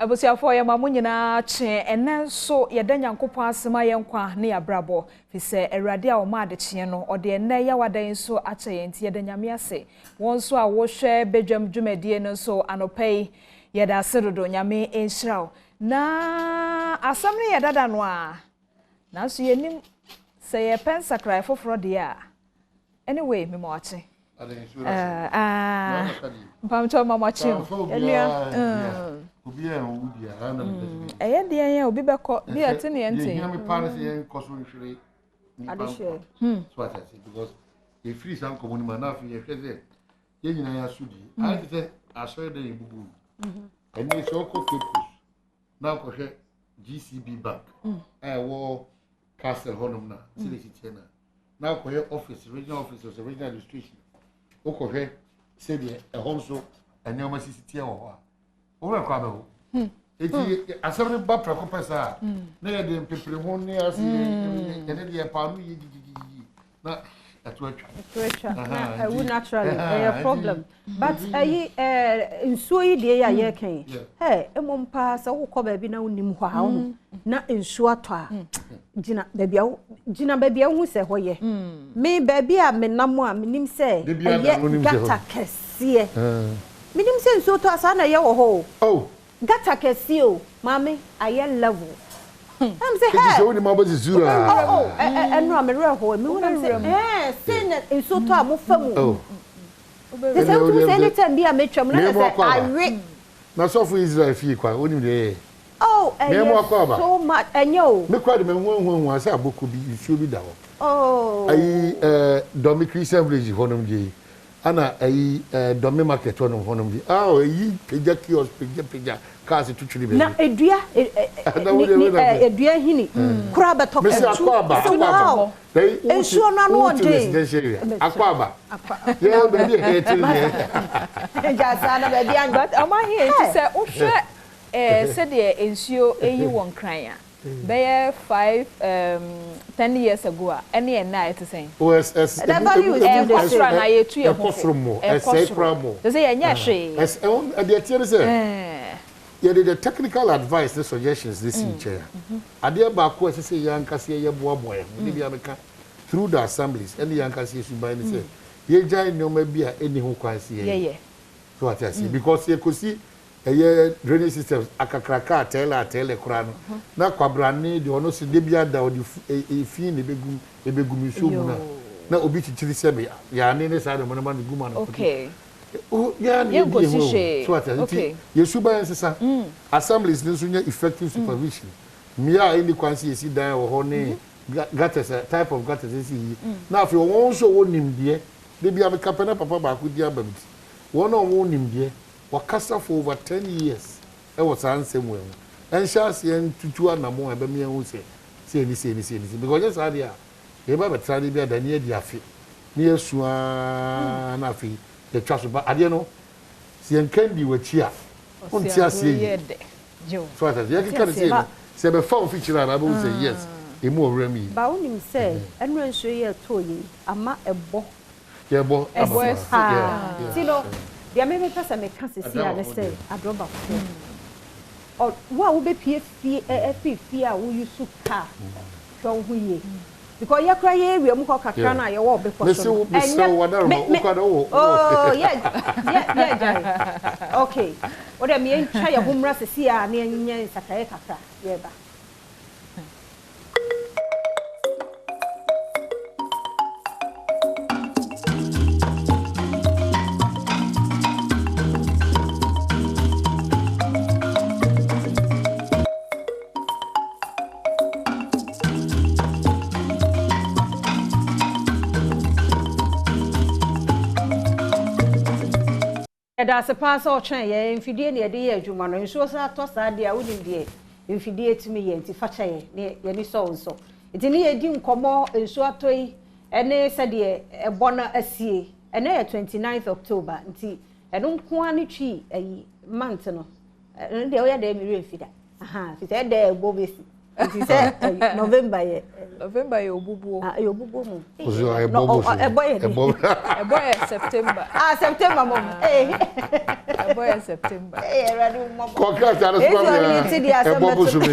Abusiafo ya mamu nyina che enen so yeda nyankopon asema yenkwa ne yabrabo fi se awurade a o ma de che no ode enne ya wadan so ache yenti yeda nyame ase won so a wo hwe bedwam dwumadie no so anopai yeda asedodo nyame enhiraw na asam ne yeda da no a na so yenim se ye pen sakrai foforo de a anyway me mo ache Pamcho mama chi Obi e udi ara na eye de yen obi beko bi ate ne ente ye me pass yen koso nhwere adehwe so at say because e free some community na fi ye hweze ye nyina ya sudi I say aso de bubu eni so ko kepus na ko hwe GCB bank wo castle honum na silesi tiena na ko ye office regional office of regional administration o ko hwe se de e honso eni o ma sisi tie wo ho Owe kwa beho. Eti asem ne ba preko pesa. Na ye de pepere ho ne ase ye ne de pa no ye gigigi. Na atwa. Na I would naturally a problem. But ayi nsuo yi de ya ye kan. Hey, emompa se wo ko ba bi na unim ho ha ho. Na nsuo ato a. Gina ba bia hu se ho ye. Me ba bia me nam a menim se ye gata kese. Minim se nso to asa na ye wo ho. Oh. Gata kesi o. Mami aye level. Am say hey. Say woni ma ba zura. Oh. Enu amere ho. Me wona say say na nso to amofa mu. Oh. They say to say anytime be a metwam na say I na so for Israel fi kwa woni de. Oh, so much enyo. Me kwa de me hu asa aboku bi isu bi da ho. Oh. Ayi Domi Christian Village honum je. Ana ayi Domi market honum je. Ah ayi peja kiosk peja cars tuturi be. Na edua edua hini kura beto me se akwaba. Dai ensuo na no onje. Akwaba. Yeah, baby etil ye. Ja sana baby an but ama here to say o hwe said the ensuo eyi won kran ya. Be 10 years ago any na it saying OSS the value is the extra na ye tu ye ho so say enya hwe as on the tier say you did the technical advice the suggestions this in chair ade ba ko say yankase ye boaboy we dey ameka through the assemblies and yankase su by say ye jai no ma bia eni ho kwan say yeah so what I see because ye kosi eye drainage systems akakraka tele kura no na kwabrane de ono se de bia da odi fi ne begum so mu na obi chichiri sebe ya ne sa de mo na guma no okay oh ya ne di so ata nti yesu ba nsesa assemblies ne so nya effective supervision mia any kwansi yesi dan wo ho ne gutters type of gutters esi na afi won so wonim de bia me kapena papa ba ku di abamti won no wonim wakasa for over 10 years e was ansem we en chance en tutu anamo e be me hu se ni because just area e ba betrade bia da ne di afi ne yesua na afi de twaso ba ade no se en kandi wachi a onti ase jo so that you can say se be fa feature na ba say yes e mo owra mi ba onim se enu enso ye to yi ama ebo ti no dia me pesa me kan sisi a ne say adroba ko o wa wo be pie fie a wo yusu car so hu ye because ya kra ye wi mu ko kakra na ye wo be ko so oh yeah okay o de me ntwa ye homra sisi a ne nya sakaye kakra ye ba da se pass o twen ye mfidie ne de ye adwuma no nso sa to sa de a wonim de mfidie timi ye nti facha ye ne ye ni so nso nti ne ye di nkomo nso atoi ene se de ebo na asie ene ye 29th October nti eno nko ani twi ayi month no de o ya de mi re mfida aha fi se de ebo besi It is November ye. November ye obubuo. Ah, ye obubuo mu. Ozo ebobo. Ebobo September. Ah, September mom. Ebobo September. Ready mom. Contract are so ebobo so me.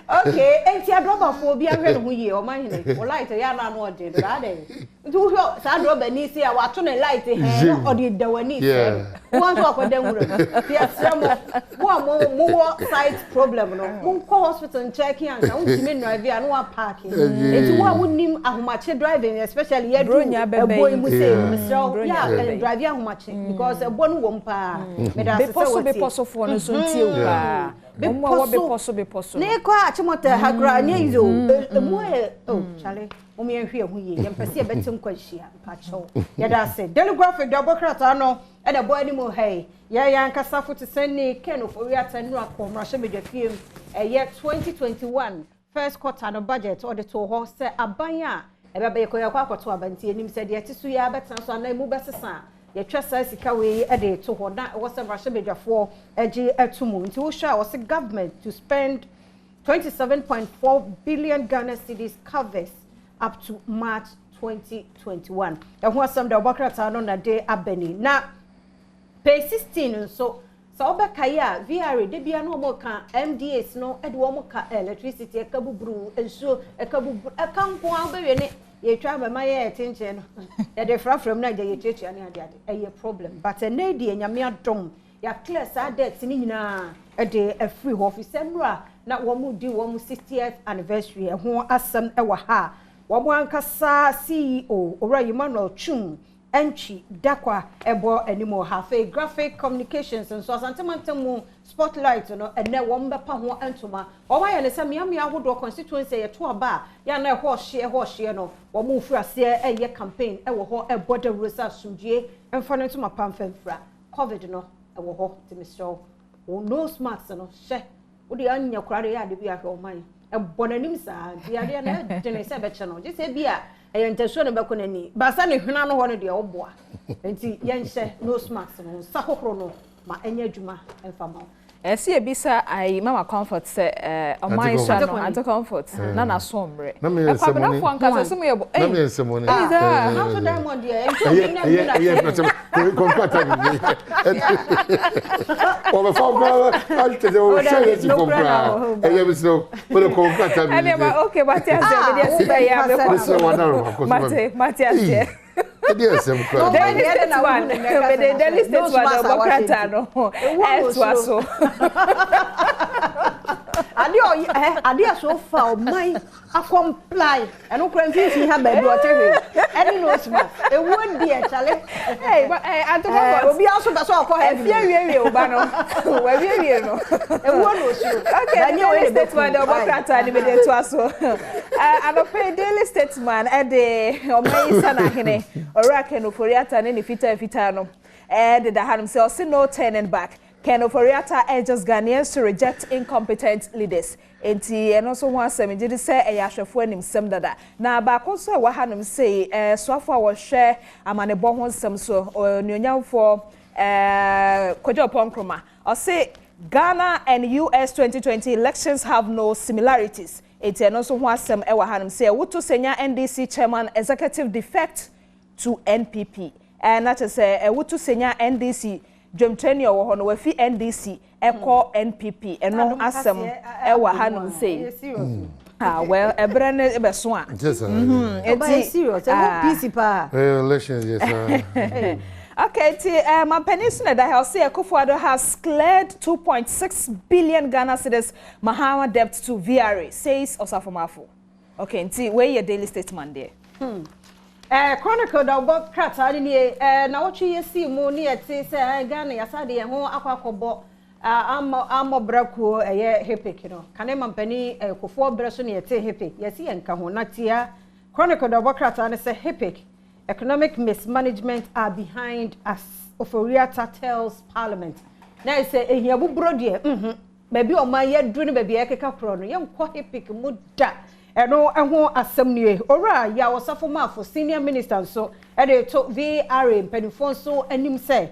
Okay, enti adroba fo bi ahwe no ye o man hine. O light ya na no ode do ade. Nti wo hwe sa adroba ni si ya wato ne light he no ode dawani se. Won so akoda nwura. Ti asramo wo site problem no. Won ko hospital check yan na won timi drive ya no wa park. Enti wo wonim ahomache driving especially ye do eboy mu se Mr. ya drive ya ahomache because ebo no wo mpa. Me da se be possible no so ntie wo pa. Be possible. Ne ko achimota hagra ne izo emu chale omi ehwe hu ye yempese betim kwahia pacho ya da se daily graphic democrat no e da boy ni mo hey ya nkasa foto sene ken of oriata nu akomra hye medwafiem ye 2021 first quarter no budget or the to ho se abanya e be koya kwa akoto abanti enim se de tisu ya betan so na mu besesa ye twasa sika we e de to ho na wo se hye medwafo agi atumu nti wo hwa wo se government to spend 27.4 billion Ghana cedis covers up to March 2021. And who some the Obokrata no na day abeni. Na pay 16 so obekaya VR de bia no mo ka MDAs no e de wo mo ka electricity e kabu bru enso e kabu akampo abewe ne ye twa mama ye etinche no e de frafram na ye cheche ne ade ade e problem but e na de nyame adom ya clear sa debt ni nyina e de a free office mra na womu di womu 60th anniversary ho asem e wa ha womu ankasa CEO Ora Emmanuel Chum entry dakwa ebo animo hafe graphic communications and so asantemantem spotlight no ene wom bepa ho antoma owa ye ne se miamia hodo constituency ye to aba ya na ho hye no womu furase eye campaign e wo ho e border rosa sumdie emfa no ntoma pamfamfra covid no e wo ho timisho o no smart no hye odi anya kurare ya de bi ahwe oman e bonanim sa ti ade na de ne se be che no je se bia e yenteso ne be konani ba sa ne hwena no ho no de oboa enti yenhye no smart no sa kokoro no ma enya adwuma emfama esi ebisa ai mama comfort se oman sha no anto comfort na na sombre e kwa bena fo anka se mo yebo na me nsemo ne how to diamond e contract ni o be fo bra alte de o share ti fo bra e ye biso for the contract ni ane ma okay Matias de dia se ba ya be ko Matias Yes, I'm crying. Daily statement Obokrata no. So. Adia so far my a comply and no confuse me have by do whatever. Any no smart. E won be actually. Hey, but I don't obi also be so ko heavy. We oba no. We no. E won no so. Okay, daily statement Obokrata ni be dey to aso. Anope daily statement e dey omaisa na hene. Ora Keno Foriata ne fita no. De da hanum say o no turning back. Keno Foriata urges Ghanaians to reject incompetent leaders. Enti eno so ho asem gidi say ehwefo anim sem dada. Na ba ko so wa hanum say swafo a wo hwe amanebo ho sem so nyonyamfo Kojo Ponkroma. O say Ghana and US 2020 elections have no similarities. Enti eno so ho asem e wa hanum say woto senya NDC chairman executive defect to NPP. And that is woto senya NDC Jomtreni wo ho no wa fi NDC eko NPP eno asem e wa hanum say well ebre ne be so a it's serious PC pa elections yes okay ti my peninsula that I say Akufo-Addo has cleared 2.6 billion Ghana cedis Mahama debt to VRA says Osafomafo. Okay nti where your daily statement there Chronicle da Obokrata ni na wotwe yesi mu ne yete se Ghana yasade ye ho akwakobo amo brakuo eye hepek no kane mampani kofo bra so ne yete hepek yesi enka ho natia Chronicle da Obokrata ne se hepek economic mismanagement are behind as Oforiata tells parliament na say ehia bubro de baby o ma ye duru ne baby ekeka kro no ye nko hepek mu da eno eho asem nie ora ya wosafo mafo senior minister so e de to VRA penifon so anim say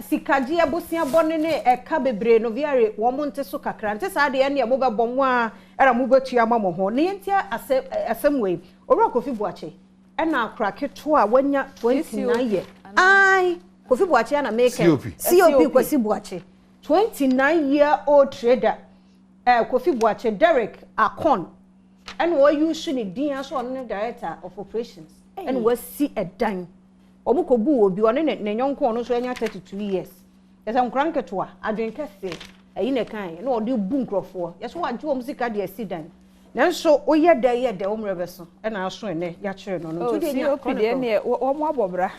sikaji abosia bone ne eka bebre no viare wo monte so kakra nte sa de ne ye mo be bom a era mo betua ma mo ho ne yentia asemwe owura Kofi Boache na akraketo a wanya 29 year ai Kofi Boache na make COP Kofi Boache 29-year-old trader Kofi Boache Derek Akon and we use ni din aso on director of operations and we see a dime omukobu obi one ne nyonko no so anya 32 years yes am kranketo a adwen kese ayi ne kan na odi bu nkrofo yes wo agye omsika de asidan nanso oyɛ da omrebe so na aso ene ya kire no no to de COP de ne wo mo abobra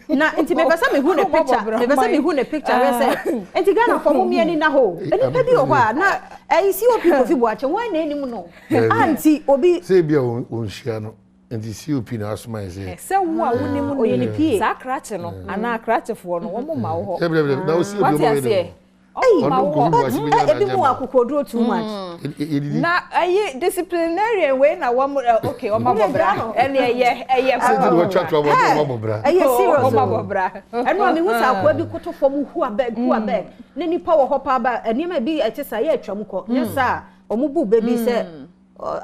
na enti me pesa me hu ne picture me pesa me hu ne picture we say enti Ghana for mo me ni na ho eni pa bi o ho a na COP Kofi Boache wan na enim no anti obi say bia on hia no enti COP na asoma say se wo a wonim no oye ni pie sa krache no ana krache fo no wo mo ma wo ho na o COP mo we ebi mu akokodro too much na ayi disciplinarian way na wo okay o ma bobra ene eye wo chatwa wo bobra serious o ma bobra eno mi husa akwa bi koto fom hu abeg ne nipa wo hopa ba enima bi etisa ye atwam ko nyesa omubu baby se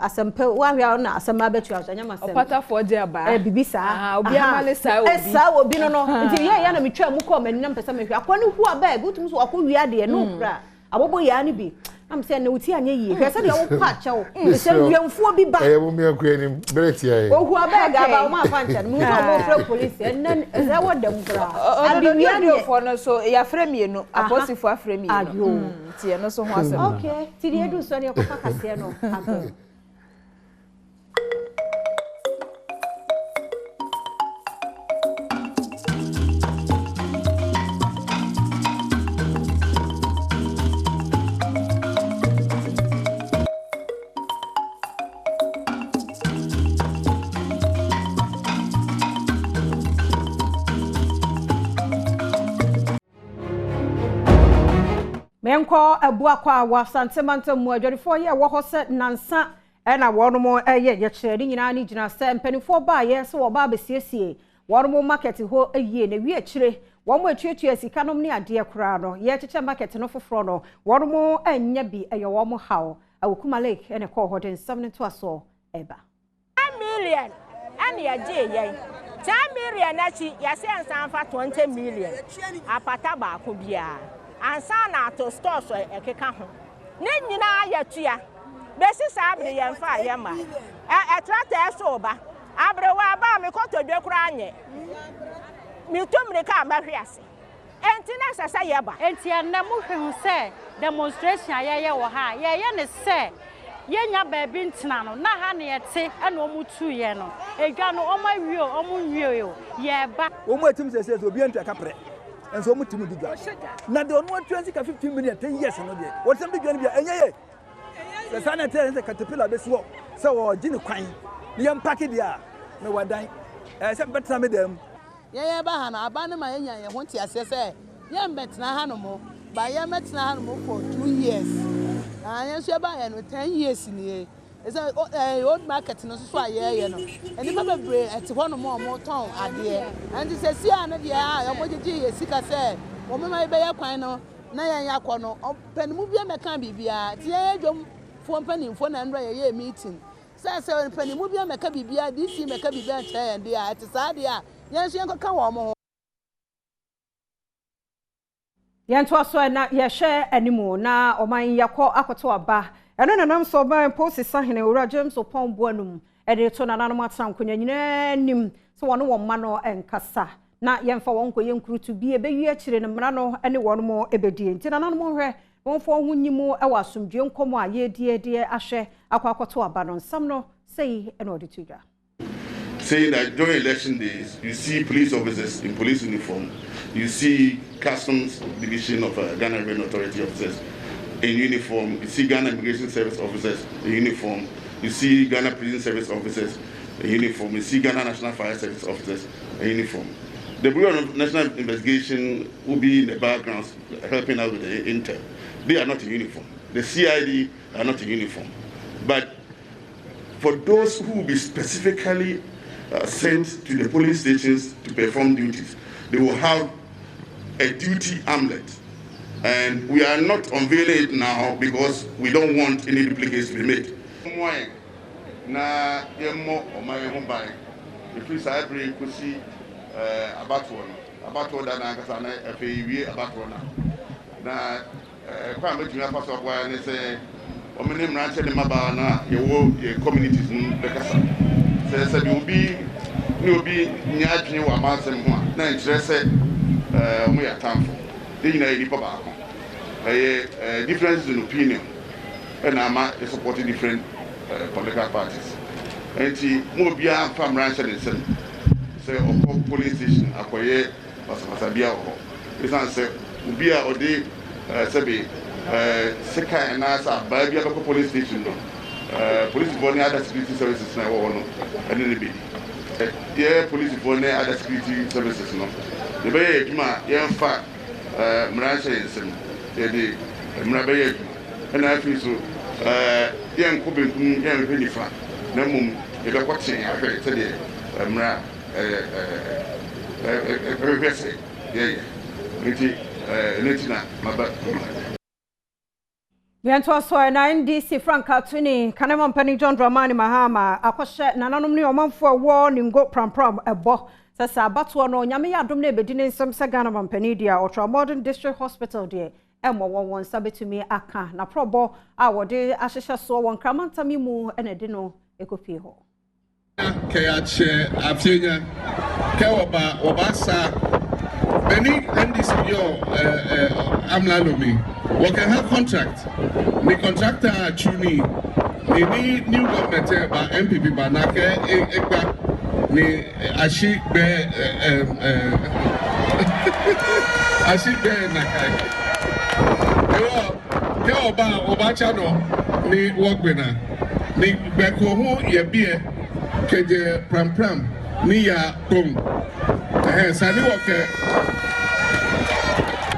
asempe wa hwa na asema betu anya masem opata for je aba bibi sa obi amale sa obi sa obi no nti ye ya na metwa mu ko mani na mpesa me hwa akwa ne hu abeg utum so akwa wi ade no kra abobo ya ne bi am se na uti anya yi hwa se de wo pa cha wo se wiamfo bi ba wo me akwa ni bereti aye o hu abeg aba wo ma fa ncha mu so mo fra police en ze wo dem kra abi wi ade for no so ya fra mienu aposifo afra mienu ti no so ho asem okay ti de edu so ne ko pa kase no abeg menko abua kwa wa santemanta mu adwarifo ye wo hose nansa na wono mo ye kyerɛ nyina ni gyina sɛ mpanifo ba ye so wo ba besiesie wono mo market ho ayie na wi akyire wo mo atuatua sika nom ne ade kora no ye kyekye market no foforo no wono mo anya bi ye wo mo hawo awokuma lake ene kɔ ho den 7 to aso eba 10 million and ya je ye 10 million na chi ya se ansan fa 20 million apata ba ko bia ansa na to store so ekeka ho ne nyina ya tua besi sabre ye mfa ye ma tractor so ba abre wa ba me koto dwe kura anye mi tomre ka ma hwiase enti na sasa ye ba enti na mu hwe se demonstration ayeye wo ha ye ne se ye nya ba bi ntina no na ha ne ye te na omu tu ye no edwa no omu wie omu wie yo ye ba omu atim se obi enta kapre enso omu timu diga na de onu 15 million 10 years no de what some bigwan bia enye the sanitary the caterpillar be so wo gini kwan ne yam pack dia me wadan se betra me dem ye ba ha na aba ne ma yenya ye ho ti ase se ye mbetna ha no mo ba ye metna ha no mo for 2 years anya so ba ye no 10 years ni e say old market no so aye no eni pa bebre eti ho no mo ton ade and se si an de a mo jeje ye sika se wo me ma be ye kwan no na ye yakọ no panimu bia meka bibia ti ye dwom fo panimfo na ndra ye meeting se panimu bia meka bibia DC meka bibia nche ende a ti sa de a ye so ye ka wo mo ye nto so na ye hwe animu na oman yakọ akoto aba eno nanam so ban post sahene ora James opon boanum ede to nananum atan konya nyina nim so wono wo ma no enkasa na yemfa won ko yenkrutu bi ebewi akire ne mra no ene wono mo ebedie nti nananum hwe won fo ho nyimu e wasomdwe nkomo a ye die ahwe akwakoto aba no nsam no sei eno de tuga saying that during election days you see police officers in police uniform, you see customs division of Ghana Revenue Authority officers in uniform, you see Ghana Immigration Service officers in uniform, you see Ghana Prison Service officers in uniform, you see Ghana National Fire Service officers in uniform. The Bureau of National Investigation will be in the background helping out with the intel. They are not in uniform. The CID are not in uniform. But for those who will be specifically sent to the police stations to perform duties, they will have a duty amulet. And we are not unveiling it now because we don't want any duplicates to be made. Na yemo omaye humbai if we say bring kusi abatwo da na kasa na afewie abatwo na kwa metumi afaso agwa ne se omene mranche ne maba na yewo communities nu be kasa se bi obi nya adwene wa mansem ho na nkire se omo ya tamfo de nyina yi papa ko differences in opinion and ama supporting different political parties. And more be a farm rancher and say, of police station, acquire Masabia or this answer will be a day, Sabi, Seka and Nasa, by the police station. Police for other security services now, and then be. Yeah, police for other security services no. The Bay Juma, young fat, Mrancher and Sim, the Mrabe, and I feel so. Young Kubin, young Penifan, no mum, if I watch it, I heard today, Mra, Nitina, my back. Yanto so na NDC Frank Atuni kanema mpani John Dramani Mahama akwahye nananom ne omanfo awo ni ngo prampram ebo sasa abato no nyame ya dom na ebedi ne nsem se Ghana mampani dia Ultra Modern District Hospital dia emo won sabetumi aka na probo a wode ahyehye so won kramantami mu ene de no ekopie ho kayache afenya kawoba obasa Many NDC Amlalomi, we can have contract. The contractor Chuni, the new government by MPP Banake, Eka, the Ashik Be Ashik Be Nakai. Keoba Obachano, the Wogbina, the Bekoho Yabie, Keje Pram Pram, Nia Pum. Sani Walker.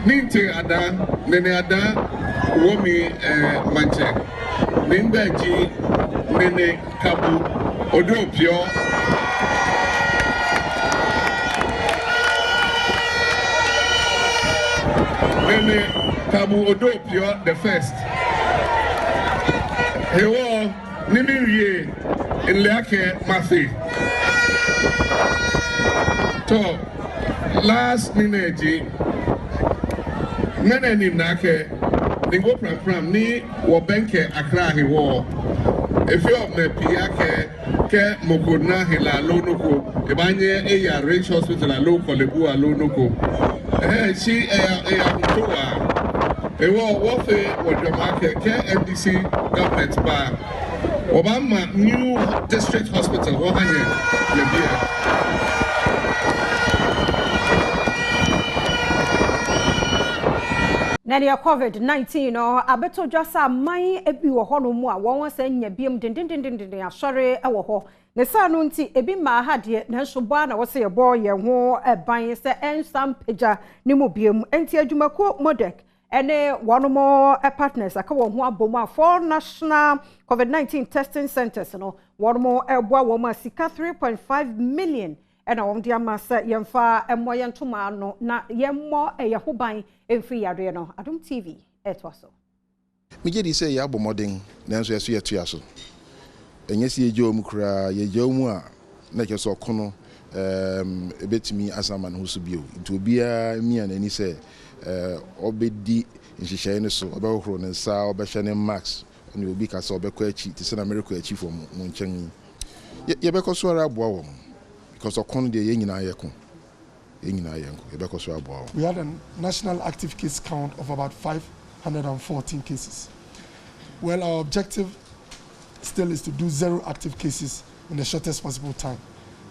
Ninte ada nene ada womi manche nimbeji nene kabu odopio nene kabu odopio the first hewo nimiwie inleake mathi to last nineji nene nake ningo pram ni wo benke akra he wo efi of me piake ke mokona hela lonoko e banye e ya range hospital alo kolebu alo noko si mtoa e wo fe wo jamake ke NDC government ba obama new district hospital wo hanye le bia Nadia COVID-19 no abeto dwasa man ebi wo hono mu a won wasa nya biem dindindindindin asore e wo ho ne sa no nti ebi ma ha de na nso bo na wo se ye bo ye ho eban se ensam peja ni mu biem enti adwumako modek ene wono partners aka wo ho abomu a for national COVID-19 testing centers no wono eboa wo ma sika 3.5 million ena won dia ma se yemfa emo yentoma no na yemmo yehoban emfi yare no Adom TV etwaso meje di say ya bomodin nanso yeso yeto yaso enye si ejo mu kura yejo mu a na ke so kono ebetimi asama no so bio nti obia mi anani say obedi nhihye ne so obehoro ne nsa obehye ne max ne obi ka so obekọ achi ti se na america achi fo mu nchen ye bekọ so ara aboa wo because okon de ye nyina ye ko we had a national active case count of about 514 cases. Well, our objective still is to do 0 active cases in the shortest possible time.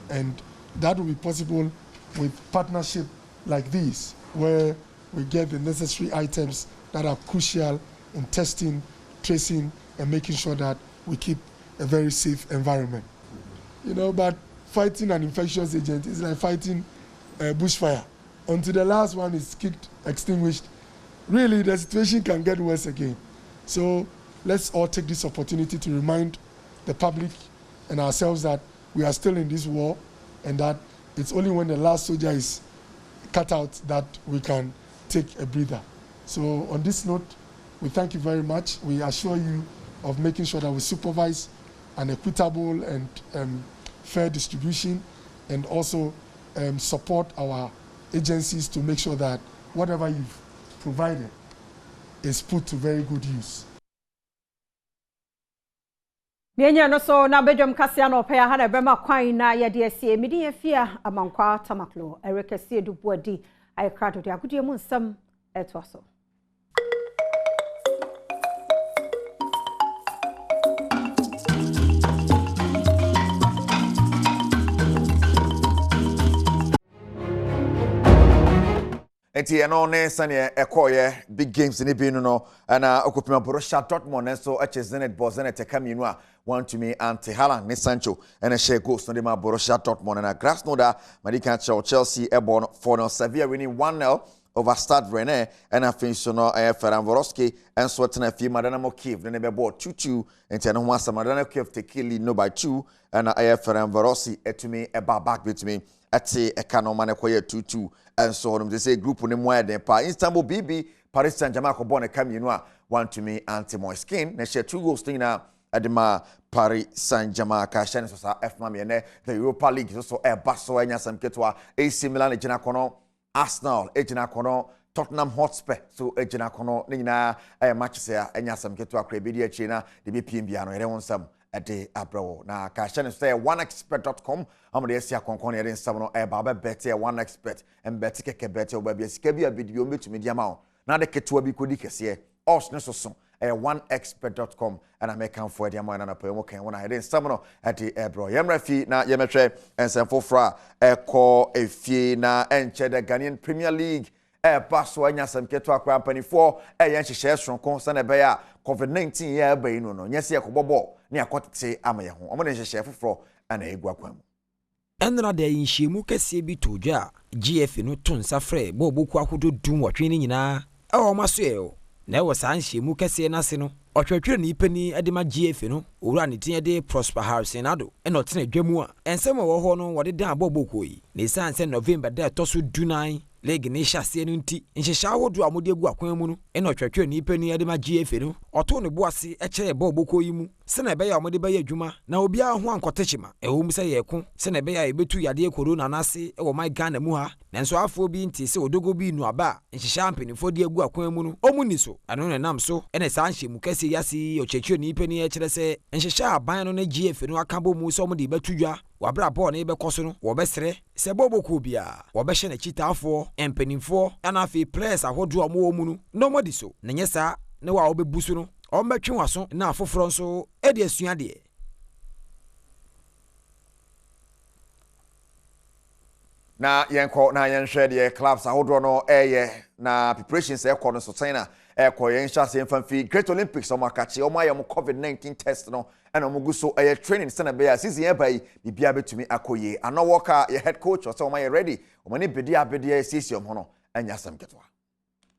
And that will be possible with partnership like these, where we get the necessary items that are crucial in testing, tracing, and making sure that we keep a very safe environment. You know, but fighting an infectious agent is like fighting bushfire. Until the last one is extinguished, really the situation can get worse again. So let's all take this opportunity to remind the public and ourselves that we are still in this war and that it's only when the last soldier is cut out that we can take a breather. So on this note, we thank you very much. We assure you of making sure that we supervise an equitable and fair distribution, and also support our agencies to make sure that whatever you've provided is put to very good use. Mienya no so na Badwam kase na opa ya ha na brema kwan na ye de asie medi afia amankwa tamaklo erekese dubuadi aykrato de agodie mu nsam eto so. Enti eno ne sane ekoye big games ni bi no na okopima Borussia Dortmund so Zenit Zenit kaminu a want to me anti Haaland ne Sancho and a share goals no de ma Borussia Dortmund na Krasnodar Madika Chelsea Ebon 4-0 Sevilla winning 1-0 over Stade Rennais and a finish no Ferencvaroski and Swetna fi Madana Kiev ne be ball 2-2 enti no wasa Madana Kiev take lead no by 2 and Ferencvaroski etumi eba back between ati ekanomane koye 2-2 and so on. They say group on the pa Istanbul BB Paris Saint-Germain ko born kaminu a want to me anti Moiskin na share 2 goals na adema Paris Saint-Germain ka shane so sa F ma me ne the Europa League so baso anya sam ketwa AC Milan ejina kono Arsenal ejina kono Tottenham Hotspur so ejina kono ni na matches ya anya sam ketwa kra bi di achi na de be PM bia no yere wonsam ade abro na ka shane say oneexpert.com amade asia konkon yere nsam no baba bet e oneexpert and bet keke bet o baba sika bi video metumi dia ma na de ketewa bi kodi kese os ne so oneexpert.com and I make am for dia ma na pa mo kan wona yere nsam no ade abro yemrafi na yemetwe ensemfo fra ko efie na enche the Ghanaian Premier League paso anya sam keto akwa mpanifo yen hyehyɛ sonkon sa na be ya COVID-19 ya ba inu no nyese yakobɔbɔ ne akɔtete ama ye ho ɔmo ne hyehyɛ foforo ana egu akwa mu enra de yinhyemu kese bi toja GF no to nsa frɛ boboku akodo dum wɔtwe ne nyinaa ɛwɔ maso ye na ɛwɔ saa nhyemu kese na se no ɔtwetwere ne ipani ade ma GF no owura ne tin de Prosper Harsinado ɛna ɔtena dwamu a ensɛm wɔ hɔ no wɔde dan boboku yi ne sanse November da ɛtɔso dunan Leg ne hyase no nti nhyehyɛ ahodo a mode agu akwan mu no ɛna ɔtwetwe ne ipani ade ma GF no ɔto ne boase ɛkyerɛ bɔbɔkɔ yi mu sɛ na ɛbɛyɛ a mode bɛyɛ adwuma na obiara ho ankɔtechima ɛwɔ mu sɛ yɛko sɛ na ɛbɛyɛ a yɛbɛtu yadeɛ corona nase ɛwɔ my Ghana mu ha nanso afo bi nti sɛ odogo bi nu aba nhyehyɛ ampanifo de agu akwan mu no ɔmu ni so ɛno ne nam so ɛna saa nhyɛ mu kɛse yase ɔkyekye ne ipani ɛkyerɛ sɛ nhyehyɛ aban no na GF no aka bɔ mu sɛ ɔmo de bɛtu dwa wabra ball ne bɛkɔ so no wɔbɛsrɛ sɛ bɔbɔkɔ bia wɔbɛhyɛ ne kyitaafoɔ empanimfoɔ ana afi players ahodo a mo mu no no modi so na nyɛ saa ne wa wɔbɛbu so no ɔmbɛtwe waso na afoforo nso ɛde asua deɛ na yenko na yenhwɛ deɛ clubs ahodo no na preparations ɛkɔ no so tena ɛkɔ yenhyase mfamfi Great Olympics ɔmakache ɔmayɛ COVID-19 test no and omugu so training sena be season e bai bibia betumi akoye ano worker your head coach or so my ready omani bedia sesium hono anya sam ketwa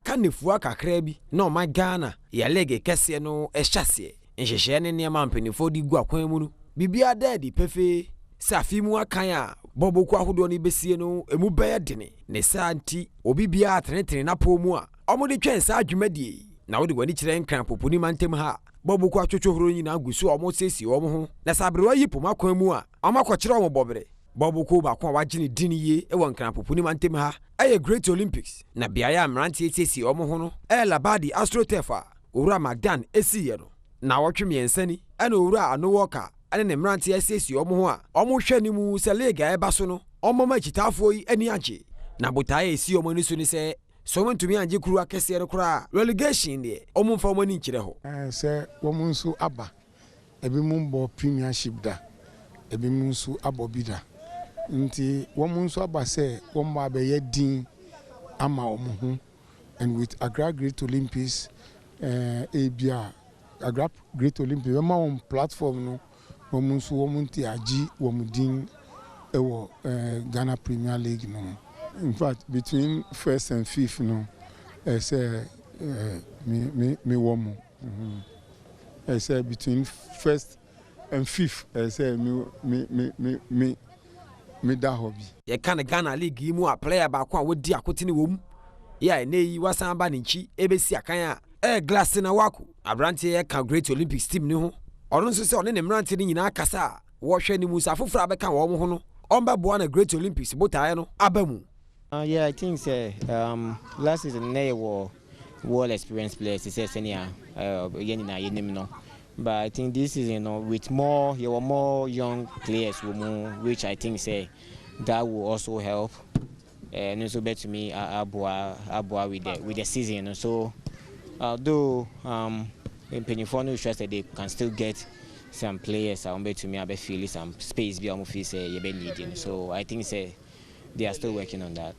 kanefua kakra bi na my Ghana ya lege kese no ehyase nhyehyɛ ne ne mampanifo di gu akwan mu no bibia dadi pefe safi mu akan a boboku ahodo no besie no emu bɛyɛ dene ne santi obi bia atenetene na po mu a ɔmode twɛn sa adwumadie na wode wani kyerɛ nkran poponi mantem ha boboku atwotwohoro nyina agusu ɔmo sesi ɔmo ho na sabrewa yi poma kwan mu a amakɔkyerɛ ɔmo bɔbere boboku ba ko a wagye ne din yie ɛwɔ nkran poponi mantem ha ɛyɛ Great Olympics na biaye amrante sesi ɔmo ho no Labadi Astrotefa owura Magdan esiye no na wɔtwe miɛnsani ɛna owura Anowoka ɛne ne mrante sesi ɔmo ho a ɔmo hwɛ ne mu sɛ lega ɛba so no ɔmo ma kyitafo yi ani agye na botae esi ɔmo ni so ne sɛ so want to me anje kuru akese rekora relegation de omumfa omani nkire ho se womunsu aba ebi mumbo premiership da ebi munsu abobida nti womunsu aba se womba be din ama omuhu and with Agra Great Olympics ebia Agra Great Olympics we ma on platform no womunsu womunti aji womudin ewo Ghana Premier League no. In fact, between first and fifth, no, I say me woman. I say between first and fifth, I say me Mida hobby. Ye kan Ghana League yi mu a player ba kwa wodi akotene wom. Ya nei wasan ba nchi ebesi akan a glass na wako. Abrante ye kan Great Olympics team ni ho. Ono nso se one ne mrante ni nyina kasa wo hwe ni musa foforo abeka wo mo ho no. Omba boa na Great Olympics botae no abamu. Yeah, I think last season they were well experienced players. They say senior no. But I think this season, with more young players, which I think that will also help. And also bet to me, Abua with the season. So although in Penifonu stress that they can still get some players, I bet to me, I bet feel some space be almost you be needing. So I think they are still working on that.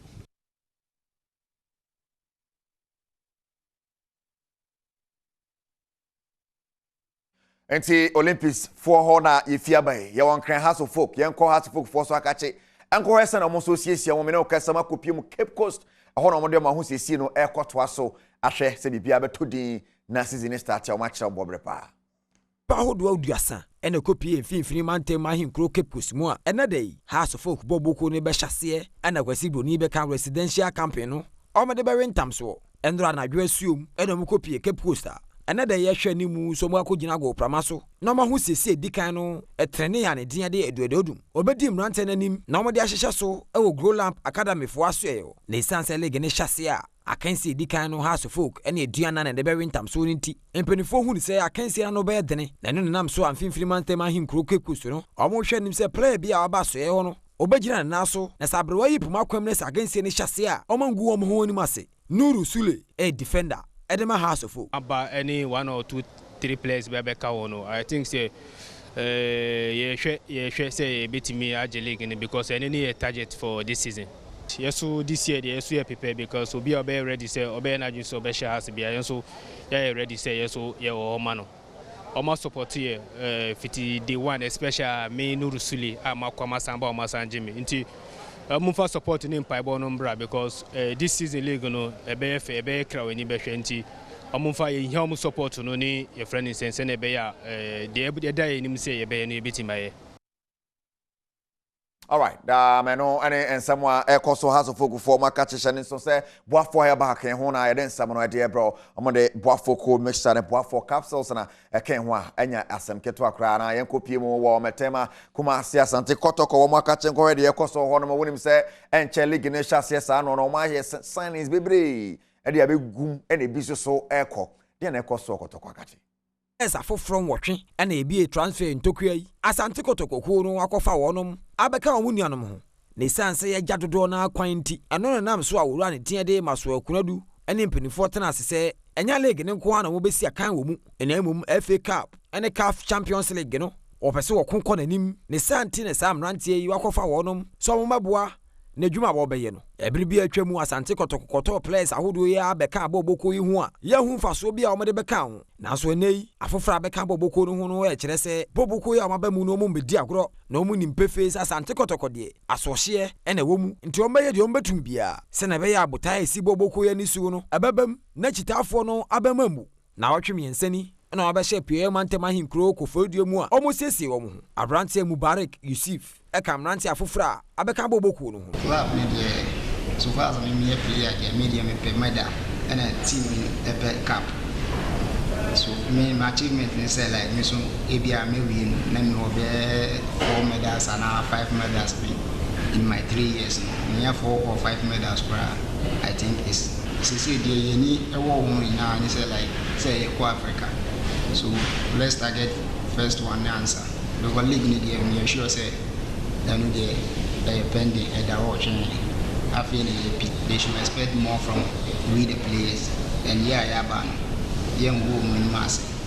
Enti Olympics for hona yefia bai ye won kran house of folk ye nko house of folk for so akache enko hesa na mo so siesie mo me no kasama kopiem Cape Coast ahono mo de ma ho siesie no ekotoa so ahwe se bibia beto din na season start ya o ma kira bobre pa hodo aduasa ene kopie mfimfini mantem ahinkro Cape Coast mu a ene dey house of folk boboko ne be hyase ena kwasi boni be kan residential camping no o me de be rentam so endro na dwe asuom ene mo kopie Cape Coast another year shani mu so mo akogina go pramaso na ma hu sese dikan no etrene ya ne dia de eduedodum obedi mrante nanim na mo de ahyehye so e wo grow lamp academy fo aso e na isanse league ne hyase a akansi dikan no house folk ene eduana na de be wintam so nti empenifo hu ni se akansi no be dene na no nam so amfimfini mantem ahinkro kekusu no omo hwanim se player bia aba so e ho no obegina na so na sabrewa yipuma kwam ne akansi ne hyase a omangu wo mo ho ni mase Nuru Sule defender Edema house of about any 1 or 2, 3 players be no. I think say say beat me at the league because any target for this season. Yes, so this year they are prepared because we are ready say obey na just obey has be so they ready say yes so yeah o mano. Almost support here 50 day one especially me Nuru Sule amakwama samba o masanjimi nti Mufa support in Paibo Nombra because this season league no ebe crowd ni be hwenti Mufa ye home support no ni your friend in sense na be ya the day ni say ye be no bitima. All right, meno and someone also has a folk for my catches and so say boafo ya back and hona I didn't summon idea bro I'm the boafo cold mixture and boafo capsules and a kenwa enya asem keto akra na yenko pimo wo metema kuma sia sante kotoko wo makache nko ready ekoso hono mo wonim say enche league ne hyase sa no no ma ye signings bebre e dia begum e na bi so eko dia na ekoso kotoko akache Esa from watching and a be a transfer in Tokyo. Asante Kotoko no akofa wonom abeka omunuanom ho. Ne sanse ye jadodo na kwanti ano nam so awura ne tiade maso akunadu ene mpenifo tena sese enya league ne nko ana mo besi akan wo mu ena emum FA Cup ene CAF Champions League no opese wo konko nanim ne santi ne sam rantie yi akofa wonom so mo maboa na dwuma bo beye no ebiri bi atwamu Asante Kotoko players ahodo ye abeka aboboko yi ho a ye hu faso bi a o mede beka ho na so nei afofra beka aboboko no ho no e kire se boboko ya mabamu no mo mbedi agro na o mu nimpe face Asante Kotoko de asohye ene wo mu nti o meye de o mbetum bia se na be ya abota esi boboko ya ni su no ababam na chitafo no abamamu na otwemi ensani na obehye pie mantem ahinkro kofodio mu a o mo sesi wo mu Abrante Mubarak Yusuf ekamranti afofra abeka boboko no ho club me de so far as me player the medium me medal and a team epe cup so me my achievement is like me so ebia me win na me obe 4 medals and 5 medals in my 3 years me have 4 or 5 medals I think is say the any ewo won na ni say like say ko Africa so let's target first one answer the league need me sure say then they pending at the watching. I feel they should expect more from we the players and young woman mass.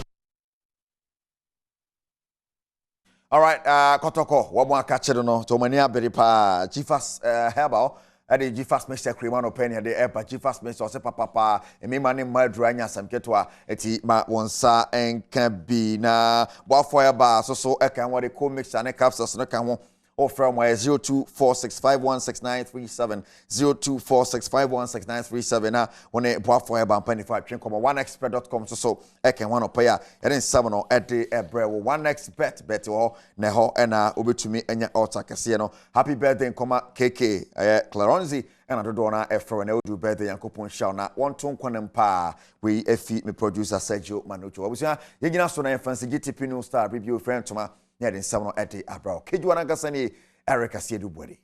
All right, Kotoko, what more catch it no to mania beripa Jifas herbal at the Jifas Mr. Cremano Penny the air Jifas Mr. Papa and me money Madranya some ketwa eti ma wonsa and can be na what for bar so I can what they call mix and capsules no can or from 0246516937 0246516937 na when a boy for a bampani for oneexpert.com so eken one opaya and 7 or ede ebre one expert bet or neho ena obetumi enya altar kese no happy birthday nkoma KK Claronzi and Adona Efro and Edu birthday yankopon show na one ton kwanempa we efi me producer Sergio Manucho obusia yegina so na fancy GTP new star review friend toma near in 7 or ede abro kejuana gasani Eric Asiedu Body.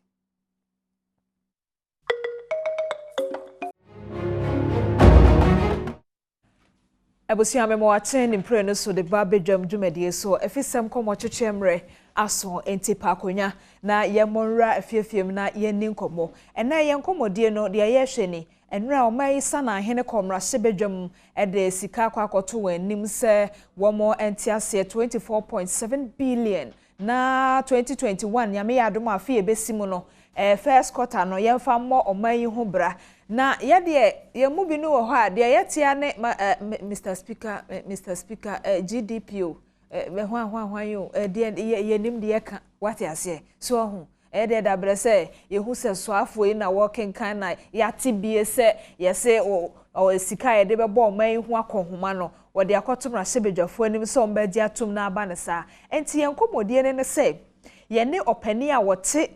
Ebusia memo aten impre no so de Badwam dwumedie so efisem komo chechemre aso enti pakonya na yemonra afiefiem na yenni nkomo ena yenkomodie no de yehwene enra omai sana hene komra se Badwam ede sika kwakoto wanim se womo entiase 24.7 billion na 2021 yame yadom afi ebesimu no first quarter no yemfa mo omai ho bra na yede yemu bi no ho a de yetia ne Mr Speaker GDPO me hwan yo de yenim de yeka what ase so ho de da brese yehu se so afo na working kan na yati bie se yese o sika yede bebo omai ho akohoma no wo de akotomra sebedwafo anim se omba di atom na aba ne sa enti yenkomodie ne se ye ne opani a wote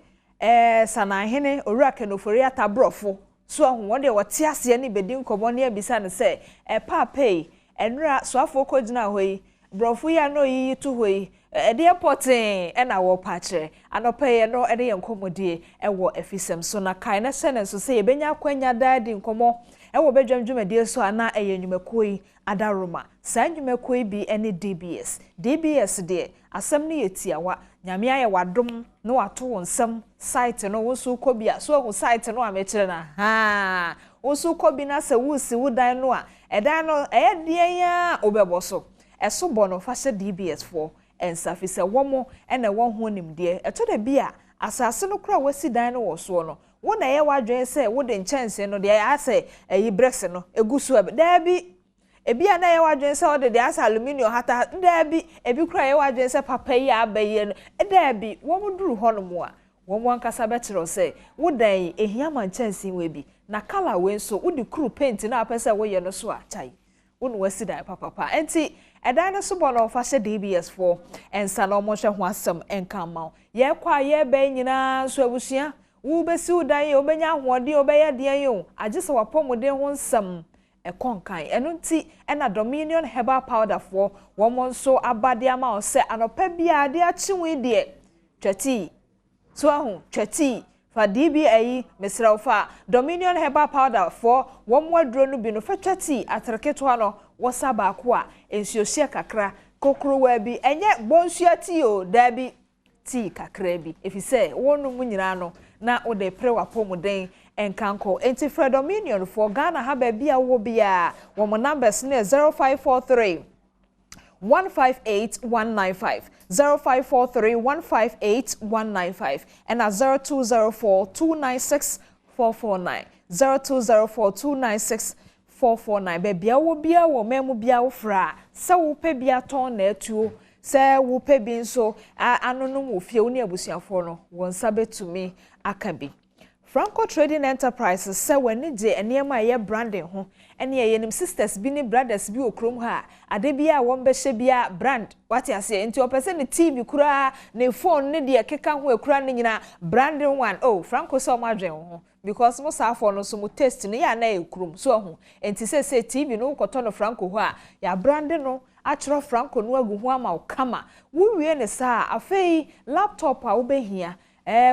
sanahene owura kenofori atabrofo so ho won de wote ase ne bedi nkomo ne abisa ne se papai enra so afo kogina hoyi brofo ya no yi to hoyi de potin na wo pache anopaye no de yenkomodie wo efisem so na kai na se ne so se yebenya kwanya dadi nkomo wo Badwam dwumedie so ana eyenwumakoi adaroma sa nwumakoi bi ene DBS de asem ne yetiawa nyame aye wadom no wato wonsam site no wosu kobia so ho site no amekire na ha wosu kobi na se wusi wudan no a edan no eyedie ya obeboso eso bono fashe DBS for ensafi se womo ene won ho nimde eto da bia asase no kra wasi dan no wo so no wona ye wadwen se wo de nchanse no de ya se eyi brex no egusu da bi ebi ana ye wadwen se ode de asa aluminium hata da bi ebi kra ye wadwen se papa yi abaye no da bi wo muduru ho no mo a wo mo ankasa betro se wo dan ehia man nchanse we bi na color we so wo de kru paint na apese wo ye no so a chai wo no wasi dan papa enti edan no so bono fashe DBS for ensa no mo hwe ho asem enka ma ye kwa ye ba nyina so abusia wo besi udan ye obenya hoode obeye de ye agese wapomode ho nsam ekonkan eno nti ena Dominion herbal powder for womo nso abade ama o se anopa bia de achiwe de twati so ahu twati fa DBA mesraufa Dominion herbal powder for womo aduro no bi no fa twati atreketo no wosaba ko a ensuohie kakra kokro wa bi enye bonsuati o dabi ti kakra bi efise wonu munyira no na ode pre wapomuden enkanko enti Fred Dominion for Ghana ha ba bia wo bia wo mo numbers ne 0543 158 195 0543 158 195 and 0204 296 449 0204 296 449 be bia wo memu bia wo fra se wo pe bia ton na etuo se wo pe bi nso anonum wo fie wo ne abusuafo no won sabetumi akabi Franco Trading Enterprises se wani je enema ye branding ho ene ye yenim sisters bi ni brothers bi okrom ha ade bia won be hye bia brand what you say enti opese ne TV kura ne phone ne de keka ho akura ne nyina branding one oh Franco so madwen ho because mo sa phone no so mo taste ne ya na ekrum so ho enti se TV no koto no Franco ho a ya branding no achro Franco no agu ho ama kama wo wie ne sa afei laptop a wo behia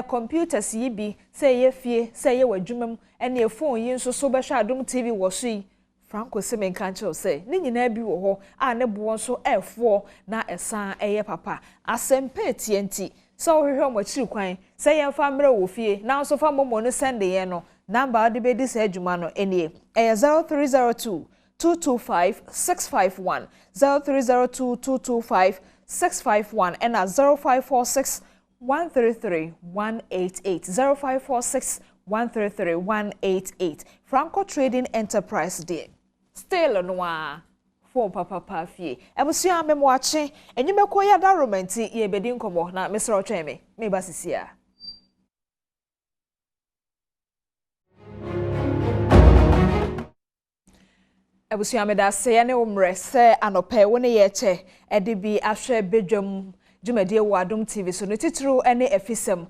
computers yi bi say ye fie say ye wadwumam ene e phone yi nso so behwa Adom TV wo so yi Franco se men kan che say ni nyina bi wo ho a ne bo nso efo na esan eye papa asempe tienti so hwehwe mo chiri kwan say ye fa mra wo fie na nso fa momo no send ye no number de be di sa adwuma no ene 0302 225 651 0302 225 651 and 0546 133 188 0546 133 188 Franco Trading Enterprise Day still noa for papa fie ebusua me mo ache enyumeko ya da romanti ye bedi nkomo na mesra otweme me basisia ebusua me da se ne umre se anope woni ye che ede bi ahwe bedwam Jumadi Adom TV so no titru ene efisem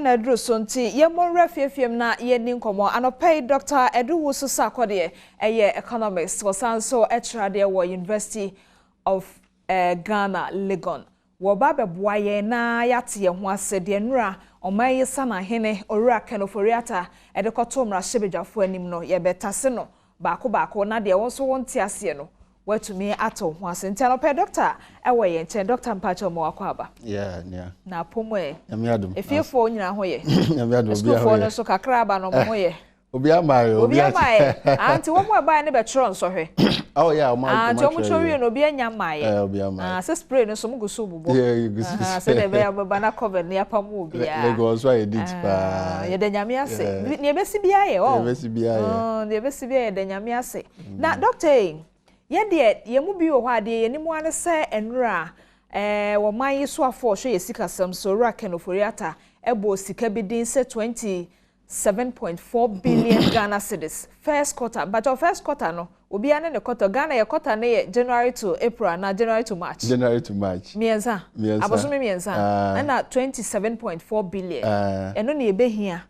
na duro so nti ye monra fiefiem na ye ni nkomo anopay Dr. Edu Wusu Sakode eye economics wasanso etrade wo University of Ghana Legon wo ba beboa ye na yate ye ho asede nura omaye sana hene orura kenoforiata edekoto mra hyebedwafo anim no ye betase no baako na de wonso wonte ase no watumi ato ho asente no pe doctor ewo ye nche doctor mpacho mo akwaba yeah na pomwe nyame adom efiefo nyina ho ye nyame adom obi ho no so kakra aba no mo ye obi amaye anti wo mo aba ne be tro nso hwe oh yeah o ma anti wo mo chori no obi anya maye obi amaye se spray no so mo guso bubo yeah guso se de be aba na cover ne apam obi ya Lagos wa edit pa ye de nyame ase ne besi bia ye o ne besi bia ye ne besi bia ye de nyame ase na doctor ye mu bi wo hwa de ye ni mu ane se enura wo man yi so afo hwe ye sika sam so ra kenoforiata ebo sika bi din se 27.4 billion Ghana cedis first quarter but our first quarter no obi ane ne quarter Ghana ye quarter ne January to April na January to March mienza abosume mienza na 27.4 billion eno ne ebehia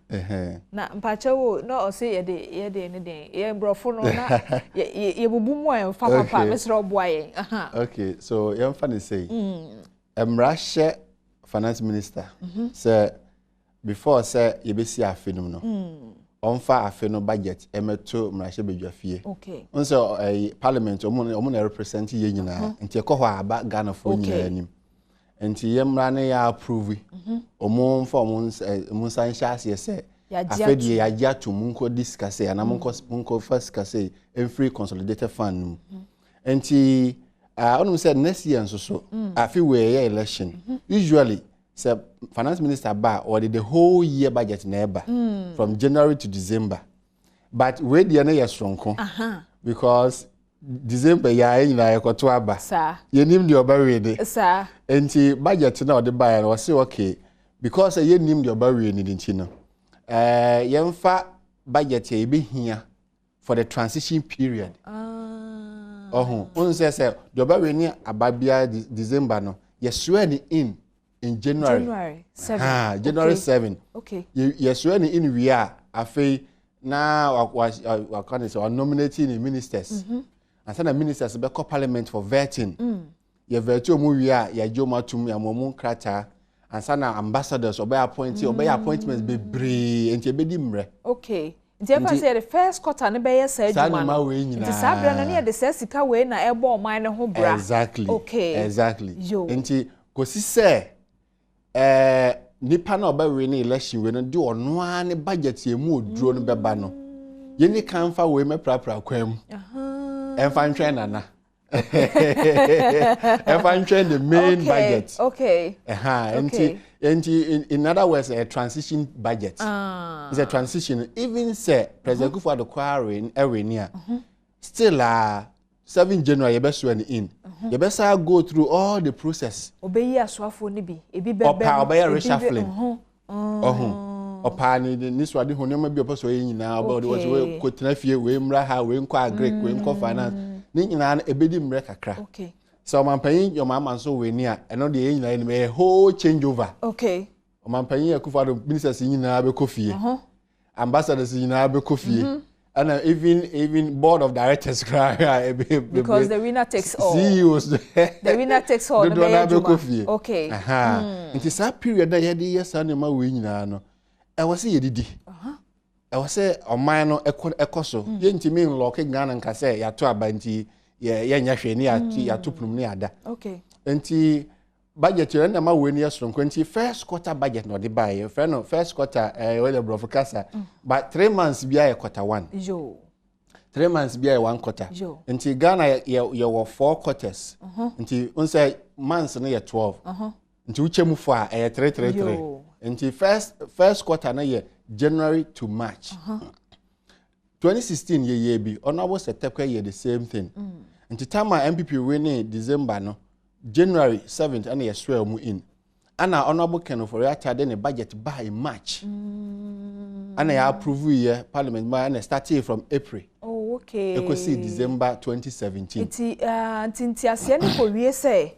na mpacha wo no o se ye de ne de ye brofo no na ye bubu mu en fa papa mesro boa ye okay so ye mfa ne say emrahye finance minister say before say ye be si afenum no onfa afeno budget emeto mrahye bedwafie okay onso parliament omo na represent ye nyina nti ekoho aba Ghana fo nyina anim nti ye mra ne ya approve omo mfa omo sanshas ye say afedi ya gia to munko discuss ya munko first discuss free consolidated fund nti onum said next year so afi we election usually say finance minister ba or the whole year budget na eba from January to December but we dey na yesronko because December ya na yekoto aba yenim de oba we dey enti budget na ode ba ya say okay because yenim de oba we ni nti no yemfa budget e be hia for the transition period on say the oba we ni ababia December no yeswe ni in January 7 January 7 okay yes when in we are afei na wa can say nominating the ministers and some ministers be call parliament for vetting ye vet omu we are ya joma tum ya momu krata and some ambassadors obey appointments be bree enti be di mre okay nti say the first quarter ne be yes adwuma no nti sabra no ne de sika we na ebo oman ne ho bra exactly okay exactly enti kosi say nipa na oba we na election we no de ono ane budget ye mu oduro no beba no ye ni kanfa we me prapra kwam enfa ntwen nana enfa ntwen the main budget okay in other words a transition budget is a transition even say President Kufuor Kware Ewenia still 7 January you best when in you best go through all the process obeyi aswafo ni bi ebi bebe obeyi reshuffling opa ni swade honema bi opa so yina about what we kotena fie we mra ha we nko agree we nko finance ni nyina ebedi mre kakra okay so mampanyin your mama so we ni a eno de nyina ni a whole change over okay mampanyin Akufo ministers nyina be kofie ambassadors nyina be kofie and even board of directors because the winner takes all CEOs the winner takes all okay nti sa period na ye dey yes na ma we nyina no e wo se ye didi e wo se oman no ekoso ye ntimi nlock Ghana nka se ya to abanti ye nya hwe ni ya to punum ni ada okay nti budget na ma we ni esronko nti first quarter budget no dey buy first quarter we the brofokasa but 3 months bia ye quarter 1 3 months bia ye 1 quarter nti Ghana ye were 4 quarters nti unse months no ye 12 nti uchemu fo a 3 nti first quarter na ye January to March 2016 ye bi honorable Setekwe ye the same thing nti time MPP winning December no January 7th and you swear mu in ana honorable Ken for ya the budget by in March and I approve year parliament and started from April. Oh, okay. You could see December 2017. Tinti asia ni ko wie say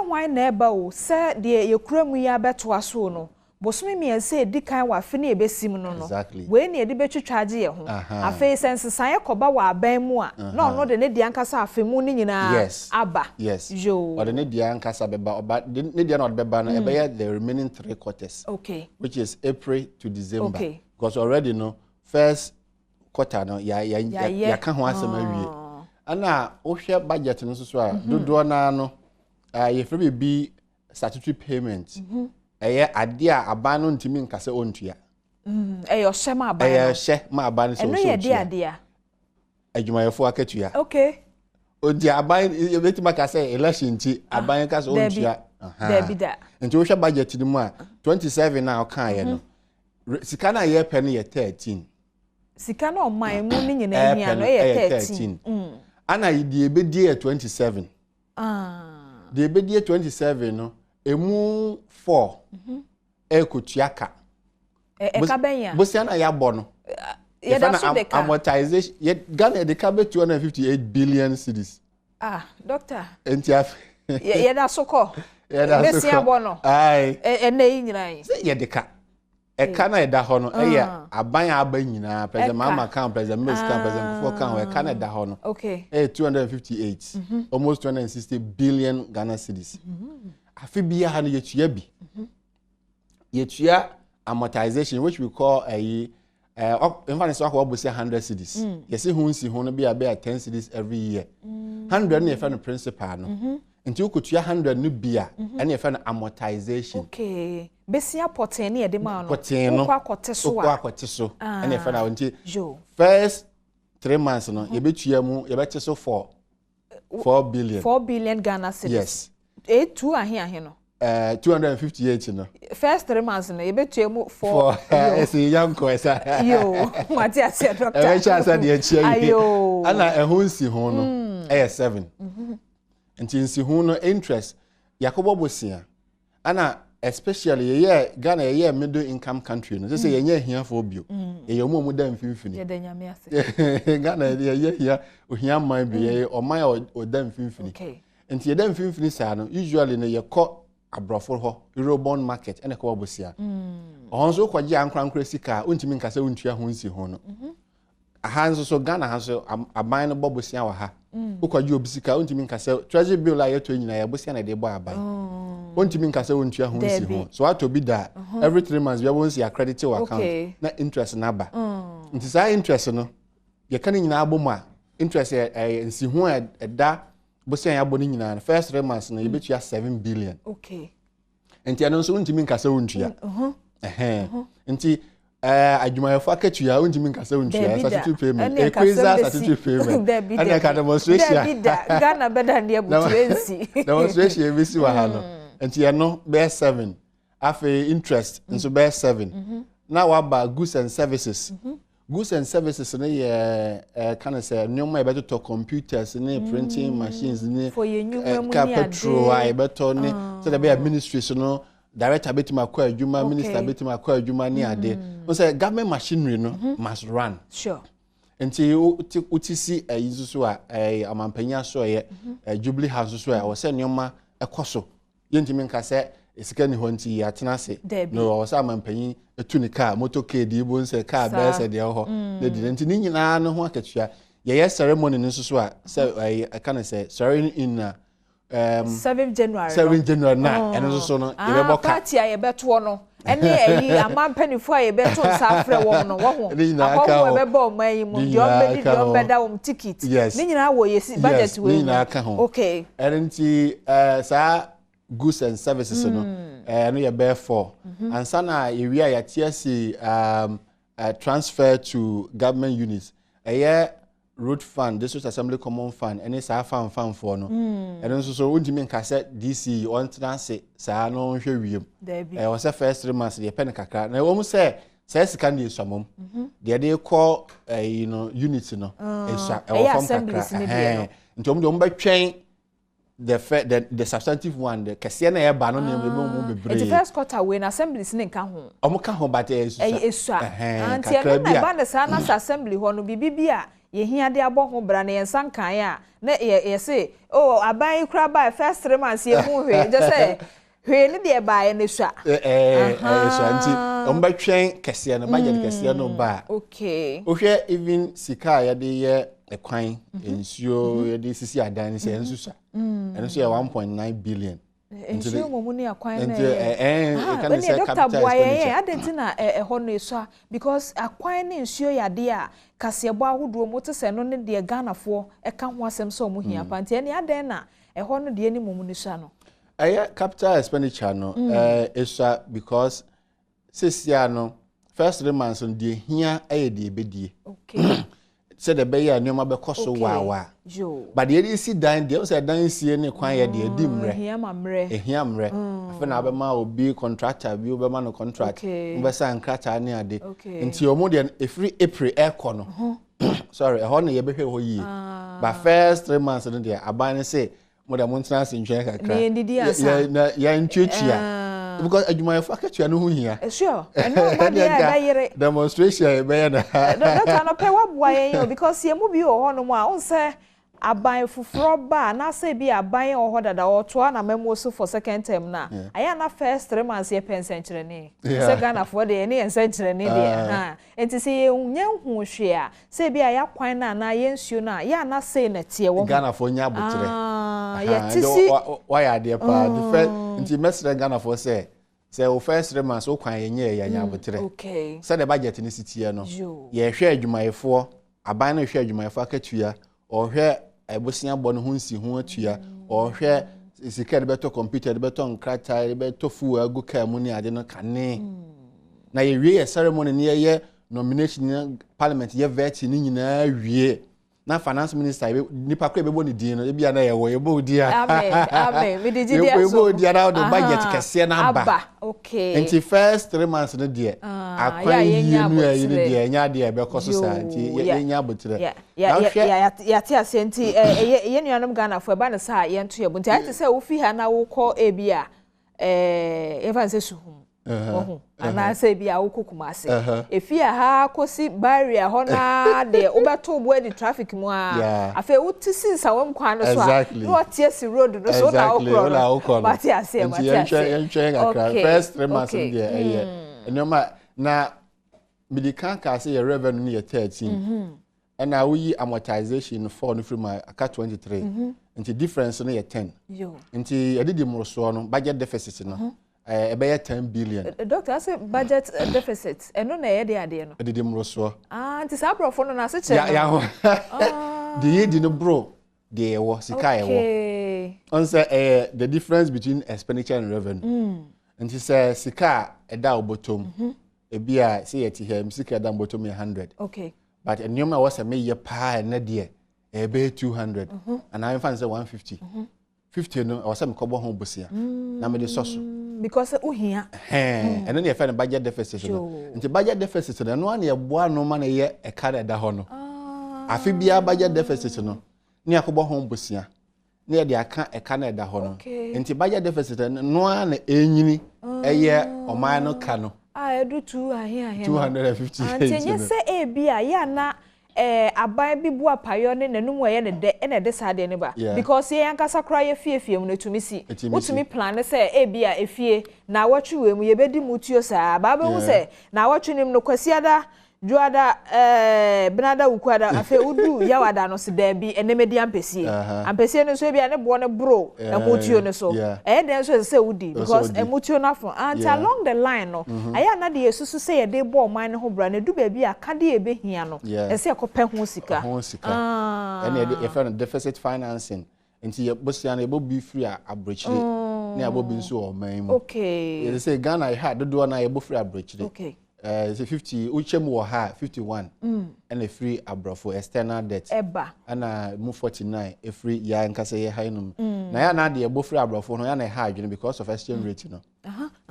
why neighbor o say de ye kura mu ya beto aso no bosumi mi say di kan wa fe na ebesim no no we na e de betwitwa age ye ho afi sense san ye koba wa aban mu a no no de ne di ankasa afi mu ni nyina aba jo o de ne di ankasa beba oba ne di na o de beba no e be ye the remaining 3 quarters which is April to December because already no first quarter no ya ka ho asem awie ana o hwe budget no so a dodo na no ye free be statutory payment eye ade a aban no ntimi nkase ontua eyo hye ma aban eyo hye ma aban so eno ye de ade a adwumayefo akatua odi aban ye betima kase election ti aban kase ontua debida nti wo hwe budget ni mu a 27 na o kan ye no sika na ye pe no ye 13 sika na o man mu ni nyina hia no ye 13 ana yidi ebedi 27 the ebedi 27 no emu 4 ekotuaka ka benya bosia na ya bo no ye da so de ka amortization ye Ghana de ka be 258 billion cedis doctor entiaf ye da so ko bosia bo no ai ene nyina yi ye de ka ka na eda ho no eye aban aba nyina president mama kan president miss kan president kufo kan we ka na eda ho no 258 almost 260 billion Ghana cedis afi bia ha no yetua bi yetua amortization which we call in fact so akwa bosi 100 cedis yesi hunsi ho no bia 10 cedis every year 100 na yefa no principal no nti ukotua 100 no bia ene yefa no amortization besia poten na yede ma no kwa akote so ene yefa na nti first 3 months no yebetua mu yebete so 4 billion Ghana cedis yes 2 ahe no 258 no first 3 months no yebetua mu 4 esi yanko esa yo Matias doctor e cha asa de achia ayo ana ehunsi ho no 7 nti nsi ho no interest yakobo bosia ana especially ye Ghana ye middle income country no say ye hia for bio ye omo da mfimfini ye da nyame ase Ghana ye hia ohia man bi ye oman o da mfimfini nti ye da mfimfini sa no usually no ye ko abrofo ho eurobond market ene ko bosia ohonso kwaje ankran sika ontimi nkasa ontua ho nsi ho no ahanso so Ghana hanso aban no bobosia wa ha ukwaje obisika ontimi nkasa treasury bill la yeto nyina ye bosia na de bo aban ontimi nkasa ontua ho nsi ho so ato bi da every 3 months we won't see a credit to account na interest na ba nti sa interest no ye kan nyina abomu a interest nsi ho da bosia ya bo nyina na first 3 months no ye betua 7 billion nti ano so ontimi nkasa ontua nti adwumayefo akatua ontimi nkasa ontua statutory payment equiza statutory payment ana ka demonstration Ghana beda ne abutu ensi demonstration ebisi wa ha no nti ya no be 7 afi interest nso be 7 na wa ba goods and services goods and services no ye kind of say nyoma e beto computers ni printing machines ni petrol ai beto ni so there be administration no director betima akwa adwuma minister betima akwa adwuma ni ade no say government machinery no must run sure nti utisi yizusu a amampanya so ye Jubilee House so a wo say nyoma ekoso yentimi nka se esika ni ho nti atena se no wo say amampanya etu ni car motorcade ibo nse car be se de ho na di nti ni nyina no ho akatua ye ceremony ni so a say can say sorry in 7 January 7 January na eno so no ye be boka party a ye beto no ene eyi amampanifo a ye beto nsafre wo no wo ho akwo be bo mai mu dio beda wo ticket ni nyina wo yesi budget we okay enti sa goods and services no no ye be 4 and sana ye wi ya tiasi transfer to government units road fund, district assembly common fund, and it's a fan for no. And also so ultimate cassette DC on transit, sa no show you. I was a first 3 months the penaka. And I almost say says candy some the idea call units no. It's a nti omo de omo betwen the substantive one the kese na eba no na mo bebre the first quarter we na assemblies ne nka ho omo ka ho but esu anti na ba na sa na assembly ho no bibia ye hia de abɔ ho bra na ye sankan a na ye say oh aban kura ba first 3 months ye hu hwe je say hwe ne de ba ye ne sua so anti omo betwen kese no budget kese no ba okay ohwe even sika ya de ye ekwan ensuo ye de sisi adan se ensusa enso ye 1.9 billion ensuo mo ni akwan na can say capital expenditure adentina ho no eso because akwan na ensuo ya de a kasebo ahodo mo te se no ne de Ghanafo eka ho asem so mo hia pa ntia ne aden na ho no de ni mo ni so no capital expenditure no eso because sisia no first 3 months on de hia de ebedie okay said the bay and your mother cost wawa. But the eddy see dine, the other dine see any quiet, dear dimre. Hiamre. Fenabema will be contractor, be man contract. Bessa and cratter near day. Into your modern a free April air corner. Sorry, a honey, a baby who ye. But first 3 months in there, I buy say, Mother Montana in Jack. Yeah, in church. Because my fuck you know here. Sure. No, demonstration that no pay what boy because you move you on one say I buy for ba na say be a buy or that or to na memo so for second term na. I am na first 3 months ye pen century ni. Second for the any century ni there. And to say unye hu hwe a say be ya kwan na ye nsuo na ya na say na tie wo. Ghana for nya botre. Ya tisi why are there pa the first nti mesre Ghana for say o first 3 months o kwan yenye ya nya botre. Okay. Say the budget ni sitie no. Ye hwe adwumayefo aban na hwe adwumayefo akatua o hwe ebosia bɔ no ho nsi ho atua o hwe sika de beto computer de beto nkrata de beto fu agu ka mu ni ade no kane na ye wie ceremony ni ye nomination parliament ye vet ni nyina wie na finance minister nipa kwa bebo ni din no e bia na ye wo ye bo di amen we did dia so ye bo di na the budget kese na ba okay nti first 3 months no dia akwa yie nu ayi ni dia nya dia be koso sa nti ye nya botre ya ti asenti ye nuanom Ghana fo ba na sa ye nto ye bo nti ati say wo fi ha na wo kɔ ebia even say suhum ana say bia wo kokumase efia ha kosi barrier ho na de obeto bo di traffic mu a afa wo tisi sa won kwan no so a no tie si road no so na okro but ya say okay first 3 months there enoma na medical ka say your revenue near 13 and now we amortization for no from aka 23 into difference no 10 into edidi moroso no budget deficit no about 10 billion. Doctor, I say budget deficit. And no, na de ade no. Edidi moroso. Nti sa brofo no na se che. The ye di no bro. There was sika ewo. On say the difference between expenditure and revenue. And she say sika eda obotom. Ebia say yeti here sika eda obotom 100. Okay. But enyoma was a me ye pa na de e be 200. And I find say 150. 50 no I was say me kobo ho bosia. Na me de soso. Because uhia and then you find a budget deficit nti budget deficit no na ye boa no ma na ye e kare da ho no afi bia budget deficit no ne akobo ho bosia ne ye de aka e kare da ho no nti budget deficit no na enyini eye oman no ka no edu 250 nti nye se e bia ya na aban bi bu apayo ne nanum wo ye ne de na de sade ne ba because ye yankasa kra ye fiefie mu na tumi si utumi plan se e bia efie na watwe we mu ye bedi mutuo sa ba be hu se na watwe nim no kwasiada juada benada ukwada afa udu yawada no se da bi enemedi ampesie no so bia ne bo ne bro na mutuo ne so den so se udi because mutuo na fo and along the line no aya na de yesusu se ye de bo man ne ho bra na du ba bi aka de ebe hia no ese ekopɛ ho sika and ye friend deficit financing nti ye bosia na ye bo bi free abrochire na ye bo bi nso o man mu okay ye say Ghana ye had do na ye bo free abrochire okay say 50 uchem wo ha 51 and a free abrofo external debt eba ana mu 49 a free ya nkase ye hainum na ya na de e bo free abrofo no ya na ha adwene because of exchange rate no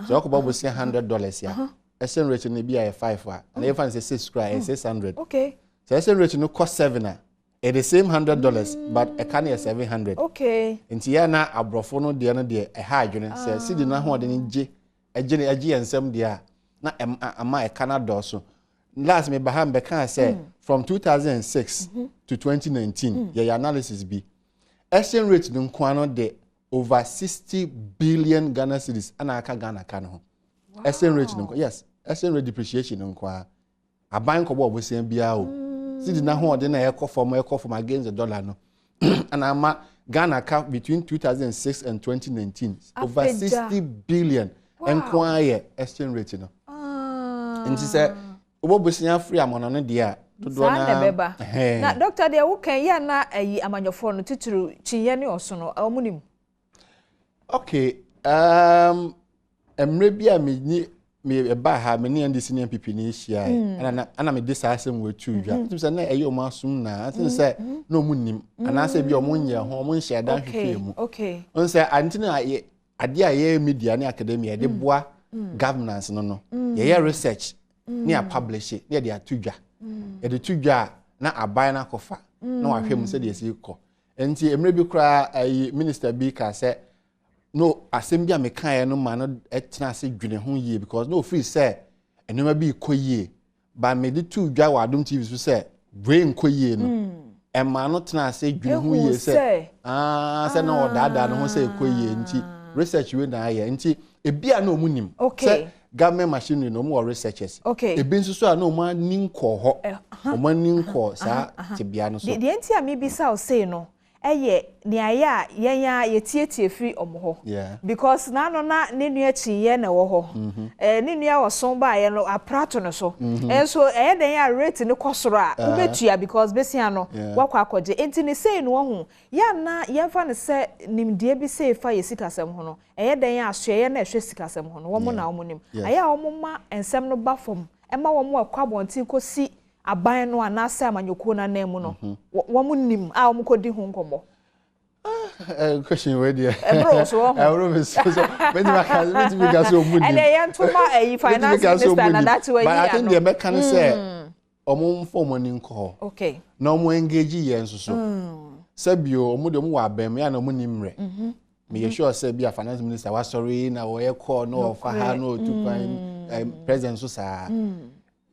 so ko bo say $100 ya exchange rate no bi ya 5 a na even say 6 cry 600 okay so exchange rate no cost 7 a It is same $100, but a can is $700. Okay. Inti ya na abrofo no de no de e ha adwene se sidi na ho de ne je agene agi ensem de a na ama e kana do so. Last me baham be kan say from 2006 to 2019 your analysis be exchange rate no kwa no de over 60 billion Ghana cedis ana aka Ghana ka no. Exchange rate no yes, exchange rate depreciation no kwa aban ko bo obosen bia o. Sidi na ho de na e ko form against the dollar no. And ama Ghana cap between 2006 and 2019 over 60 billion and kwaye exchange rate no. And she said obobosia free amono no de a dodo na doctor de wo kan ya na ayi amanyofo no tituru chinye ne oso no omunim. Okay, emre bia me ba ha me ne ndisi ne pipi ni hia ana me disa asem we tu dwa tim se na eyo masum na tin se no munim ana se bia omo nye ho omo nhia dan hwehwe mu. Okay. On se antina ade a ye media ne academia de boa governance no ye research ne a publish ne de atudwa ye de tudwa na aban na kofa na wahwe mu se de esi ko enti emre bi kra minister bi ka se no asem bia me kan no ma no etena se dwene ho yie because no free say enema bi koyie ba me de tudwa wa Adom TV so say brain koyie no ema no tena se dwene ho yie say say na odada no ho say koyie nti research we na aye nti ebia na omunim say government machinery no more researchers ebi nso so a no ma ninko ho o ma ninko sa tibia no so de enti a me bisa o say no eye ni aya yenya yetietie free omho because na no na ne nua chiye na wo ho ne nua wo son ba ye no aprato no so so eye den ya rate ne kosoro a ubetua because besia no wakwa akoje enti ne say no ho ya na ye fa ne se nimdie bi say fa ye sikasem ho no eye den ya ahwe ye na ehwe sikasem ho no wo mo na wo nim aya wo mo ma ensem no ba fom e ma wo mo akwa bonti kosi aban no anasa amanyoko na nemu no wo munnim a wo kodi ho nkomo question we there bro so when you gas so munnim and e yentoma finance minister na that way but I think the mechanic say omo form money nko okay na omo engage ye nso so sabio omo de omo wa bam ya na omo nimre me ye sure say be a finance minister was sorry na wo ye call no fa ha no to president so sa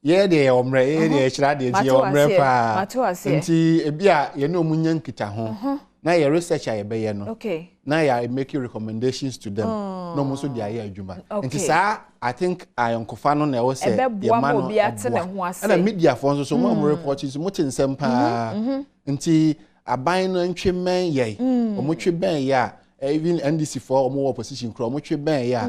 ye de omre ye de chira de ti omre pa nti e bia ye no munya nkita ho na ye researcher ye be ye no okay na ya make recommendations to them no mo so dia ye adwuma nti sa I think ayonkofa no na wo say ye man no na media for so mo report so mo tinsem pa nti aban no ntwemen ye omo tweben ya even NDC for omo opposition kro omo tweben ya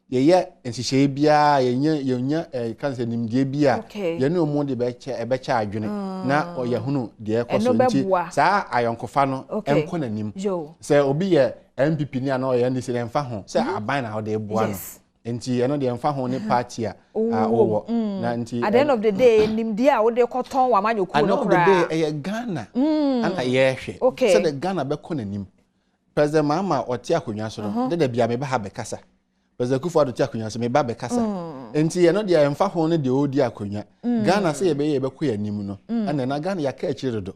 ye nsihye bia yenya kanse nimdie bia ye ne omo de be cha adwene na oye hunu de ekoso nti saa ayonkofa no enko nanim se obi ye MPP ni ana oye ndisi le mfa ho se aban na ode boa no nti eno de mfa ho ne party a owo na nti at the end of the day nimdie a ode koton wa manyoku no kra at the end of the day Ghana ana ye hwe se the Ghana be ko nanim president mama otia akonwa so no de bia me ba ha be kasa president Kufuor otia akonwa so me ba be kasa enti eno de mfa ho ne de odi akonwa Ghana se ye be ko yanim no ana na Ghana ya ka akire do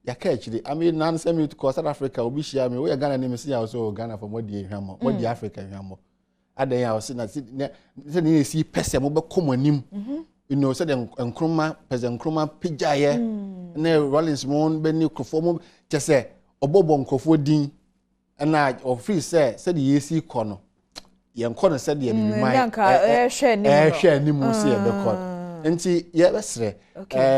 ya ka akire ami nan se me to South Africa obi shia me we Ghana ni me se ya so Ghana for modi ehwamo modi Africa ehwamo adan ya o se na se ne si pese mo be komonim you know said Nkrumah president Nkrumah pijaye na Rollins mon be ni Kufuor mo je se obobo Nkrofo din na office say the AC kono yenko no say the biman hwe ni mu se be kono enti ye besre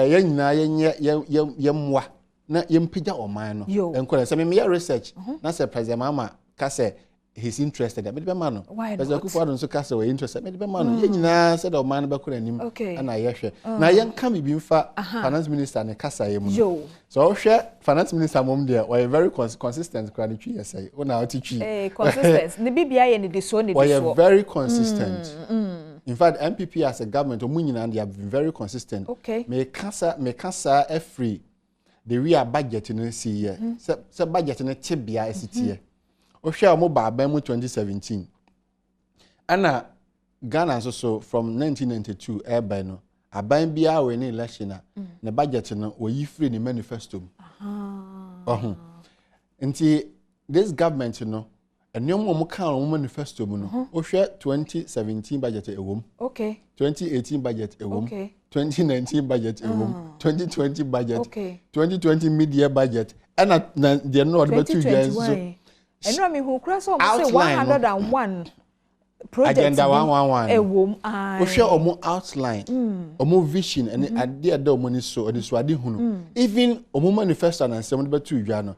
ye nyina ye mwa na ye mpija oman no enko no say me research na say president mama ka say he's interested me be man no president Kufuor nso ka say we interested me be man no ye nyina say the oman be kono anim na ye hwe na ye nka me bi mfa finance minister ne kasa ye mu so hwe finance minister mom there we very consistent kwani twi ye say una otitwi consistent ne bibia ye ne de so we are very consistent in fact MPP as a government omunyina they have been very consistent me kasa every the we are budget no see here say budget no tibia esitie o hwe mo ba ban mu 2017 ana Ghana so from 1992 airban no aban bia we ni election na budget no oyi free ni manifesto Nti this government and no more count manifesto no. 2017 budget a womb. Okay. 2018 budget a womb. Okay. 2019 budget a womb. 2020 budget. Okay. 2020 mid-year budget. And they're not about 2 years. And I mean who cross almost 101 project. Agenda 111. A womb. We share omo outline. Omo vision and idea do money so or this wadi hunu. Even omo manifesto and 72 years.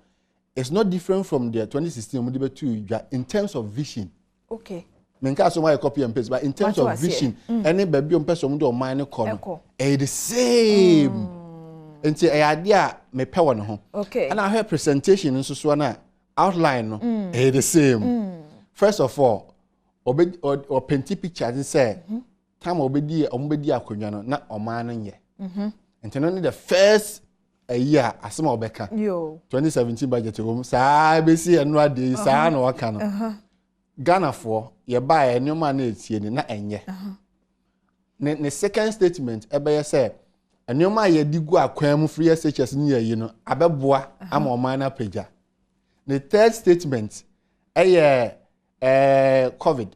It's not different from the 2016 in terms of vision. Okay. Menka so my copy and paste, but in terms of vision, any baby on person do mine corner. The same. And say idea me power no. Okay. And I heard presentation in so outline no. The same. First of all, or painty picture and say time obedi akonwa no na oman ye. And then only the first a year asema obeka 2017 budget room saa besi enwa dey saa na waka no Ghana for ye buy enoma na etie ni na enye ne second statement ebe ye say enoma ye digu akwan mu free SHS ni ye no abeboa ama oman na pagya the third statement COVID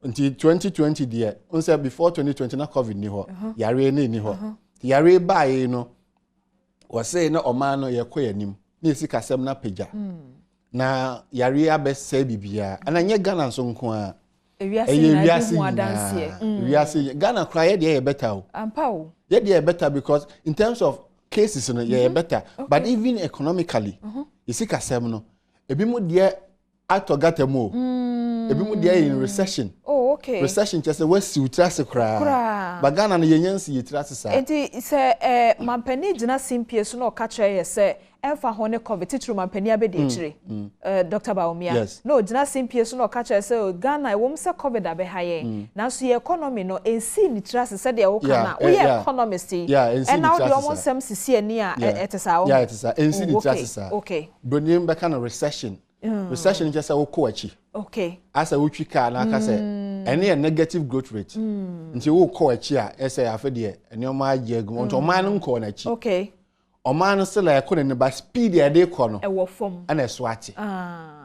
until 2020 there unse before 2020 na COVID ni ho yare ni ho yare buy no was say na omano ye koyanim na esi kasem na pagya na yare abese bibia ana nye Ghana nso nko a ewiase Ghana cry ye better o ampa o ye better because in terms of cases no ye better but even economically esi kasem no ebi mu de atogata mo ebi mu de in recession recession just we si utrase kra ba Ghana no yenyansi yitrase sa enti se mampani gina simpie so no ka kire se emfa ho ne covid titru mampani abedi kire Dr. Baumia no gina simpie so no ka kire se Ghana wom se covid abehaye na so ye economy no ensi nitrase se de wo kana we economist and now the almost some sisi ani a etesa wo etesa ensi nitrase sa okay bonim be kana recession recession just a wo achi okay as a wuchi ka na aka say any a negative growth rate nti wo ko achi a say afede ene o ma age agum nti o man nko na achi okay o man still like ko ne ba speed e dey ko no e wo form na so achi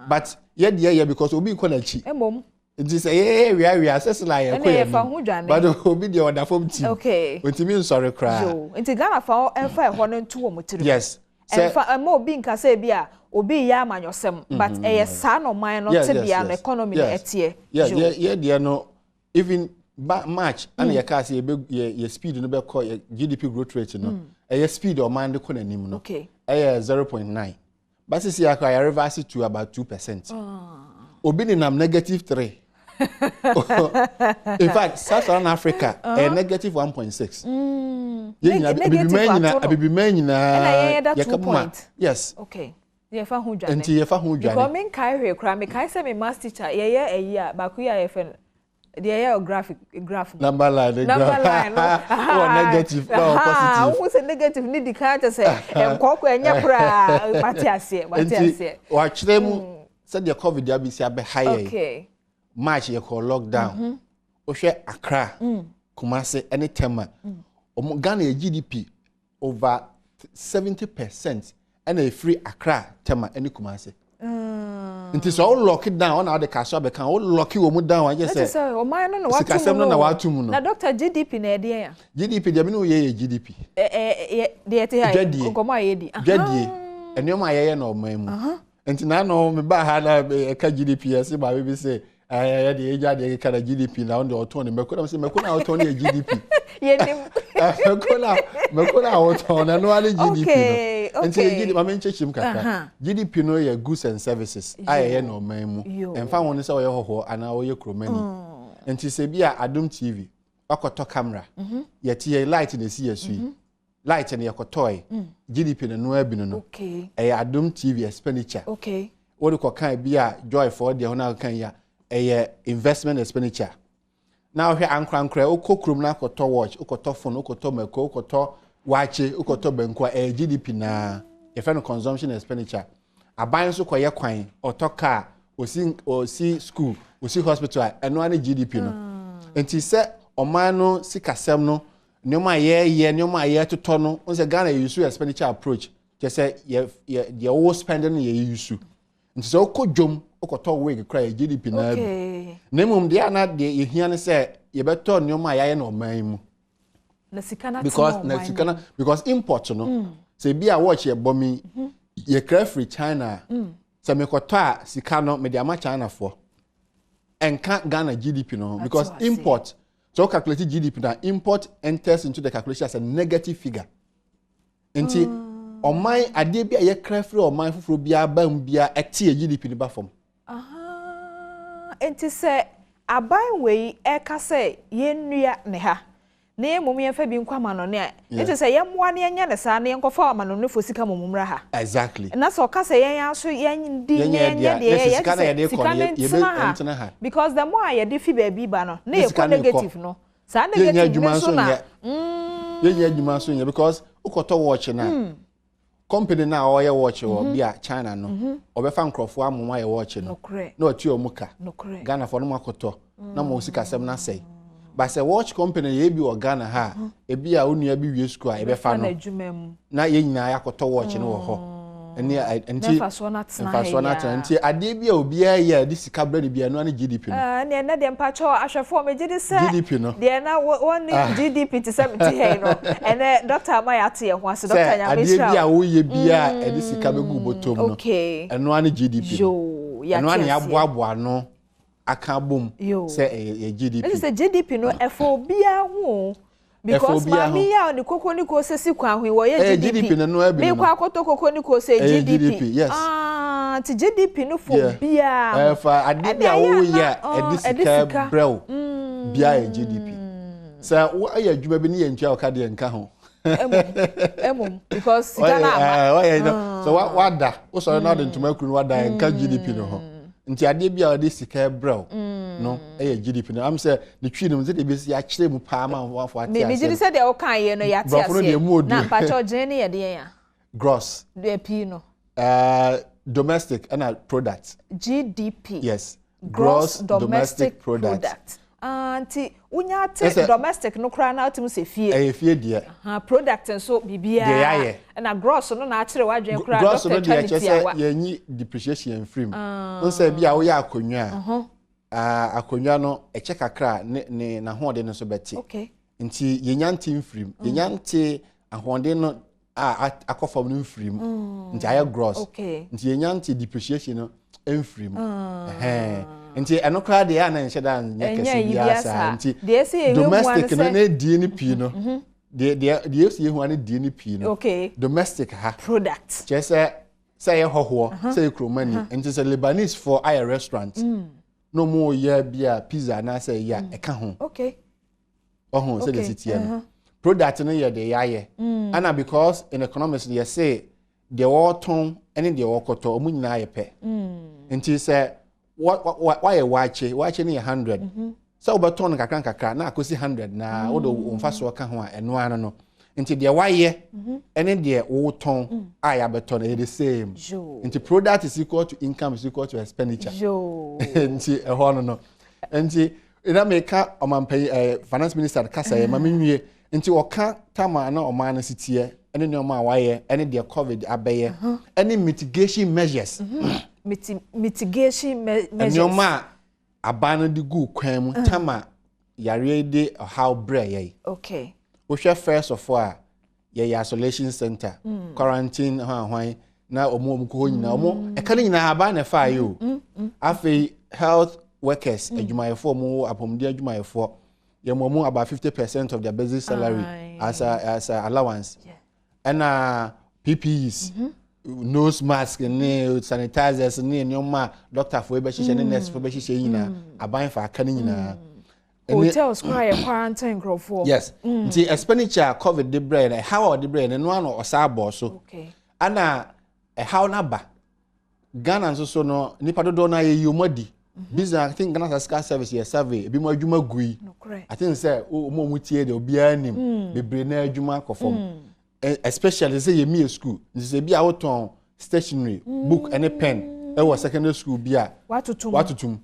but ye dey because obi ko na achi emom nti say we assess like ko ye but obi dey order form team okay nti mi sorry cry nti Ghana fa enfa e ho no ntu wo motiri yes enfa mo obi nka say bia obi ya amanyosem but sa no man no te bia no economy na etie yeah no even March and your car say your speed no be call your GDP growth rate no your speed or man de ko nanim no okay 0.9 but see akwa reverse to about 2%. Obi ni nam -3. In fact, Southern Africa negative 1.6. Abibi menina yes. Okay. Ye fa hu dwane. Enti ye fa hu dwane. Because men kai hwe kra me kai say me math teacher ye eyi a ba ku ya ye fen. The ye graph. Number line. Oh negative or positive. Who say negative need the character say nkoko enye kra bati ase. Wa kire mu say the COVID ya bi si abe high. Okay. March ye call lockdown. O hwe Accra, Kumasi any tema. Ghana GDP over 70% and a free Accra tema any Kumasi. Nti so lock it down on the cash be kan o lock you mu down I just say o man no watu mu no na doctor GDP na e dey ya GDP dey me no ye GDP dey te ha komo ayedi dwadie eno ma ye na o man mu nti na no me ba ha na ka GDP ase ba be say ya dey eja dey ka GDP na on the auto me ko na say me ko na auto na GDP ye nim me ko na auto na no ale GDP no nti GDP ma men chechim kaka GDP no ye goods and services aye no man mu emfa won say oye hoho ana oye kromani nti se bia Adom TV akoto camera ye tie light na si yesui light na yakotoy GDP na no abi no Adom TV expenditure what ko kan bia joy for the na kan ya investment expenditure now here ankra okokrum na akoto watch okoto phone okoto meko okoto wache ukoto benkwa GDP na efeno consumption expenditure aban so koye kwan otoka osi school osi hospital eno ane GDP no enti se oman no sikasem no nyoma ye nyoma ye toto no onse Ghana use expenditure approach Just say you all spending ye use. And so ko jom okoto wig cry GDP na. Okay. Nemum dia na de ye hian say ye beto nyoma ya no man mu. Because import no. Say be a watch ye bomi ye cry free China. So me koto sika no me de ama China for. And can't Ghana GDP no because import. So calculate GDP now import enters into the calculation as a negative figure. Enti on my ade bia ye cry free on my fufuro bia bam bia eti GDP ni ba form. Enti se aban we e ka se ye nnua ne ha. Na ye mum ye fa bi nkwa ma no ne. Enti se ye moa ne nya ne sa ne nkofa ma no ne fo sika mumumra ha. Exactly. Na so ka se ye aso ye ndi ne nya de ye sika ne ha. Because the more ye de fi ba bi ba no na ye ko negative no. Sa negative ne so na. Ye adwuma so nya because ukoto watch na. Company na oye watch wo bia China no. Obefa nkrofo amoma ye watch no. Na otu omuka. Ghana for no makoto. Na mo sika sem na sei. But say watch company ye bi o Ghana ha e bi a onua bi wie school a e be fa no na ye nyina yakoto watch no wo ho eni nfa so na tena nti ade bi a obi a ye di sika brand bi no na GDP no ne na de mpacho ahwefo me gidi se GDP no de na won GDP ti 70 hey no ene Dr. Amayate ye ho ase Dr. Nyamesha ade bi a wo ye bi a e di sika begu botom no eno ani GDP yo ya eno ani aboabo no aka bom say GDP. It is a GDP no efobia ho because mami ya ni koko ni ko sesi kwa hwe wo ye GDP no me kwa koto koko ni ko se GDP yes ti GDP no fobia fa adibia wo ya edisika brew bia GDP so wo ya adwuma bi ni ye ntwa ka de nka ho emum because Ghana so wada wo so na de ntuma kuru wada nka GDP no ho nti ade bia ode sika brew no GDP no am say the twi no dey be ya kire mu pa ma wafo ati me gidi say dey o kan ye no ya ti ase na pacho jeni ye de ya gross de p no domestic and product GDP yes gross domestic product anti unya te domestic no kra na atum se fie fie de product so bibia na gross no na akire wadwen kra gross no de ya say yanyi depreciation frame no say bia wo ya akonwa akonwa no eche kakra ne na hode no so beti nti yenyanti mfrim yenyanti ahonde no akofam no mfrim nti aye gross nti yenyanti depreciation no mfrim nti enokra de ya na nheda nyakese bia sa nti domestic no na die ni pi no de esi ehu ane die ni pi no domestic ha product chese say hoho say kromani nti say Lebanese for a restaurant no more ya bia pizza na say ya eka ho say the city product no ya de yaye ana because in economics they say the waton any the wakoto omu nyina ye pe nti say why watch ni 100 so obeton kakra na akosi 100 na wo do umfa so ka ho a eno ano no nti de waye any de woton aya beton e the same nti product is equal to income is equal to expenditure nti ho no nti ina meka omampai finance minister kasa ye ma menwie nti woka tama na oma na sitie ene ne oma waye ene de covid abaye any mitigation measures mitigation measures ene oma abana de gu kwan mu tama yare de how bre ye we share first of all ye isolation center quarantine hwan na omo ko nyina omo e kan nyina aba na fa yo afi health workers adwumayefo mo apomdi adwumayefo ye mo about 50% of their basic salary as a allowance and PPEs nose mask ne sanitizers ne nyoma doctor for be hihye ne nurse for be hihye nyina aban fa aka nyina hotels cry quarantine growth for yes the expenditure covid the brain how the brain no ano osabo so ana how na ba Ghana so no nipa dodo na ye yomadi business I think Ghana Scar Service ye survey bi mo adwuma gui I think say o mo mutie de obi anim bebre na adwuma kofom especially say ye me school say bi a woton stationery book and a pen e was secondary school bia watutum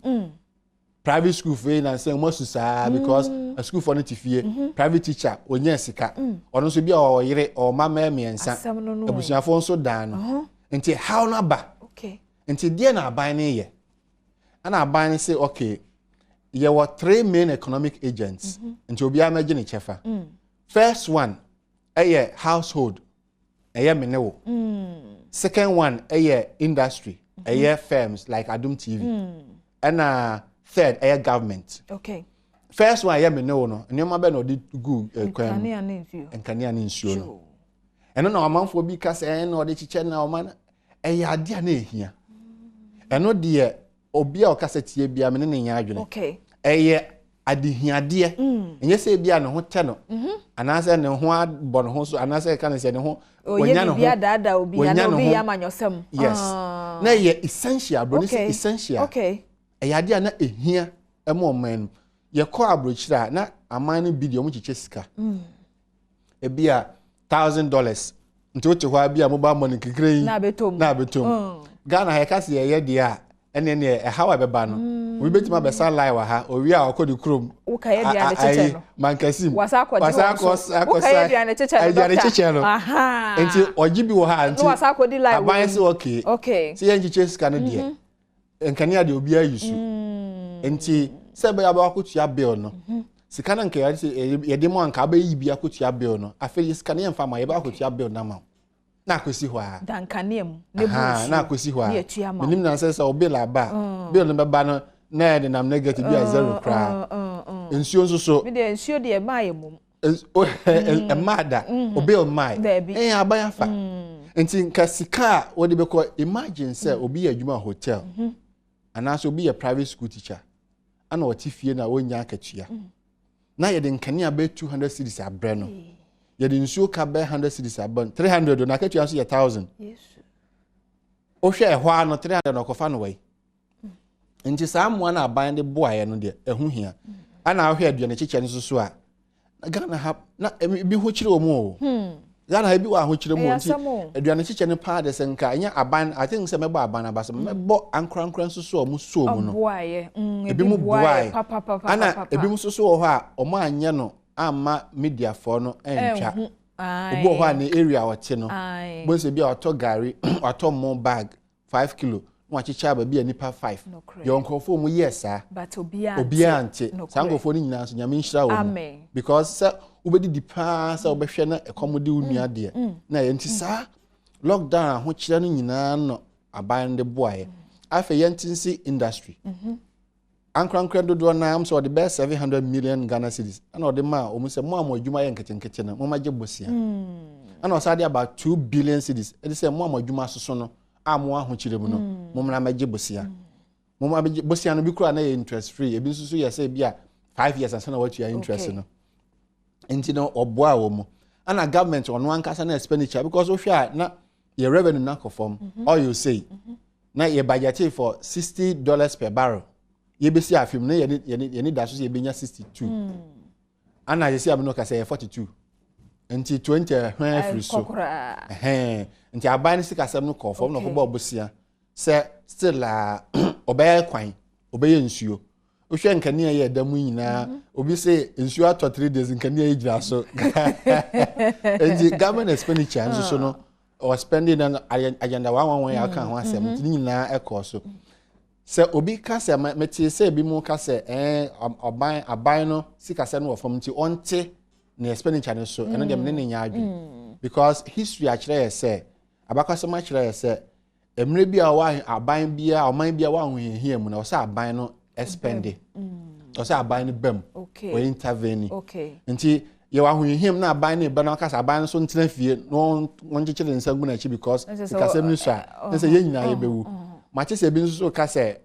private school for na say mo susa because a school for no tifie private teacher onye sika ono so bia o yire o mama emiensa abusuafo nso dan no nti how na ba okay nti dia na aban ne ye ana aban say okay there were 3 main economic agents nti obi amagye ne chefa first one household menewo second one industry firms like Adom TV and third government okay first one menewo no nyoma be no di gu kwan enkania ne nsuo no eno na amanfo bi ka se na ode chiche na oman ade na ehia eno de obi a okasetie bia me ne nya adwene okay adehiade enye se bia ne ho te no anase ne ho abɔ ne ho so anase ka ne se ne ho wonya ne ho bia dada obi na obi ya manyosem yes na ye essential bro ne essential okay ade na ehia ema oman ye kɔ abrochira na aman ne bidio mu chiche sika ebia $1,000 nti o te hɔ abia mobile money kekere na betom Ghana he ka se ye de a ene ne how abeba no we betima be san lie wa ha owi a okodi krom ukaye bia ne cheche no mankasim ukaye bia ne cheche no aha enti ogibi wo ha enti wasa akodi lie aban se okay se yen chiche sika no de enkania de obi ayusu enti se be aba akotua bill no sika na nkaya ye de mo anka aba yi bia akotua bill no afi sika na yemfa ma ye ba akotua bill na ma na akosi hɔ a dankanem ne busu na akosi hɔ a minim na sɛ obi la ba bill no bɛba no na de nam negative bi a zero kra nsuo nso so me de nsuo de ma ye mum mada obi o mai abaya fa nti nka sika wo de bɛkɔ imagine sɛ obi yɛ adwuma hotel anaso obi yɛ private school teacher ana wɔte fie na wonya akatua na yɛ de nkania bɛ 200 cedis abrɛ no yɛ de nsuo ka bɛ 100 cedis abrɛ 300 na akatua so yɛ 1000 yes o hwɛ hɔ ano 300 na kɔfa no wai nti saa moa na aban de boaye no de ehu hia ana ahwe aduane chiche nso so a Ghana ha na bi ho chire omo o Ghana ha bi wa ho chire mo nti aduane chiche ne pa de senka anya aban I think se mebo aban abase mebo ankrankran nso so omo so omo no boaye ebi mu boaye ana ebi mu so so ho a omo anye no ama media for no entwa obo ho a ne area wote no bo se bia oto gari oto mo bag 5 kilo wachicha ba bia nipa 5 yonkofo mu yesa but obi ante sangofo ni nyina so nyame nhira wo because sa ubedi dipa sa obehwe na ekomode unua de na yenti sa lockdown ho kira no nyina no aban de boaye afa yentinsi industry ankrankran dodo na am so the best 700 million Ghana cedis ana ode ma o mu se mo amadwuma ye nketenkete na mo magye bosia ana osade about 2 billion cedis e se mo amadwuma soso no amu ahu chire mu no mo mna magye bosia mo ma bosia no bi kura na ye interest free e bi nsusu ye say bia 5 years asana what you are interest no enti no oboa wo mo ana government ono ankasa na expenditure because o hwa na your revenue na conform all you say na ye budget for $60 per barrel ye be see afim na ye need that so ye benya 62 ana ye see am no ka say 42 enti 20 hwan free so nti aban sika sem no conform no ko ba obosia se still obey kwan obey nsuo o hwe nkania ye damu nyina obi se nsuo ato 3 days nkania ye gira so enti government expenditure nso so no or spending on agenda 111 ya kan ho asem nti nyina ekọ so se obi ka se meti se bi mu ka se aban no sika se no wo fam nti onte na expenditure no so eno dem ne nya adwe because history akire say abakasema akire say emre bia wa aban bia oman bia wa hohia mu na o say aban no expend o say aban no bam o intervene nti ye wa hohia na aban no ba na kasa aban so ntena fie no wonchechele nsangu na chi because kasem ni so a say ye nyina ye bewu mache se bi nso so ka say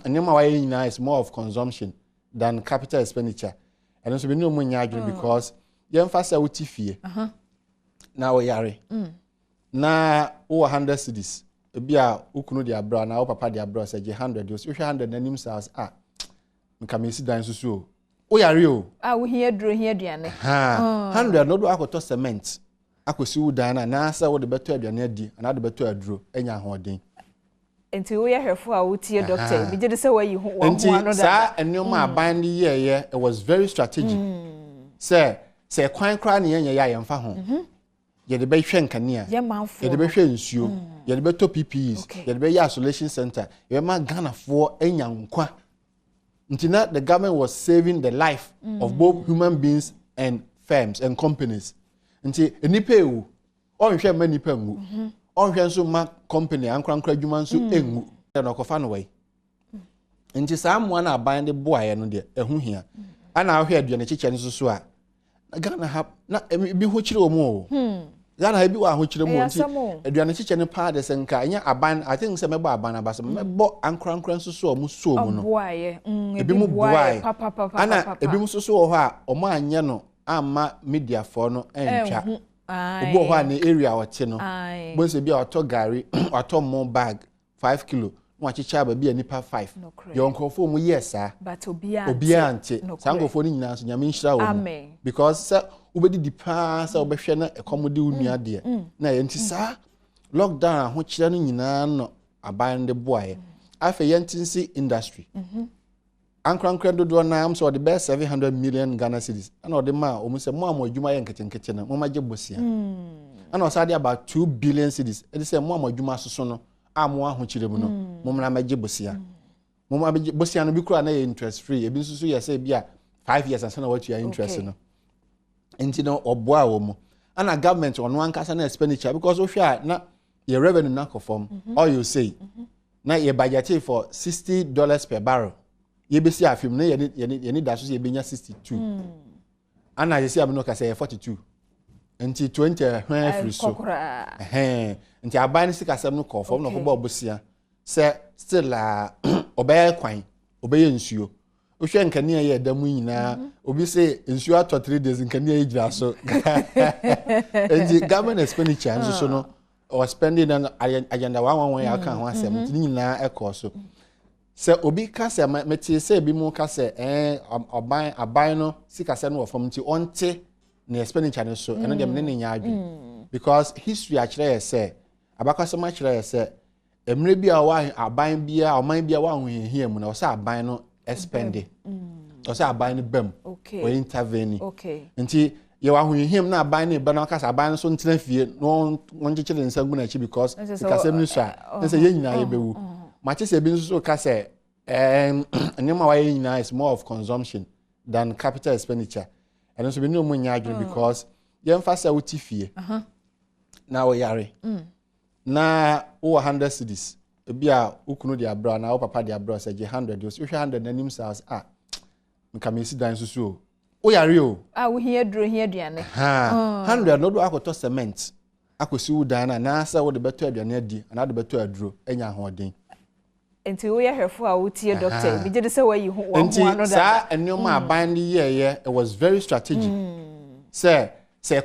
nyama wa ye nyina is more of consumption than capital expenditure and so be no mo nya adwene because ye mfa say wuti fie na wo yare na o 100 cedis bia ukunu dia bra na o papa dia bra say 100 so 100 na nim sales nka me si dan so o yare o wo hia duro hia aduane 100 no do akoto cement akosi u dan na say wo de beto aduane adi na de beto aduro enya hoden enti we herefo a wotie doctor me gye say we ho wa ho ano da sa enoma aban ni ye it was very strategic say kwan kra ne ye ya yemfa ho ye de be hwe nkania ye de be hwe nsuo ye de be to PPEs ye de be isolation center ye ma Ghana for enya nkwa ntina the government was saving the life of both human beings and firms and companies nti enipa ewu on hwe ma nipa ngu on hwe nso ma company ankrankra adwuma nso engu na kofa no wai nti saa mo na aban de boaye no de ehu hia ana ahwe aduane chiche nso so a Ghana ha na bi ho kire omo Ghana ha bi wa ho kire mo nti aduane chiche ne pa de senka anya aban I think se mebo aban abasa mebo ankrankra nso so omo so mu no boaye ebi mu boaye ana ebi mu so so ho a omo anye no ama media for no entwa obo ho na area wote no bo se bia auto gari auto mo bag 5 kilo no achicha ba bia nipa 5 your nkofo mu yes but obi ante sangofo ni nyina so nyame nhira wo because se ubedi dipa se obehwe na ekomode unua de na ye nti sa lockdown ho kire no nyina no aban de boaye afa ye ntinsi industry ankrankran dodo na am so the best 700 million Ghana cedis and o de ma o mu se mo amadwuma ye nketenkete na mo maje bosia and o sade about 2 billion cedis e say mo amadwuma soso no amo ahokire mu no mo mna maje bosia mo maje bosia no bi kura na ye interest free e bi nso so ye say bia 5 years and so na what you are interest no enti no oboa wo mo ana government on one kasa na expenditure because o hwa na your revenue na conform all you say na your budget for $60 per barrel ye be see afim na ye ni da so ye benya 62 ana ye see am no ka say 42 enti 20 hwan free so enti aban si ka sem no conform no ko ba obosia say still obey kwan obey nsuo o hwe nkania ye da mu nyina obi say nsuo ato 3 days nkania ye gira so enti government expenditure nso so no or spending on agenda 111 ya kan ho asem enti nyina ekọ so se obi ka se meti se bi mu ka se oban aban no sika se no from nti onte na expenditure no so eno dem ne nya adwen because history a kire se abakase ma kire se emre bi a wa aban bia oman bia wa hohia mu na o se aban no expend o se aban no bam o intervene nti ye wa hohia na aban ne ba na ka se aban so ntena fie no nchechire nsangu na chi because sika se no so a se ye nyina ye bewu Manchester being so say is more of consumption than capital expenditure. And also we no money because you emphasize what fee. Now we are na 100 cities. Bia ukunu dia bra na papa dia bra say 100 you 100 na nim says nka me si dan so o yare o we here dro here duane 100 no do akoto cement akosi u dan na say wo de beto aduane adi na de beto aduro enya hoden enti we herefo a wotie doctor me gye say we yi ho wa ho ano da sa enoma aban ni ye it was very strategic say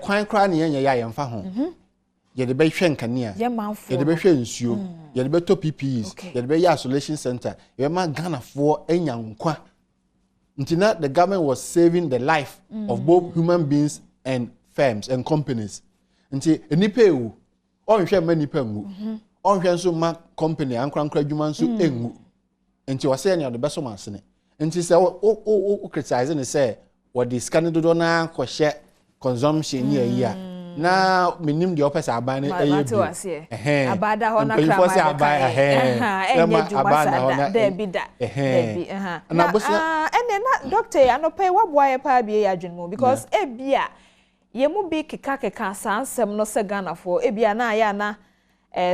kwan kra ne ye ya yemfa ho ye de be hwe nkania ye de be hwe nsuo ye de be to PPEs ye de be isolation center ye ma Ghana for enya nkwa ntina the government was saving the life of both human beings and firms and companies nti enipa ewu on hwe ma nipa ngu on hwe nso ma company ankrankra adwuma nso engu nti wo say ne de beso masene nti say o criticize ne say what the scan do na ko hye consumption ni ayi a na minim de opesa aban na eye abada ho na kra ma enye juma sada da bi da na ene na doctor anope waboa pa bia ya adwen mu because ebia ye mu bi keka sansem no se Ghana for ebia na ya na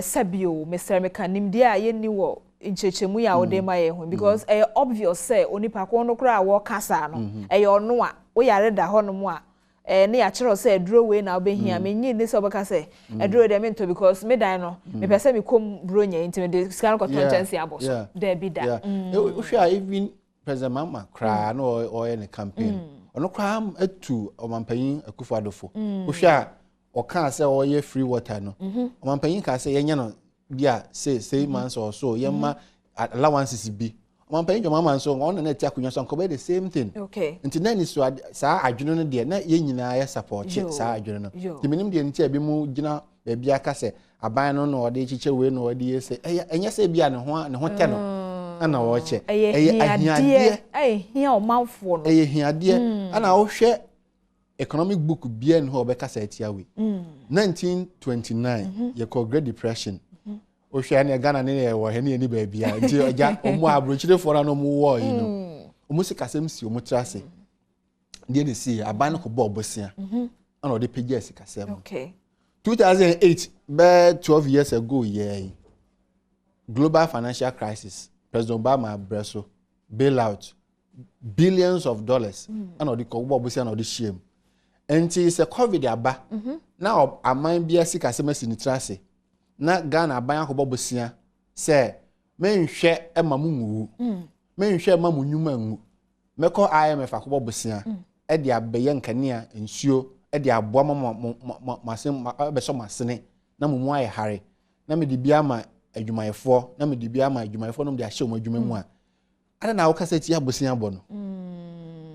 sabio Mr. Mekanim dia ye ni wo nchechemu ya ode ma ye ho because obvious say onipa ko no kra wo kasa no ono a wo yare da ho no mu a ne ya kire say duro we na obehia menyi ni so beka say duro de mento because me dan no me pese me kom duro nya intimate scan ko chance abos there be that hwa even president mama kra no o ye ne campaign ono kra atu omampanyin akufadofo hwa o kan say o ye free water no omampanyin ka say yenya no bia say months or so yema allowances bi omampanyin mama so on na tia kunya so ko be the same thing nti na ni so sa adwene no de na ye nyina ya support sa adwene no ti minim de ntia bi mu gina bia ka se aban no no ode chiche we no ode yese enye se bia ne ho te no ana wo che hia omanfo no hiade ana wo hwe economic book bia no obeka sa atia we 1929 ye call Great Depression o hwe na Ghana ne wo he ne ni ba bia nti oja omo abrochire fora no mo wo yi no omo sikasem si omo trase die ne si aban ko bo obosia ana ode pege sikasem okay 2008 be 12 years ago yeah global financial crisis President Obama breso bailout billions of dollars ana ode ko bo obosia na ode shame enti se covid aba na aman bia sikasem asi ni trase na Ghana aban akobo bosia se menhwe emamunwu menhwe emamunyuma nwu meko IMF akobo bosia e dia beye nkania nsuo e dia aboa masem beso masene na mumu aye hare na me dibia ma adwumayefo na me dibia ma adwumayefo no de ahye mo adwuma mu a ana na woka seti abosia bo no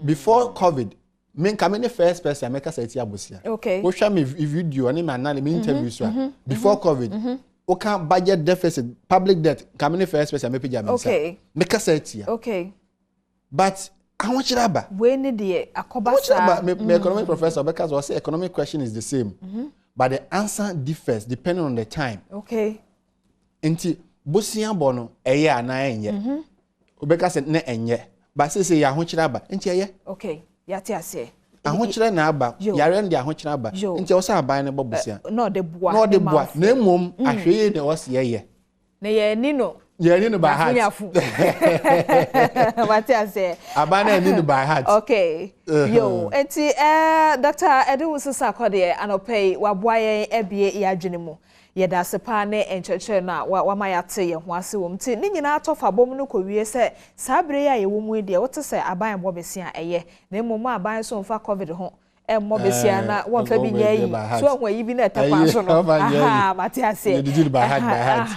before covid men come any first person make us eti abosia okay wo hwa me video ani me me interview so before covid o can budget deficit public debt come any first person me pija me okay make us eti okay but I want you to we need the akobasa me economic professor because I say economic question is the same but the answer differs depending on the time okay enti bosia bo no eye ana enye obeka se na enye but say ya ho kira ba enti eye okay yati ase ahokyere na aba yare ndi ahokyere aba nti wo sa aban ne bobusia no de boa na emom ahweye ne wo se ye na ye ni no by heart what I say aban na ni no by heart okay yo enti Dr. Edwin Sakode anopay waboaye ebie ya adwene mu yeda sepa ne encheche na wa mayate ye ho ase wom ti ni nyina atofa bom no kowie se sabre ya ye womu de wote se aban bobesia eye na emom aban so mfa covid ho emmo besia na won fa bi nya yi so ho yi bi na etapa so no aha matiase you did by heart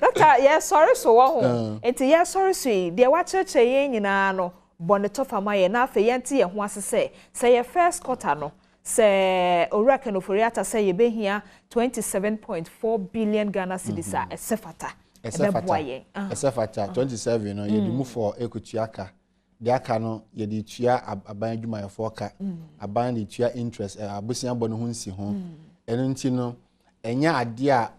Doctor yes sorry so wo ho enti yes sorry so de wa cheche ye nyina no bone tofa maye na afa ye nti ye ho ase se ye first quarter no se oraka no foriata se ye behia 27.4 billion Ghana cedis a esefata 27 no ye di mu for ekutuaka de aka no ye di tua aban adwuma ye foka aban di tua interest abosia bo no hunsi ho eno nti no enya ade a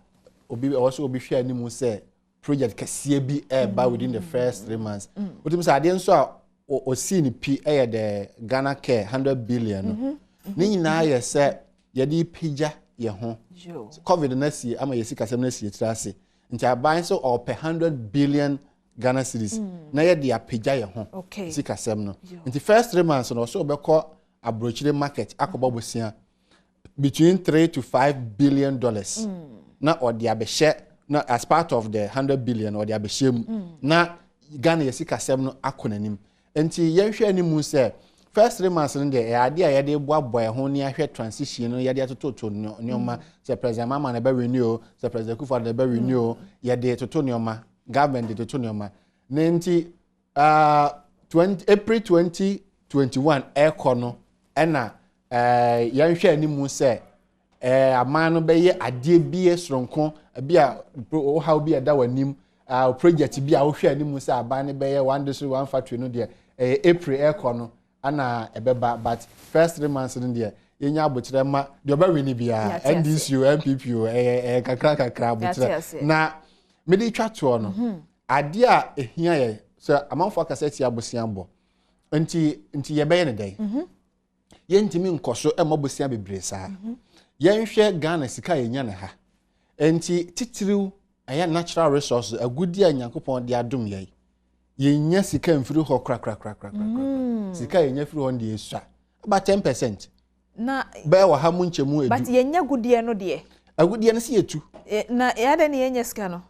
obi also obi hwe animu se project kase bi ba within the first 3 months otim say ade nso a o see ni p the Ghana care 100 billion ni nyina ye se ye di pija ye ho covid na si ama ye sikasem na si trase nti aban so o per 100 billion Ghana cedis na ye di apija ye ho sikasem no nti first 3 months no so obekọ abrochire market akobo bosia between 3 to 5 billion dollars na odi abehye na as part of the 100 billion odi abehye na Ghana ye sikasem no akonanim nti ye hwe animu se first 3 months in the idea ya dey boaboa ho ni ahwe transition no ya dey toto nyoma se president mama na be renew se president Kufuor na be renew ya dey toto nyoma government dey toto nyoma nti April 2021 ekono ena ya hwe animu se aman no be ye ade bi esronko bia o how bi da wanim project bi a wo hwe animu se aban ne be ye one district one factory no dey April ekono ana ebeba but first 3 months in there yenya abochire ma de obawe ni bia NDCU MPPU kakra abochire na me di twato no ade a ehia ye so amanfo akaseti abosia bo nti ye beye ne dai ye ntimi nkoso emabosia bebre saa ye nhwe Ghana sika yenya ne ha nti titiriw aya natural resources agudi a Nyankopon de adom ye yenya sika mfiri ho kra sika yenya firi ho de esua about 10% na ba wa ha mu nchemu edu but yenya gudie no de agudie no se yetu na ya de ne yenya sika no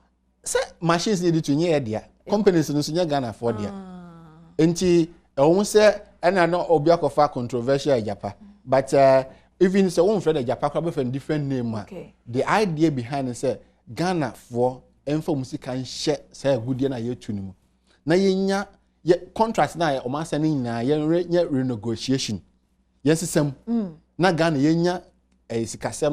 se machines need to nye dia companies no so nya Ghana for dia enti ehun se ena no obi akofa controversial Japa but even so one friend Japa kwa be different name the idea behind it say Ghana for enfo musika nhye say agudie na yetu ni mu na yenya contract na o ma sane nyina ye renegotiation yes sem na Ghana yenya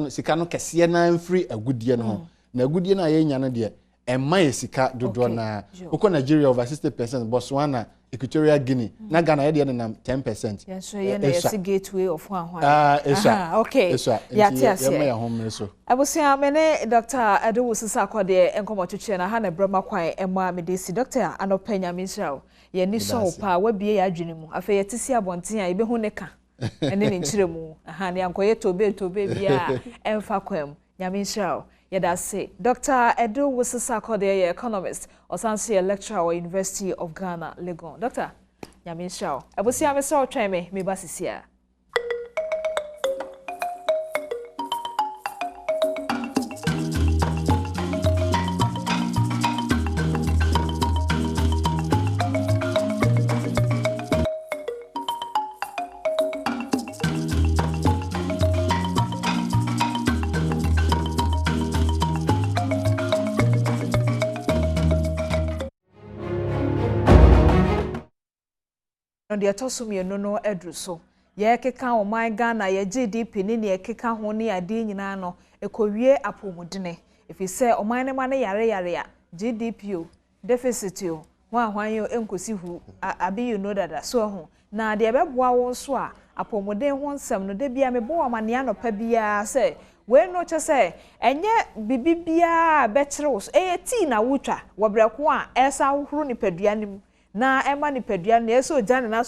sika no kese na mfiri agudie no na agudie na ye nya no de emma ye sika dodo na uko Nigeria over 60%, Botswana, Equatorial Guinea na Ghana ye de na 10%. Yes, so ye na ye gateway of one. Okay. Yeah, abusia mene Dr. Adom Akode enkomo twetwe na ha na brama kwan emma medesi Dr. Anopanya Misrao ye ni so pa wabie ya adwene mu afa ye tisi abonten a ye behu ne ka ene ne nkyeremu ne ankoye tobe bia emfa kwam Nyamisrao yada say Dr. Adom Akode ye economist osanse lecturer at University of Ghana Legon. Dr. Nyamisrao abusia mesrao tweme me basisia. The atosumi no edruso ye keka o man Ghana ye GDP ni ne keka ho ne ade nyina no ekowie apomudene ifi se o man ne ma ne yare a GDP o deficit o hwan yo enkosi hu abi you know that so ho na de beboa won so a apomuden ho nsem no de bia me bo amane anopa bia se we no che se enye bibibia be kire wo so eti na wutwa wo breko a esa huru ni paduanim na ema ni pedua na eso jane na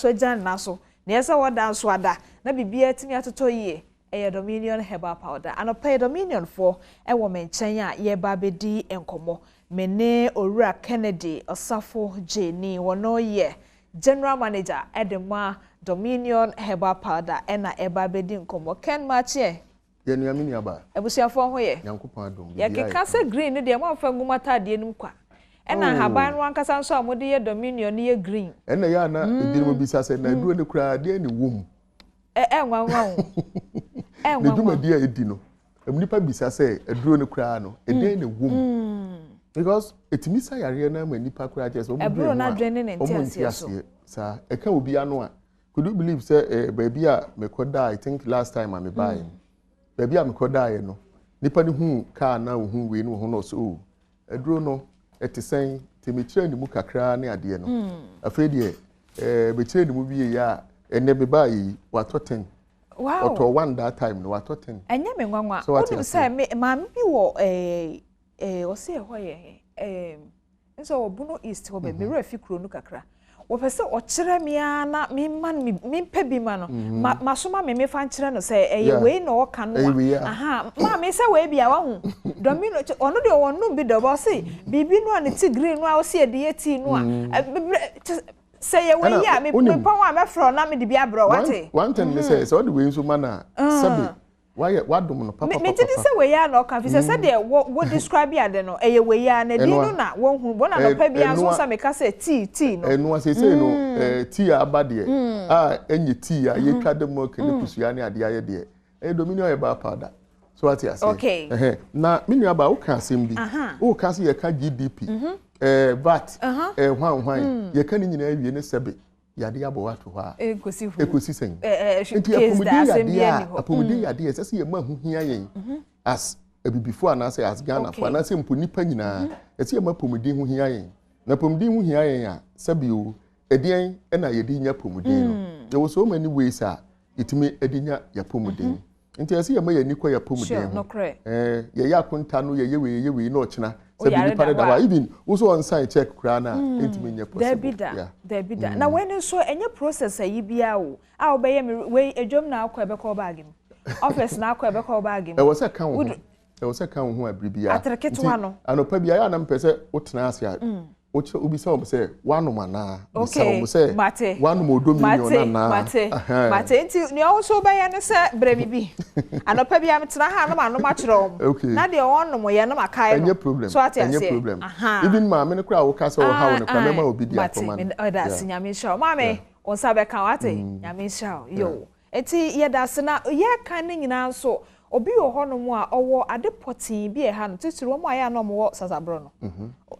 so na esa woda nso ada na bibia timi atoto yie eye Dominion herbal powder anopa Dominion for ewo menchen a ye ba bedi enkomo mene Owura Kennedy Osafo Jeni wono ye general manager edema Dominion herbal powder ena eba bedi enkomo Ken Machie ye nuamini aba ebusiafo ho ye Yankopon adom ye keka se green ne de mo fa ngumata de num kwa ena haban no ankasa nso amode ye Dominion ne ye green ena ya na edin bisa se na eduro ne kura de ne wom nwanwa ne duma de edi no emnipa bisa se eduro ne kura no ede ne wom because etimisa yare na ma nipa kura je so mo eburo na dwene ne ntiase so sa eka obi ano a could you believe say baby a mekoda I think last time I me buy baby a mekoda ye no nipa ne hu car na hu we no ho no so eduro no etisen temikyire ni mu kakra ne ade no afedi bekyire ni mu wie ya ene be bayi wato 10 wow auto one that time no wato 10 enye me nwanwa wonu say ma bi wo o se ho ye nso obuno east ho be me rafi kro no kakra wo pese o kire me ana me man me pebi ma no masoma me fa nkire no say eye we no ka no aha ma me say we bia wa hu Domino ono de wonu bi do bo say bibi no an ti green no a o se de ti no a say we ya me pon wa me fro na me de bia bro wate one thing me say so the way so mana sabi why dum no papa me did say we ya no kan fi say de wo describe ya de no eye we ya na di no na wo hu bo na no pa bia so sa me ka say tea no eno say no tea abade enye tea ye twa de mo ke ne kusua ne ade aye de Dominion herbal powder so what you say okay na me nua ba wo ka asem bi wo ka say ye ka GDP VAT hwan ye ka ni nyina awie ne sebe yade abo wato ha ekosi sen enti apomudi yade esese ye ma hu hia yen as before na say as Ghana for na say mponipa nyina ese ye ma pomudi hu hia yen na pomudi hu hia yen a sebe o edien na ye di nya pomudi no there was so many ways a itimi edinya ya pomudi enti ese ye ma ye nikwa ya pomudi ye ya konta no ye we no ochina sabi pare da wa even also on site check kura na intimi nye possible there be that na when so enye process ayi bia o a obeye me we edwom na akwa be call bag im office na akwa be call bag im e was kan ho abribia atreketo no anopa bia ya na mpese wotena ase a obi say say wanom ana say wanom Dominion na mate nti ni also be ya ne se bra bibi anopa bia metena ha no anom akyerom na de onom ye no makai no so any problem even ma me ne kura wo ka say wo ha wo ne kura me ma obi di akoma no da sinyame show ma me on sabe kan wate nyame show yo eti ye da se na ye kan ne nyina so obi wo hono mu a owo ade potin bi e ha no titiri mo aya no mo sasabro no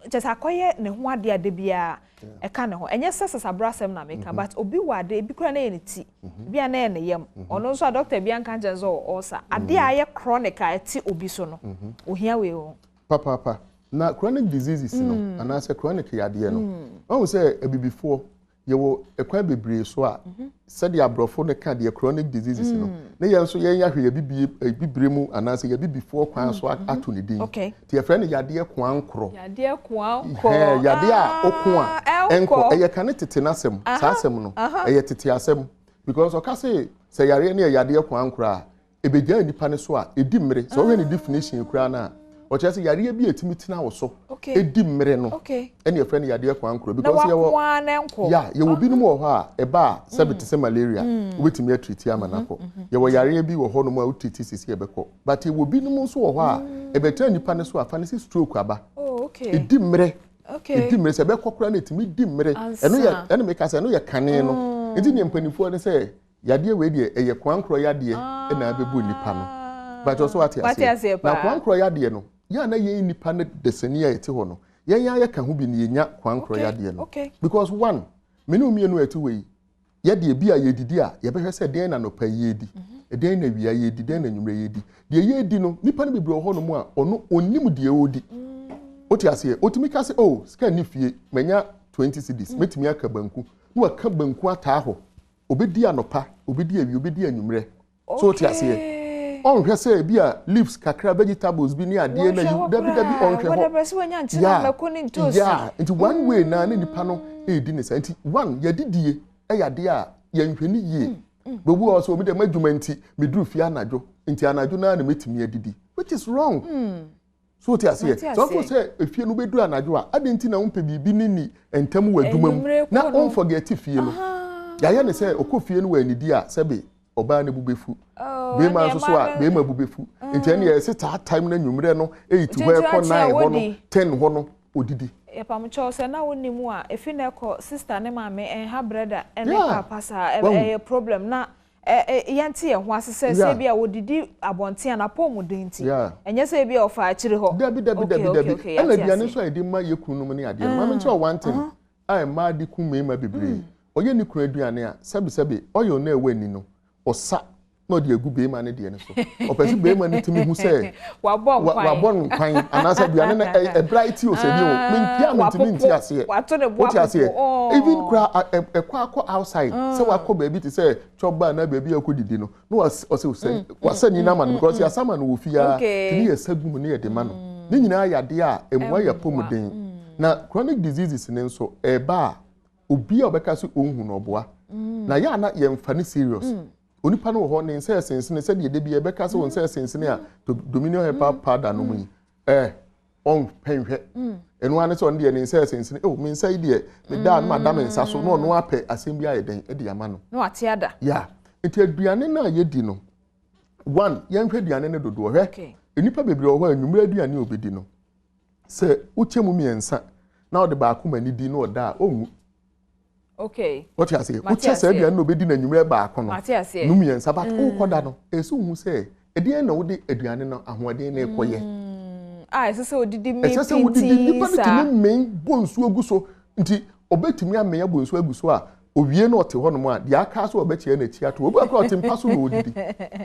chesa koye ne ho ade ade bia e ka ne ho enye sasabro asem na meka but obi wo ade bi kura na ye ne ti bia na ye ne yam ono nso doctor bia nka njezo osa ade aye chronic a ti obi so no ohia we ho papa na chronic diseases no anase chronic yade no won say before yewo ekwan bebre so a said the abrofo ne ka the chronic diseases no ne ye nso ye yahwe ye bibire mu anase ye before kwan so ato ne din ti ye friend yade kwan kro yade a okun a enko eye kan tete nasem sa asem no eye tete asem because o ka say yare ne yade kwan kro a ebegya nipa ne so a edi mmere so we ne definition kura na o chese yare bi etimi tina wo so edi mmere no ene friend yade kwan kro because ye wo bi no mo ho a eba sabiti se malaria obetimi atreat amanako ye wo yare bi wo ho no mo utiti sisi ebeko but ye wo bi no mo so wo ho a ebeta nipa ne so a fa ne stroke aba edi mmere edi mmere se be kokora na etimi di mmere eno me ka se no ye kane no edi ne mpanifo ne se yade we de eye kwan kro yade na abebu nipa no but also what you na kwan kro yade no ya na ye nipa ne desani a ete ho no yen ya ka ho bi ne nya kwan kro yade no because one me no mie no eti we yade bi a ye didi a ye behwe se den na no pa ye di den na wi a ye di den na nwumre ye di de ye di no nipa ne bebre ho no mu a ono onim de odi oti ase otimi ka se oh scan ni fie manya 20 cedis metimi aka banku no aka banku ata ho obedi anopa obedi awi obedi anwumre so oti ase on hwe say bia leaves kakra vegetables bi ni ade na yu dabi on hwe ho whatever so nya nchina makoni ntosi into one way na nipa no edi ne sa nti one yadidie eyade a yanhwani yie bobu also obi de madwuma nti meduru fi anajo nti anajo na metimi adidi which is wrong so ti ase so for say efie no beduru anajo a ade nti na umpe bibi ni entam wadwuma mu na on forget fie no ya ne say okofie no wa anidi a sebe oba ne bubefu be ma so so a be ma bubefu nti ene ye sita time na nwumre no 8 ho e ko 9 ho no 10 ho no odidi e pam cho se na wonimu a efi na ko sister ne ma me ha brother ene papa sa e problem na yanti ye ho asese se bia wodidi abonte na pom denti enye se bia ofa akire ho dabi ena bia ne so edi ma yekunu mu ne ade ma me cho one thing ai ma di ku me ma bebre oye ni kunu aduane a sebi oyo na ewe ni no osa no de egu be ma ne de ne so opesi be ma ne timi hu se wabon kwan anasa aduane na e brighty o se ni o me pia me timi nti ase even kra ekwa outside se wakọ baby ti se choba na baby akodidi no no ose wasa ni na man because ya sama no wo fia tini ye sagum ne ye de ma no ni nyina yade a emwa ya pomuden na chronic diseases ne nso eba obi a obeka so onhu no oboa na ya na ye mfa ni serious onipa no ho ne nse sensene se de bia beka se won se sensene a dominion hepa powder no mu on penhwe enu ane so de ne nse sensene me nsa de me da na madam nsa so no no apɛ asem bia yeden e de ama no no ate ada ya enti aduane na ye di no one yenhwe aduane ne dodo hwe enipa bebre ho anwumre aduane obedi no se uchemu miensa na ode ba akoma ni di no oda onwu what you say uche say bia no obedi na nwumre ba akono no miensa but ukoda no esu hu se edien na wode aduane no ahoden na ekoye ese odidi me ese odidi nipa bitimi men bonsu aguso nti obetimi amen ya bonsu aguso a owie na ote hono mu a dia aka so obechie na chi ato obu aka otempa so na odidi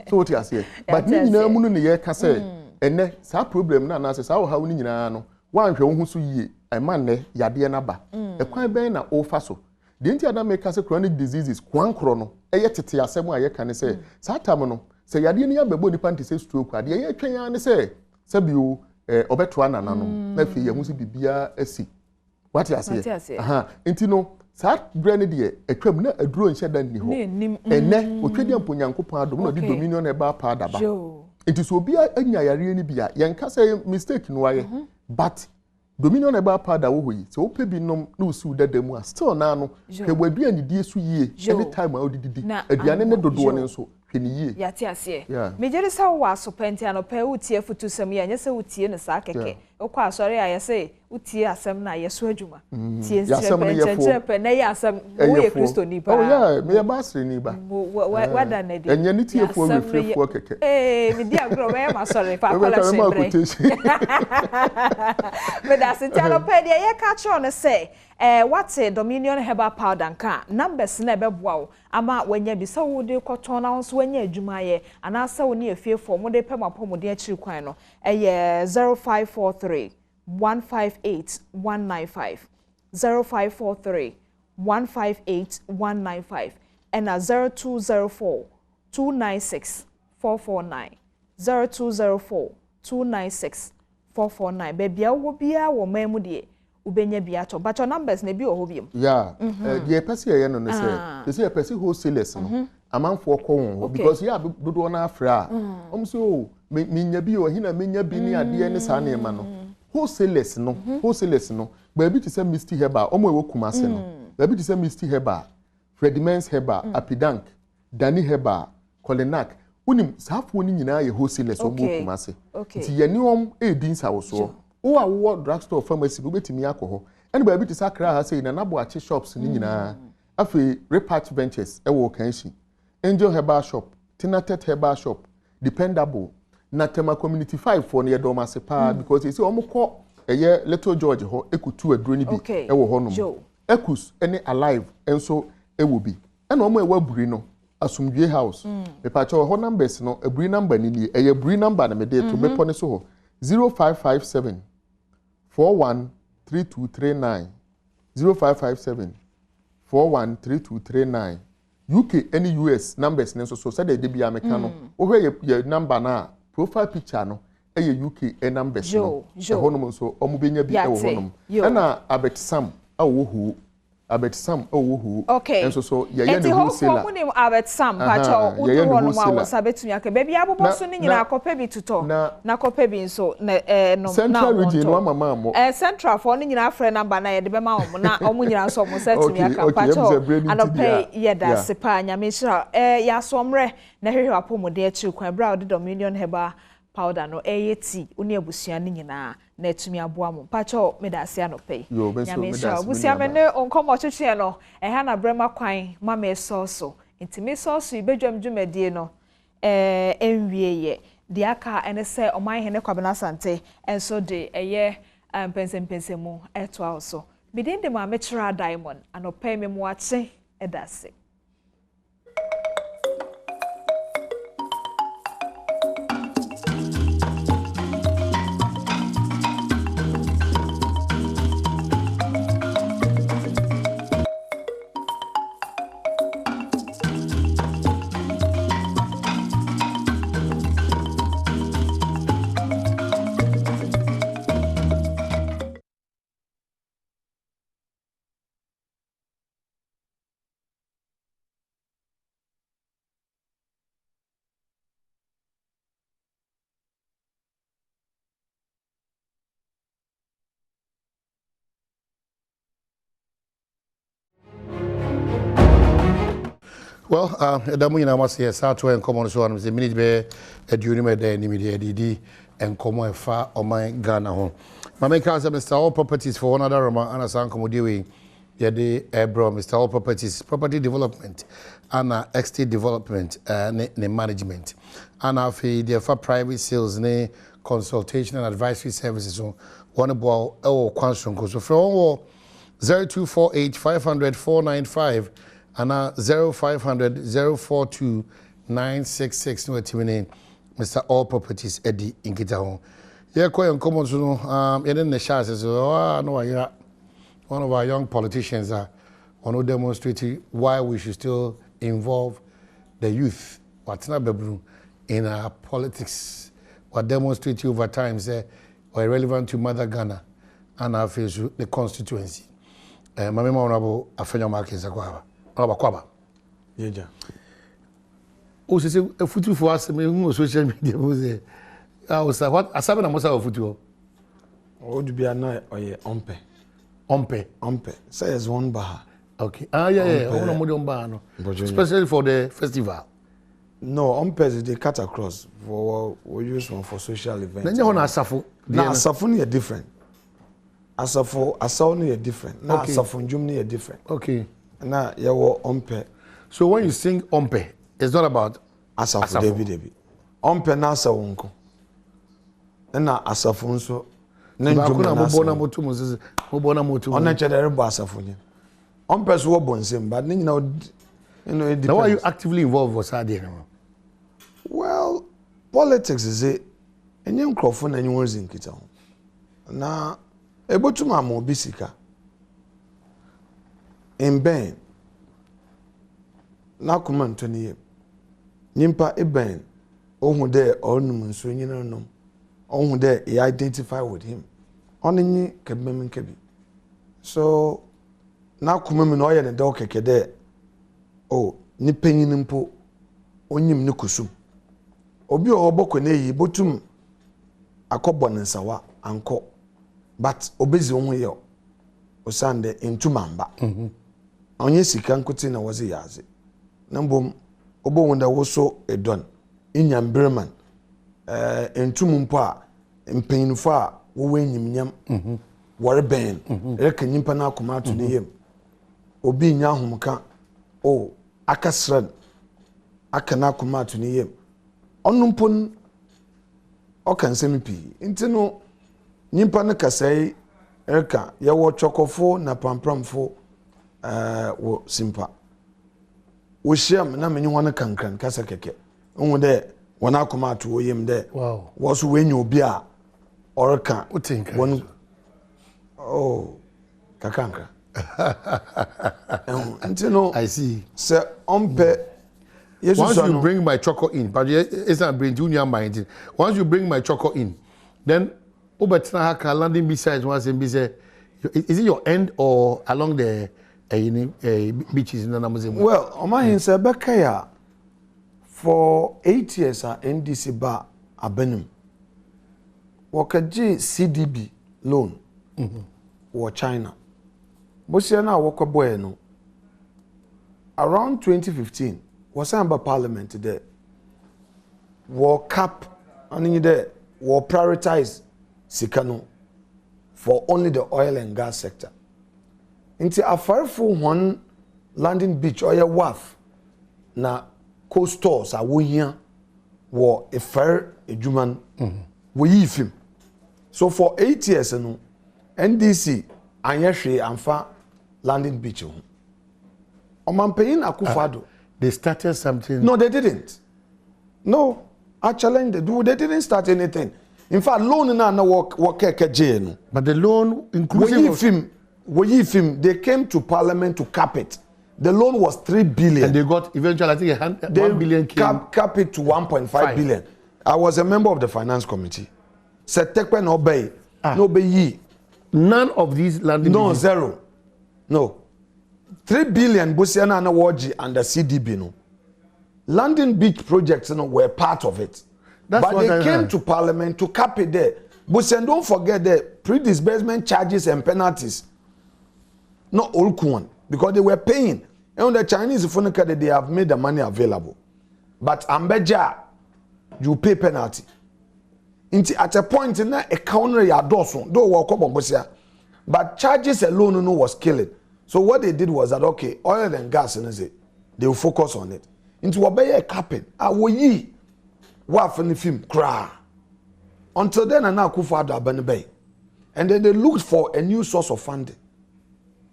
so what you say but ni nyina mu no ne ye ka say ene sa problem na na say sa wo ha wo ni nyina no wanhwe wo hu so yie ema ne yade na ba ekwan ben na ofa so the nti adam make us chronic diseases kwankro no eye tete asem a ye ka ne say sa tam no say yade ni abebo nipa nti say stroke ade ye twen ya ne say sabio obeto anana no na fi ye hu so bibia asi what you say nti no sa brand de etwam na aduro nhye dan ni ho ene otwedi amponyankopon adom na di dominion e ba pa daba nti so bia anya yare ni bia ye nka say mistake no waye but dominion e ba pa da wo hoyi so ope bi nom na usu dadamu a still na no ke wadua ni die so yie anytime a odididi aduane ne dodo ne nso hwene yie yate ase me jere sa wo aso penti anopa utie futu sam ye nya se utie ne sa keke okwa sorry I say utie asem na yeso adwuma tie nchepe na ye asem wo ye Kristo ni ba oh yeah me ya basri ni ba wada na di enye ni tie fo refrefu keke me di agro we ma sorry fa kola sembre me da se talo pe dia ye ka cho ne say what's Dominion herbal powder nka numbers na beboa wo ama wanya bi sa wo de koton na so wanya adwuma ye ana sa wo ne efie fo mo de pe mapomo de akiri kwan no 0543 158 195 0543 158 195 and 0204 296 449 0204 296 449 baby wo bia wo mamu de ubenya bia to but your numbers na bi o hobiam yeah the person here no say they say person wholesalers no amanfo ko won because yeah dodo na afra so menya bi o hina menya bi ni ade ne sa na ma no wholesalers no ba bi to say Misty Heba omo e wokuma se no ba bi to say Misty Heba Fredimens Heba Apidank Dani Heba Kolenak unim safo ni nyina ye wholesalers omo wokuma se ti ye ni edin sa wo so o awo drugstore pharmacy go betimi akoho ene ba bi to sakra ha say na nabo ache shops ni nyina afi Repatch Ventures e wo kanshi Angel Herbal Shop Tinatet Herbal Shop Dependable na tema community 5 for near doma sepa because you see omukọ eye Little George ho ekutu aduro ni bi e wo ho no ekus ene alive enso e wo bi ena omo e wa buri no asumdwe house me pa cho ho numbers no aburi number ni ni eye buri number na me de to bepo ne so ho 0557 413239 0557 413239 UK any US numbers ne so say de bia meka no wo hwe ye number na profile picture no eye UK numbers no honom so omubenya bi e wo honom na Abetsam awohu Abetsam awohu enso so ye ye ne wholesaler enti ho Abetsam pa cho wo honom awosa betumi aka baby abobo so ni nyina akopa bi tuto na akopa bi nso na no Central region wa mama mo Central for ni nyina afre number na ye de be ma wo na omu nyina so mo setumi aka pa cho anope ye da sepa nyame hira ya somre na hwehwe apomode akiri kwan bra de Dominion Herbal powder no eti uni abusua ni nyina na etumi aboa mo pacho medase anope nyame hira abusua me ne onkomo twetwe no ha na brema kwan mama so intimi so ibedwam dwumadie no enwieye de aka ene se oman hene kwabena sante enso de eye pensempensemu eto also bidin de ma mechira diamond anope me mo ache edase. Well, Adamu ina wasi sato en komo so anu se minute be eduni me de ni media didi en komo efa o man Ghana ho. Mama ka say Mr. All Properties for another Roma ana san komo de we ye de bro Mr. All Properties property development ana estate development ne management ana fe de fa private sales ne consultation and advisory services so one ball e kwanson ko so from 0248 500 495 ana 0500 042 966 no timine Mr. All Properties Eddie Inkita ho ye ko en common so no ye ne share so no ya one of our young politicians are one demonstrating why we should still involve the youth what's not bedroom in our politics what demonstrate over time say or relevant to Mother Ghana and our face the constituency mama honorable afenya markets akwa Kwaba. Yeja. O se futu for us me hu social media mo se. Ah o sa what asabe na mo sa futu. O du bia na oye ompe. Ompe. Says one bar. Okay. Ah yeah. I want to mo de bar no. Especially for the festival. No, umpires they cut across. We use one for social events. Then you want asafo. Now asafo ni different. Asafo ni different. Now asafo njum ni different. Okay. Now you want umpire. So when you sing umpire, it's not about asafo David. Umpire na asafo nko. Na asafo nso. Na njum na mobona motu moses. Mobona motu. Ona chedere bo asafo ni. Umpire so bonsem, but ni na you know, it depends. Now are you actively involved with Sadia? Well, politics is it. And young Crawford and you was in Kita. Now, able to my mobisika in Ben. Now, come on, 20 years. Nimpa e Ben. Oh, there, or no, so you know, oh, there, he identify with him. Only Kabim Kebi. So, now come on, no, and dog there. Oh, ni penyin mpo onyim ne kusum obi obokọ na yi botum akọbọ nsawa anko but obezi onwe ye osande intumamba onye sika nkote na woze yaze na mbom obowunda woso edon inyambreman entum mpo a mpenyinfo a wo wenyim nyam wore ben reka nyimpa na akoma to ne yem obi nya ahomka oh akasran akana kuma to ne yem onumpon okansem pi ntino nyimpa ne kasai eka ye wo chokofo na pampramfo wo simpa wo shiam na menyi wana kankran kasa keke onwu de wana kuma to yem de wow wo so wenye obi a oreka utinka oh kakanka I see. Sir, once you bring my choco in, but it's not bring junior mind. Once you bring my choco in, then Obetina Haka landing besides once and is it your end or along the beaches in the Amazon? Well, Omahin Sabakaya for 8 years at NDC bar Abenum. Wakaji CDB loan or China. Bosiana woko boy no. Around 2015, was about parliament there. War cap and there war prioritize Sikano for only the oil and gas sector. Into a farful one landing beach or a wharf na coast stores are we here war a fair a human we if him. So for 8 years no NDC Anyashi Anfa landing beach. Omanpeyin Akufado. They started something. No, they didn't. No, actually they didn't start anything. In fact, loan na work no. But the loan inclusive we him, they came to parliament to cap it. The loan was 3 billion. And they got eventually I think 1 billion came. Cap it to 1.5 billion. I was a member of the finance committee. Said Tekwe no bay. No bay ye. None of these landing no zero. No. 3 billion Busiana and Awarji and the CDB no. Landing beach projects were part of it. That's but they came to parliament to cap it there. Busian, don't forget the pre-disbursement charges and penalties. Not all one. Because they were paying. And the Chinese phone card, they have made the money available. But Ambeja, you pay penalty. At a point in that account ya doso do walk up on Bosia. But charges alone was killing. So what they did was that okay, oil and gas they will focus on it. Into a capping. Ye waf in the film cry. Until then and now Kufado Abanebay. And then they looked for a new source of funding.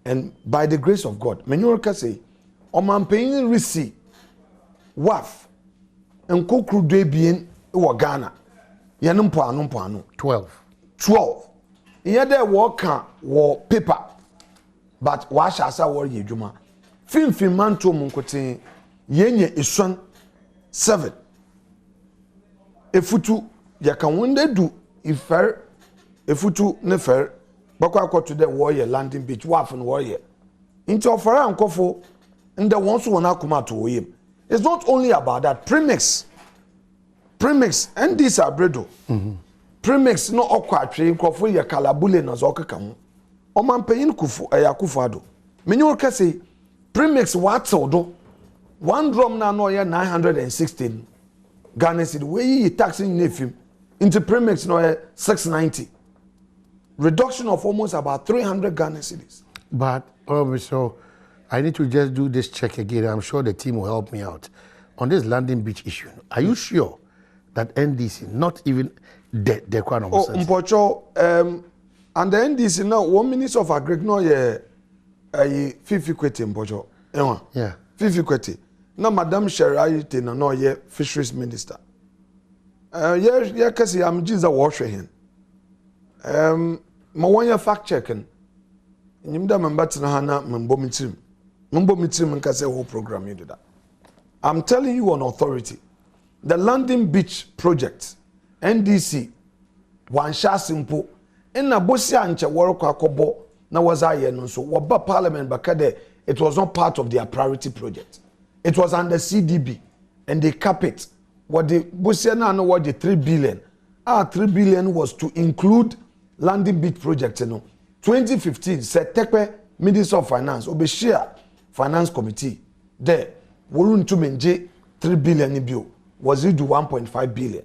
And by the grace of God, Menyurka say, Oman paying receipt waf and kokru de bien Ghana. Yanum 12. Here there war paper, but wash asa war ye juma. Film man to munkote yenye isuan 7. Efutu yaka wonde do ifer efutu ne fer bakwa to the warrior landing beach waf and warrior. Into ofara ankofo and the ones who wanna come out to him. It's not only about that premix and these are bredo. Premix no okwatwe nkofo ye kalabule na zo keka ho. Oman payin kufu Akufado. Menyo ka say premix what do one drum na no ye 916 Ghana cedi we taxing nefim into premix no 690 reduction of almost about 300 Ghana cedis. But so I need to just do this check again. I'm sure the team will help me out on this landing beach issue. Are you sure that NDC not even the kind of Mpocho and the NDC now 1 Minister of Agriculture no ye Fifi Kwete Mpocho yeah Fifi Kwete na Madam Sherai te no ye Fisheries Minister ye kasi am jiza wo hwe hen ma won fact checking nyimda membatina hana membo mitim nka say whole program you do that. I'm telling you on authority the landing beach project NDC one sha simple na bosi anche worko akobo na was aye no so woba parliament bakade it was not part of their priority project. It was under CDB and they cap it. What the bosi na no what the 3 billion. 3 billion was to include landing beach project 2015 said Tekwe Minister of Finance Obeshia Finance Committee there wolun to menje 3 billion bill was it to 1.5 billion.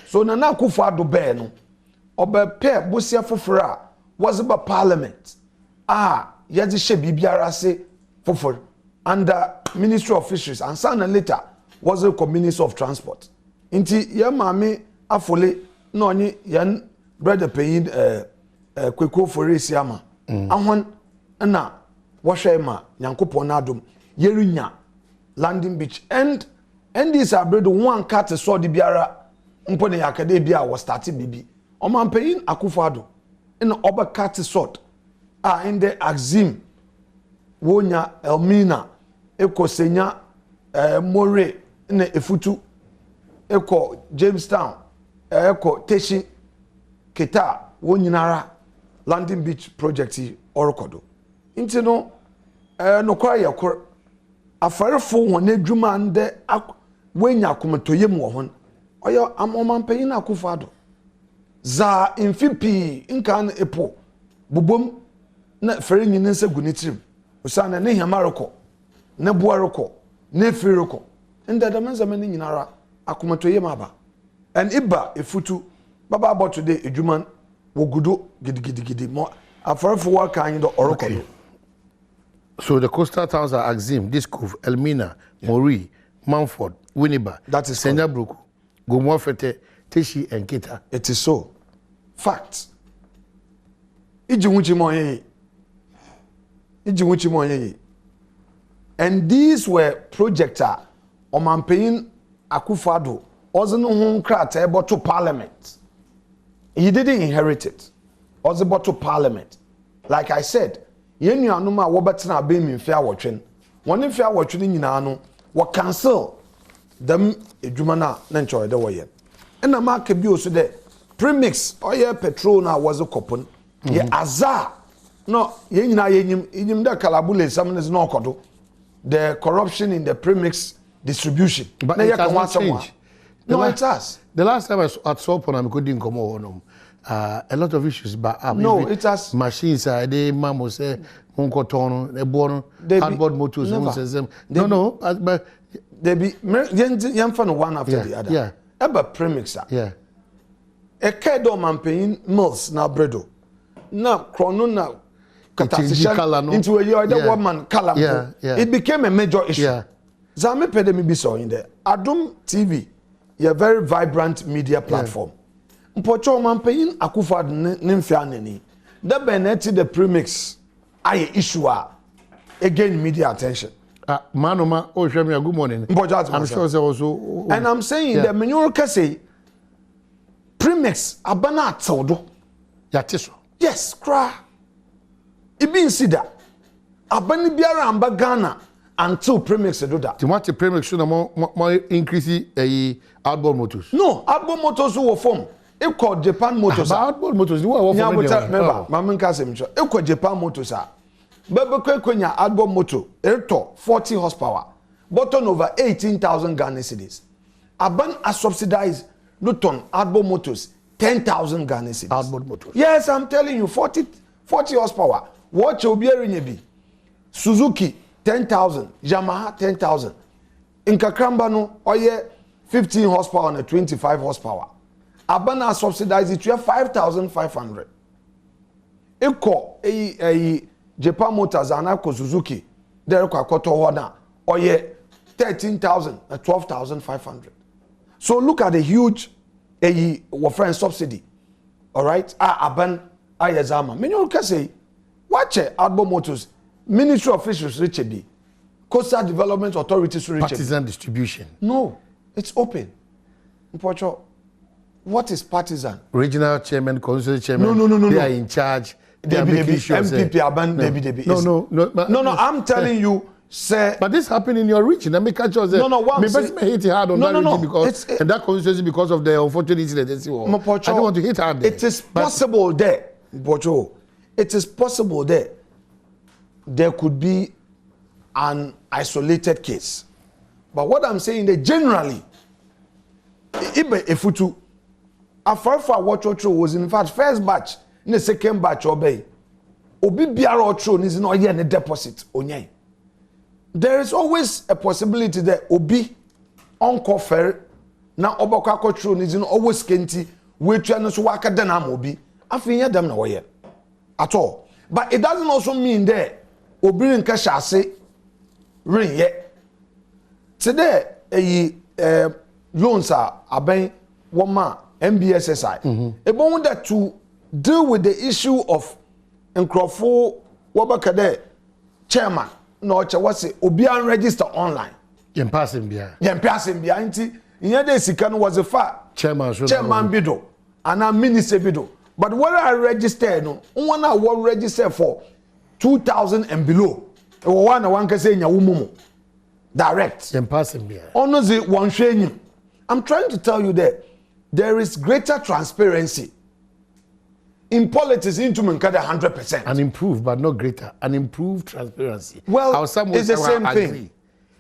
So Nana Akufo-Addo be no obe pe bosia fofora was about parliament yedi she bibiara se fofor under Ministry of Fisheries and sana later was the Minister of Transport inti ye maame afole no onye yan brother paying kweko foresi ama ahon na wohwe ma nyankopon na adom yerunya landing beach and this abredo one cat so de biara mpo ne yakade bia was starting bibi o man paying Akufo-Addo in oba cat sort in the Axim wonya Elmina ekosenya More ne efutu eko Jamestown eko Teshi Keta wonyinara landing beach project orokodo nti no no kwa yakor afarefo won adwuma nde wenya komotoyem wo hon oyo amoman payin Akufo-Addo za mfipi nkan epo bubom na fere nyine nse gunitirim usana ne hiamaroko ne buaroko ne firoko nda da manzama ne nyinara akomotoyem aba and iba efutu baba about today adwuma wogudo gidigidi mo afarefo wa kan do orokodo. So the coastal towns are Axim, Diskov, Elmina, Mori, Mumford, Winneba, that is Senyabruku, Gomofete, Teshi, and Kita. It is so. Fact. Ijimuchi Moye. And these were projector on paying Akufo-Addo, also no home crat about to parliament. He didn't inherit it. Also about to parliament. Like I said, yenu anuma wobetina be mi fia wotwen woni fia wotwen nyina no wo cancel them edwuma na nchoy de wo ye na ma ka bi oso de premix oye petrol na was kopon ye azar no ye nyina ye nyim de kalabule samnes no okodo the corruption in the premix distribution but it has not changed. No, it has. The last time I saw Ponam couldn't come on a lot of issues but no, it has machines they mamo say Munkotono, the born hardboard motors no but they be young fan one after the other. Yeah. Eba premixa. Yeah. A kedo man paying mills na bredo. Na chrono na katasishan into a year the woman color. Yeah. It became a major issue. Yeah. Zame pede mi be so in there. Adom TV, a very vibrant media platform. Mpocho man paying Akufo-Addo nimfianeni. The beneti the premix aye issue again media attention. Manoma, oh, show me a good morning. I'm sure there also. And I'm saying that Menyuruka say premix abana tsodo. Yatiso. Yes, cry. Ibi insida. Abani biara amba Ghana until premix do that. Timati premix should more increase outboard motors. No, outboard motors who form. It called Japan Motors. Outboard motors, you are remember, Maman Kasim. It called Japan Motors. Bebe Kwenya outboard motor, Erto 40 horsepower, button over 18,000 Ghana cedis. Aban a subsidized Luton outboard motors 10,000 Ghana cedis. Outboard motors. Yes, I'm telling you, 40 horsepower. Watch Obierinyebi, Suzuki 10,000, Yamaha 10,000. in Kakramba no oye 15 horsepower and 25 horsepower. Abana subsidize it to 5,500. Eko Japan Motors anako Suzuki there kwa koto wana oye 13,000 and 12,500. So look at the huge friend subsidy. All right? Aban ayazama. Many you can say watch Adom Motors Ministry officials reach be. Coastal Development Authorities reach partisan distribution. No, it's open. What is partisan? Regional chairman, constituency chairman. No. They are in charge. They are making sure. MPP Aban Debbie. No. I'm telling you, sir. But this happened in your region. I mean, catch us. No. Me hit hard on that region because and that constituency because of the unfortunate incident. I don't want to hit hard there. It is possible there, Bocho. It is possible there. There could be an isolated case. But what I'm saying that generally, Ibe Afarfa Watcho was in fact first batch, the second batch obey. Obi biara otro is no ye ne deposit onye. There is always a possibility that Obi onko fer na obakwa kotro is no always kenti we twa no so waka dan am Obi. Afin ye dem na wo ye. At all. But it doesn't also mean that Obi nka shase rin ye. Today loans are aben woma MBSSI. Ebon that to deal with the issue of Nkrofo Wabakade chairman no che wase obi an register online. Yen passing bia nti nyade sika no was a fa chairman bido ana minister bido. But where I register no one I will register for 2,000 and below. One can say nya direct. Yen passing bia. Ono ze one hwenyu. I'm trying to tell you that there is greater transparency in politics into Mankada 100%. And improved, but not greater. An improved transparency. Well, it's the same thing.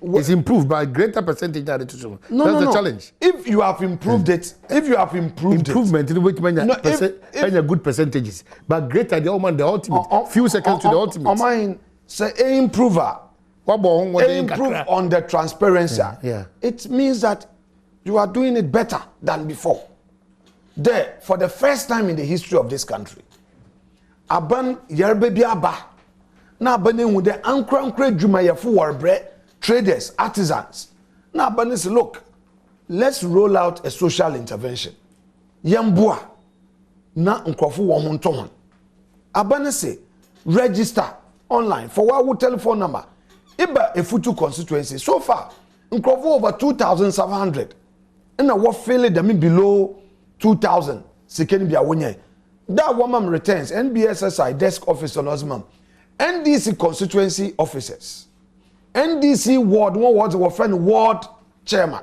It's improved by greater percentage than the That's the challenge. If you have improved it, improvement in which many good percentages, but greater the ultimate. Few seconds to the ultimate. Mine say improve on the transparency. Yeah. It means that you are doing it better than before. There, for the first time in the history of this country, Aban Yerbebi Abba, na Abane with the Ankra Jumayafu Warbre, traders, artisans. Now Abane say, look, let's roll out a social intervention. Yambua, na Nkrofu Wahuntohan. Abane say, register online for what telephone number. Iba Efutu constituency. So far, Nkrofu over 2,700. And now what failed them below 2,000. Sikeni bia wonye. That woman returns NBSSI desk officer Osman. NDC constituency officers. NDC ward one was our friend ward chairman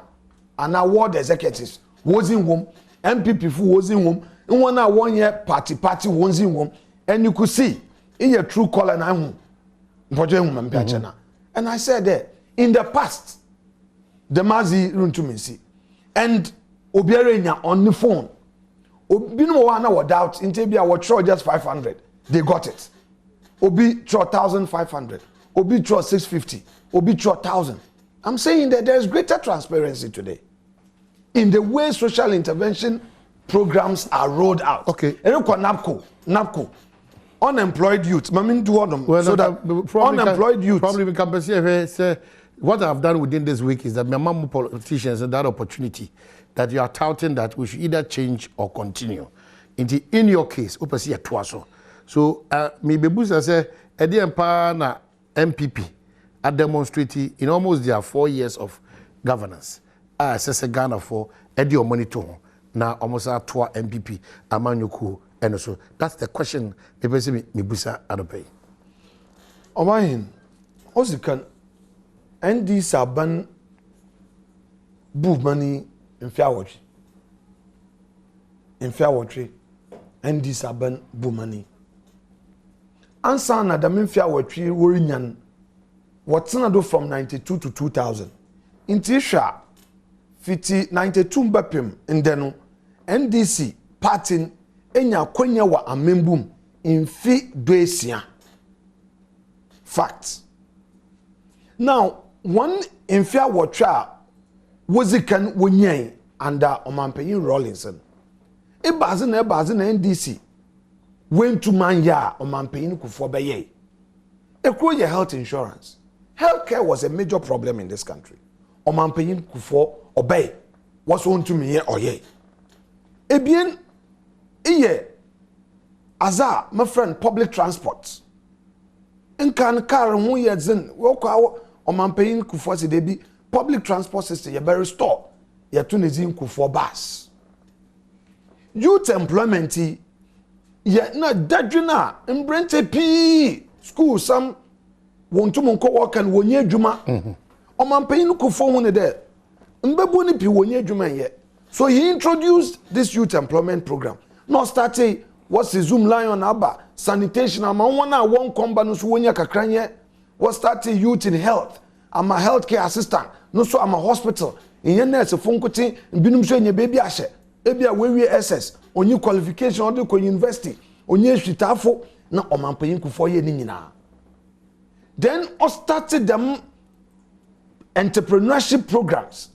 and now ward executives was in room. MPP was in room. In 1 year party was in room. And you could see in your true color and and I said that in the past the Mazi run to me see and Obiarenya on the phone. Obi no one was doubt in Tebia was throw just 500. They got it. Obi throw 1,500. Obi throw 650. Obi throw 1,000. I'm saying that there is greater transparency today in the way social intervention programs are rolled out. Okay. NAPCO. Unemployed youth. Mamin do them. Well, so that unemployed youth. Probably we can say what I've done within this week is that my mom politicians had that opportunity that you are touting that we should either change or continue. In your case, opasi atwaso. So me bebusa say edi empa na MPP are demonstrating in almost their 4 years of governance. Sese Ghana for edi o money to na almost atwa MPP amanyuku and so that's the question me busa adope. Omahin Osikan ND Saban money in Fiawatri. ND Saban money. Ansa na damin Fiawatri worinyan what's do from 92 to 2000. Intisha fiti 92 mbapim indenu NDC party enya kwenya wa amembum infi doesia. Facts. Now, one Infia Watcha was it can win under Omanpeyin Rawlinson. A bazin NDC went to Manya Omanpeyin Kufobeye. A crew your health insurance. Healthcare was a major problem in this country. Omanpeyin Kufo obey was on to me or ye. Ebien iye Aza, my friend, public transport. In can car who ye zin walk out Omanpeyin Kufo si debi public transport system ye very store. Ye tunizin Kufo bus. Youth employment ye na dadwina mbrente pi school some want to monko work and wonye juma. Omanpeyin Kufo hune de mbebu ni pi wonye juma ye. So he introduced this youth employment program. Now started what's the Zoom Lion Abba sanitation. I'm one comba no so wonya kakranye. What started youth in health. I'm a healthcare assistant. No so I'm a hospital. In your nurse phone kotin binum so nye baby ashe. Ebia we SS only qualification on the university. Onye shitafo na Omanpeyin Kufo ye ni nyina. Then I started them entrepreneurship programs.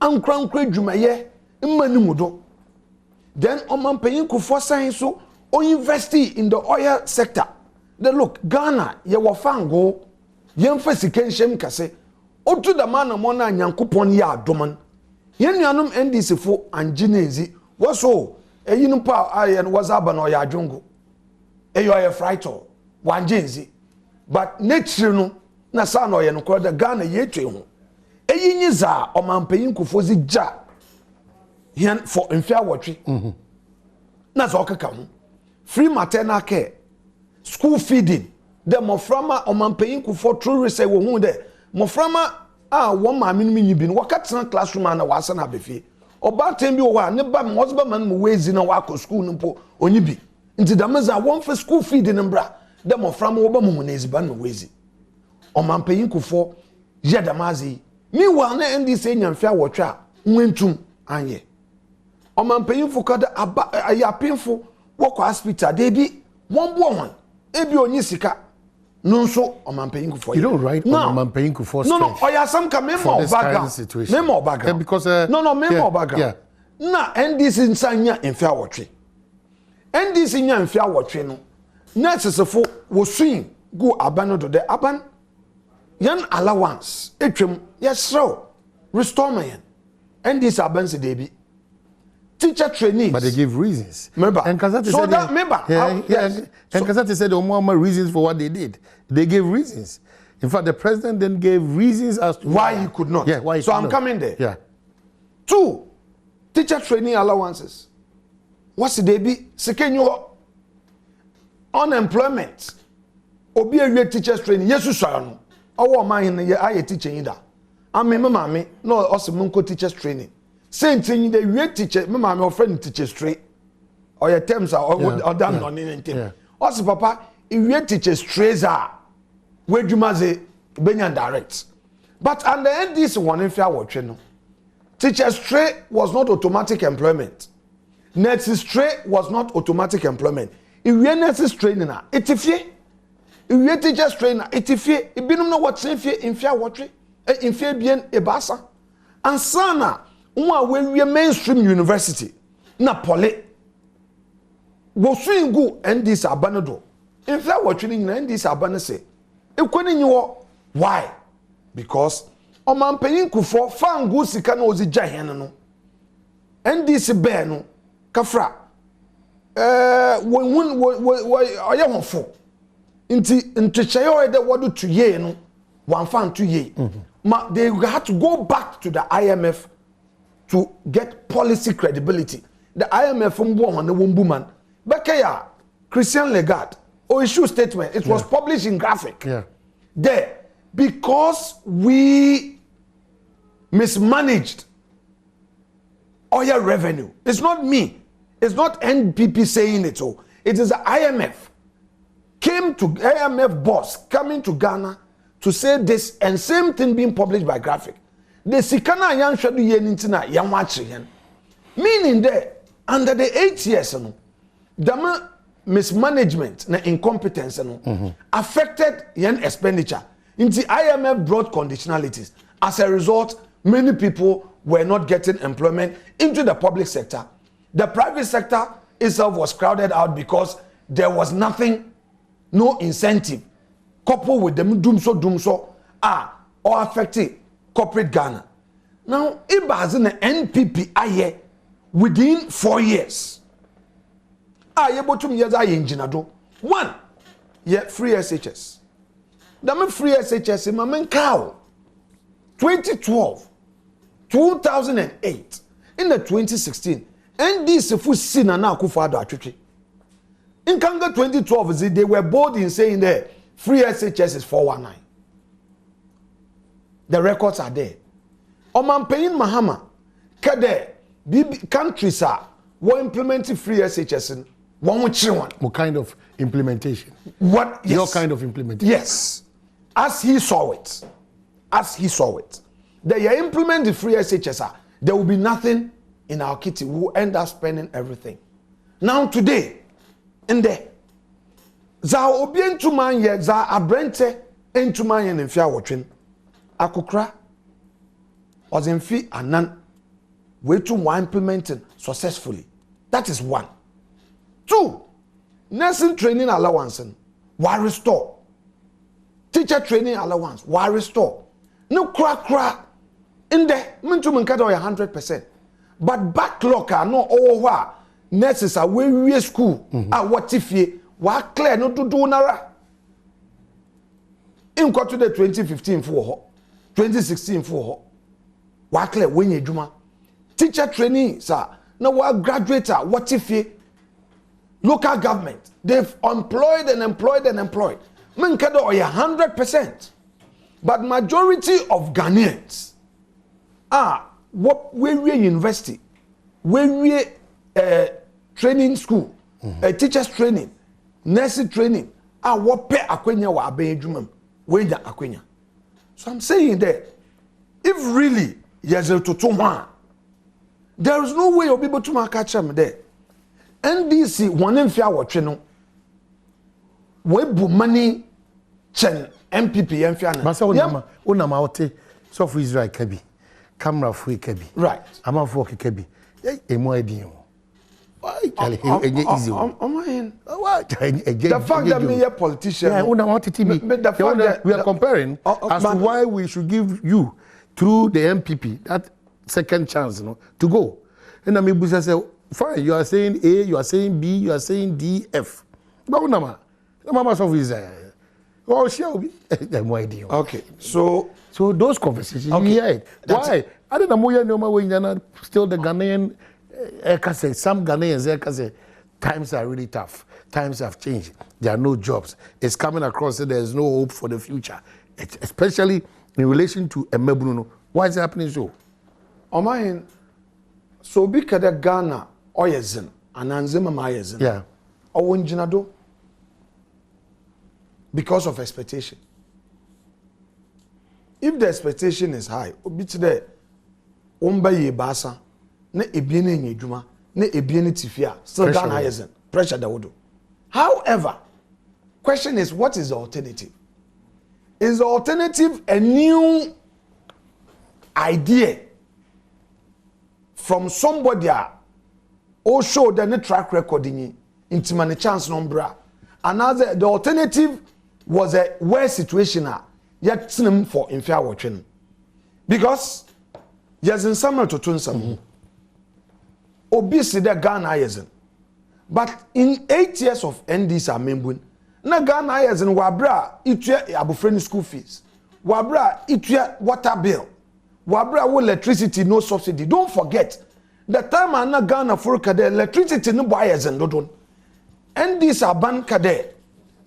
Ankran dwumaye mmanimudo. Then Omanpeyin Kufo saying so o investi in the oil sector. Then look, Ghana ye wafango yemfa sikenshem kase otu da mana mona nyankopon ya adoman. Yen nuanom NDC fo anginezi waso eyinu pa ayen wazaba no ya adwongo. Eyo ye frighto wangenzi. But nature no na sa no ye no kro da Ghana ye twe ho. Eyinyiza Omanpeyin Kufo zi ja here for infia watri. Na zo kaka ho. Free maternal care, school feeding. The moframa Omanpeyin Kufo true resay wo hu de. Moframa one ma minimi nyibin wakatena classroom na wasa na befi. Oba tembi wo ha ne ba mo husband man mo wezi na wako school no po onyibi. Nti dameza one for school feeding mbra. The moframa wo ba mo na eziban mo wezi. Omanpeyin Kufo yedamazi. Meanwhile, na NDC nyamfia wotwa nwentum anye. Omanpeyin fukada ayapinfo woko hospital dey bi one boy one. Ebi onyi sika. No so Omanpeyin Kufo. You don't write on Omanpeyin Kufo. No, oyasam ka memo background. Memo background. Because memo background. Na NDC nsanya mfia wotwe. NDC nya mfia wotwe no. Nurses wo swing go abano do the aban yan allowance etwem yes restore my and this abans debi teacher trainees but they give reasons remember and Kazati so said that remember and Kazati said more reasons for what they did. They gave reasons. In fact, the president then gave reasons as to why he could not. Why he so could I'm not. coming there. Yeah. 2 teacher training allowances. What's the debi sekenyo unemployment obi awie teachers training yesu so no owo man ye aye teacher yida ame mama no osemunko teachers training sentin the we teacher mama me friend teachers training or your terms are odam no ni ntem os papa we teachers training we dwumaze benya direct but under NDC one in fair watch no teachers training was not automatic employment. Nurses training was not automatic employment. If we nurses training na etifie if we teachers training na etifie ibinum na what say fie in fair watch in fair bien ebasa ansana nwa we mainstream university na pole wo swing go NDC abanado in fair watch ni na NDC abana say ekwani nyiwo why because Omanpeyin Kufo fangu sika na ozi jahen no NDC be no kafra when oye honfo nti ntwechaye de wodo to ye no one fan to ye ma they had to go back to the IMF to get policy credibility. The IMF mbo ho na wombu man bekeya Christian Lagarde or issue statement. It was published in graphic there because we mismanaged oil revenue. It's not me. It's not NPP saying it. So it is the IMF. IMF boss coming to Ghana to say this and same thing being published by graphic. The Sikana Yan Shadu Yenintina Yan Wachian. Meaning that under the 8 years, Dama mismanagement na incompetence affected yan expenditure. Into IMF brought conditionalities. As a result, many people were not getting employment into the public sector. The private sector itself was crowded out because there was nothing, no incentive, coupled with them doom so, or affecting corporate Ghana. Now, it was in the NPP within 4 years. Years I one, free SHS. The free SHS in my cow. 2012, 2008, in the 2016, and this full sin and now Kufado Atwitri. In Kanga 2012, they were bold in saying that free SHS is 419. The records are there. Oman paying Mahama, Kade, countries are implementing free SHS in one. What kind of implementation? What? Yes. Your kind of implementation? Yes. As he saw it. They implement the free SHS. There will be nothing in our kitty. We will end up spending everything. Now today, in there, za obien to man ye za abrente into man ye nfia wotwen. Akukra was in fee anan we to one implementing successfully. That is one. Two, nursing training allowance why restore. Teacher training allowance why restore. No crack in there, mintu minkata 100%. But backlog are no over nurses are we school. What if ye wa clear no do nara. In to the 2015 for 2016 for wa clear when ye juma. Teacher training, sir. No wa graduate what if ye local government they've employed. Minkata 100%. But majority of Ghanaians what we university, we training school, teachers training, nursing training, what pay akwenya wa abenjumam, we ja akwenya. So I'm saying that if really there's a totowa, there is no way you'll be able to catch them there. NDC one in fear what channel, we bu money chen MPP and Fiana. Masa unama ote so for Israel kebi. Camera free kebi. Right. Ama for kebi. Emo edin. Why Charlie easy. The fact that me a politician. Yeah, unama TTB. The fact that we are comparing as to why we should give you through the MPP that second chance, to go. And I mean Busa say fine, you are saying A, you are saying B, you are saying D, F. But unama. Mama of Israel. Oh, shall be. Okay, so those conversations, okay. Why? I don't know when still the Ghanaian, some Ghanaians, times are really tough. Times have changed. There are no jobs. It's coming across that there's no hope for the future, especially in relation to Bruno. Why is it happening so? Omain, so because the Ghana oyezin and Anzema mayezin. Yeah. Owunjinado. Because of expectation. If the expectation is high, obi today, omba ye basa, ne ebiene nyejuma, ne ebiene tifia, still Ghana isn't pressure that would do. However, question is, what is the alternative? Is the alternative a new idea from somebody or show the track record in many chance number? Another, the alternative was a worse situation yet slim for in fair watching. Because yes in summer to tun some obviously the Ghana isn't. But in 8 years of NDs are membun, na Ghana isn't wabra itya abufreni school fees. Wabra itya water bill. Wabra wo electricity no subsidy. Don't forget the time na Ghana for the electricity no buyers and don't. NDs are ban kade.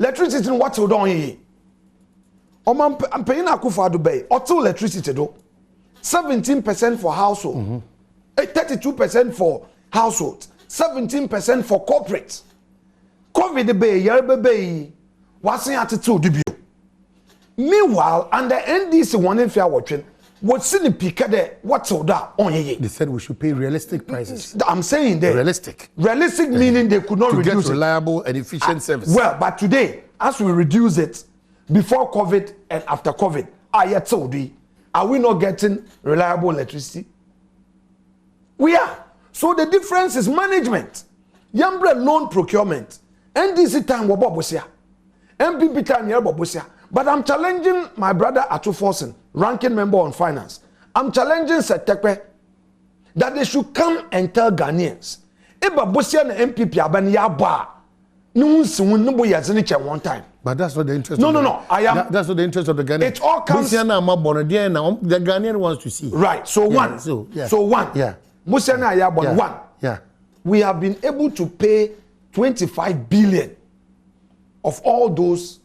Electricity what will don ye. I'm paying Akufo-Addo Bay. Auto electricity do 17% for household, 32% for household, 17% for corporate. COVID bay, Yerbe Bay, what's in attitude debut. Meanwhile, under NDC one in fair watching, what's in the peak what's all that on ye? They said we should pay realistic prices. I'm saying that realistic meaning they could not to reduce get reliable and efficient service. Well, but today, as we reduce it, before COVID and after COVID. Are we not getting reliable electricity? We are. So the difference is management. Yambre loan procurement. NDC time wabobosia. MPP time yabobosia. But I'm challenging my brother Atu Forsen, ranking member on finance. I'm challenging Setekpe that they should come and tell Ghanaians. Eba bosia na MPP abani yaba. One time. But that's not the interest. No. I am. That's not the interest of the Ghanaian. It all comes. The Ghanaian wants to see. Right. So yeah. one. So one. Yeah. One. Yeah. We have been able to pay 25 billion of all those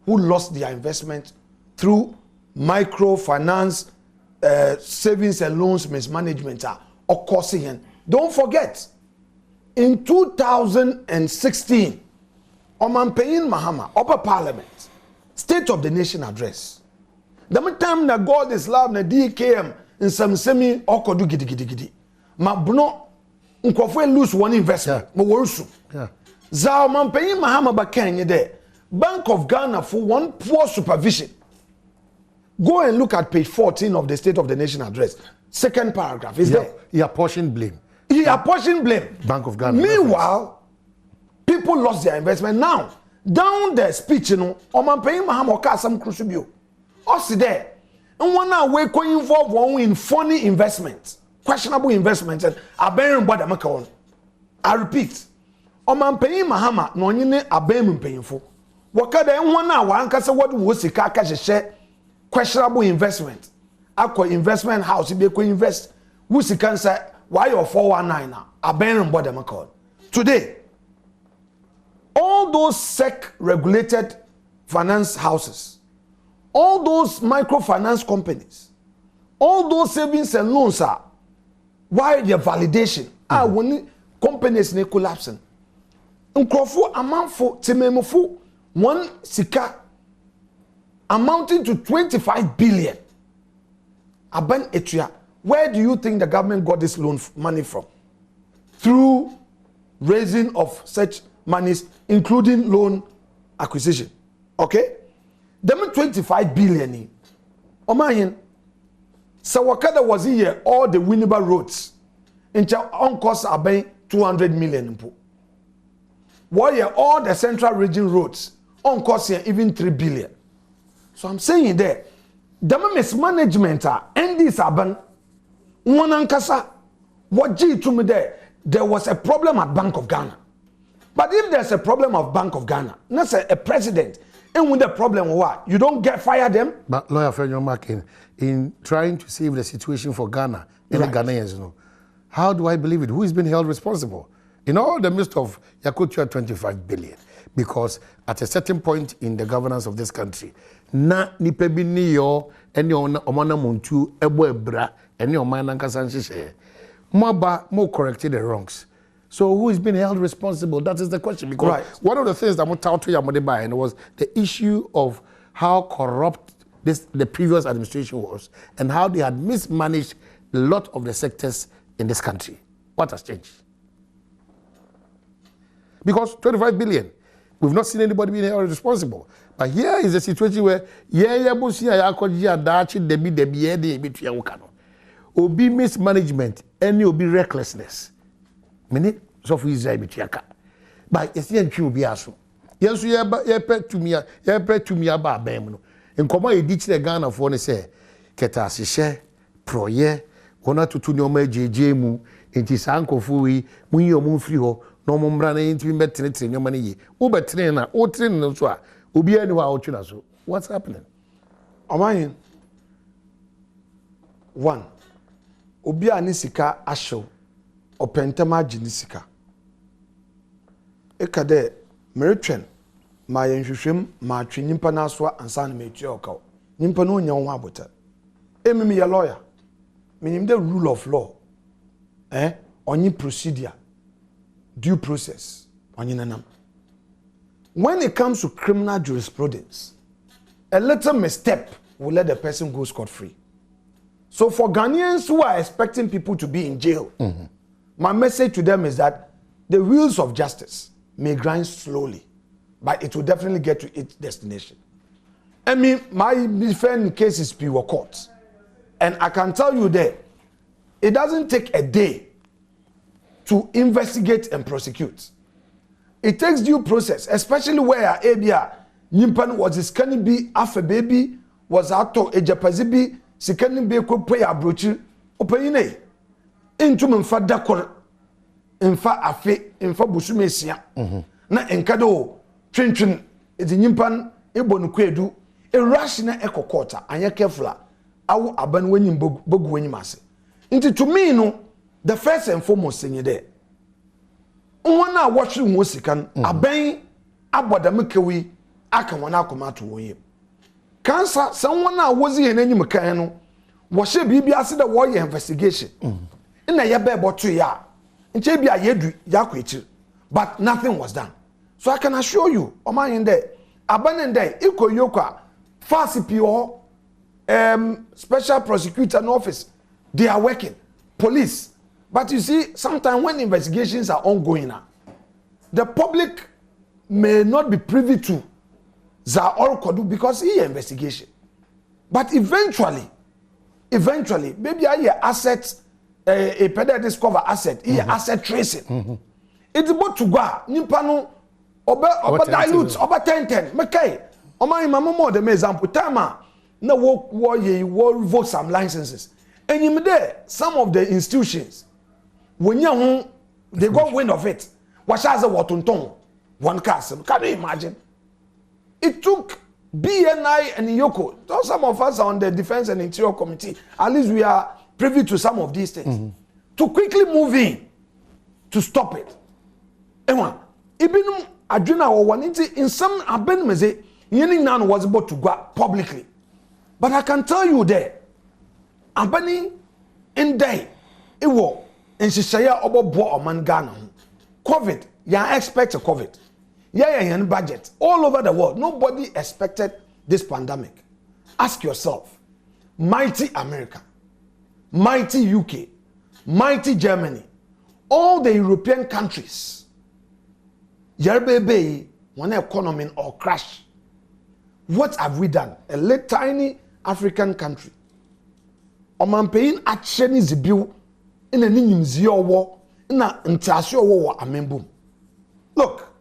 who lost their investment through microfinance, savings and loans mismanagement, or causing. Don't forget, in 2016. Omanpeyin Mahama, Upper Parliament, State of the Nation Address. The time na God is love na DKM in some semi okodu gidi. Ma bruno nkofwe lose one investment. Ma worusu. Za Omanpeyin Mahama ba Kenya there. Bank of Ghana for one poor supervision. Go and look at page 14 of the State of the Nation Address. Second paragraph is there. He apportioned blame. Bank of Ghana. Meanwhile, people lost their investment. Now, down the speech, Omanpeyin Mahama oka some crucible. Also there, and one now we go involved one in funny investments, questionable investments, and aberin badamaka. I repeat, Omanpeyin Mahama no nyine aberin mpanyinfo. Wakada one now wankasa what was sika share questionable investment. Akwa investment house be ko invest. Wusika say why your 419 now? Aberin badamaka. Today, all those SEC-regulated finance houses, all those microfinance companies, all those savings and loans are, why their validation are when companies ne collapsing. Nkrofo amountful timemofo one sika amounting to 25 billion. Aban Etria, where do you think the government got this loan money from? Through raising of such monies, including loan acquisition. Okay? Them 25 billion. Omahin. So Wakada was here, all the winnable roads. In on cost about 200 million. Why all the central region roads on cost here even 3 billion. So I'm saying there, the mismanagement and this aban one ankasa. What G to me there was a problem at Bank of Ghana. But if there's a problem of Bank of Ghana, not a president, and with the problem, what? You don't get fire them? But lawyer Fenyo Markin, in trying to save the situation for Ghana, and the Ghanaians, how do I believe it? Who is being held responsible? In all the midst of Yakutia 25 billion, because at a certain point in the governance of this country, na nipebi niyo, eni omana muntu, ebo ebra, eni omana nkasanshishe, mo corrected the wrongs. So who is being held responsible? That is the question. Because one of the things that I'm talking to Yamode was the issue of how corrupt the previous administration was and how they had mismanaged a lot of the sectors in this country. What has changed? Because 25 billion, we've not seen anybody being held responsible. But here is a situation where obi mismanagement and obi recklessness. Many so for Israel bitiaka. But it's the entry be aso. Yes, ye pet to me about bem. In common, you ditch the Ghana for ne say, Keta Sishe, Proye, Gona to Tunyoma JJ mu, and his uncle Fui, Munyo Moon Friho, no Mumbrana into better in your money. Uber trainer, or train no swa, Ubi anywhere out so. What's happening? Amain. One. Ubi anisika asho. Opentama jinisika. Ekade meritwen ma yenhwehwem ma atwe nimpa na so ansa na metwe okaw. Nimpa no nya wo abota. Emimi ye lawyer. Menim the rule of law. Only procedure. Due process. Only nanam. When it comes to criminal jurisprudence, a little misstep will let the person go scot-free. So for Ghanaians who are expecting people to be in jail, my message to them is that the wheels of justice may grind slowly, but it will definitely get to its destination. I mean, my defend cases be were court. And I can tell you that it doesn't take a day to investigate and prosecute. It takes due process, especially where ABR Nimpan was scanning be after baby was out of a Japazibi, scanning be could pay a brooch, open into Mfa Dakor, Mfa Afe, Mfa Busumesia, na Enkado, Trin, is the Nimpan, Ebon Kwedu, a rational echo quarter, and you're careful. I will abandon when you bog when you must. Into to me, no, the first and foremost thing you there. One hour watching Musican, a bang, Abadamikawi, Akawana Komatu him. Cancer, someone now was in any mechano, was she be asked the warrior investigation. In a yabe bought 2 years. In Chabia Yedu, Yakwich, but nothing was done. So I can assure you, on my end there, abandon day, Iko Yoka, Fast PO, special prosecutor in office, they are working, police. But you see, sometimes when investigations are ongoing now, the public may not be privy to the all could because he investigation. But eventually, maybe I hear assets, a peddler discover asset, asset tracing. It's about to go. Nimpano, over dilutes, over 10. Okay, my mama the example time. No vote some licenses. And in there, some of the institutions, when you home, they got wind of it. What has a watunton? One castle. Can you imagine? It took BNI and Yoko. So some of us are on the Defense and Interior Committee. At least we are privy to some of these things. To quickly move in to stop it. Ewa, even Adrina or one in some abenmeze, Yening Nan was about to go publicly. But I can tell you there, Abani in day, it was in Shishaya about Bo Man Ghana. COVID, you expect a COVID. Yeah, budget. All over the world, nobody expected this pandemic. Ask yourself, mighty America, mighty UK, mighty Germany, all the European countries, Yerbebe, one economy or crash. What have we done? A little tiny African country. Oman paying action is a bill in a nimzio war in a intasio war a member. Look,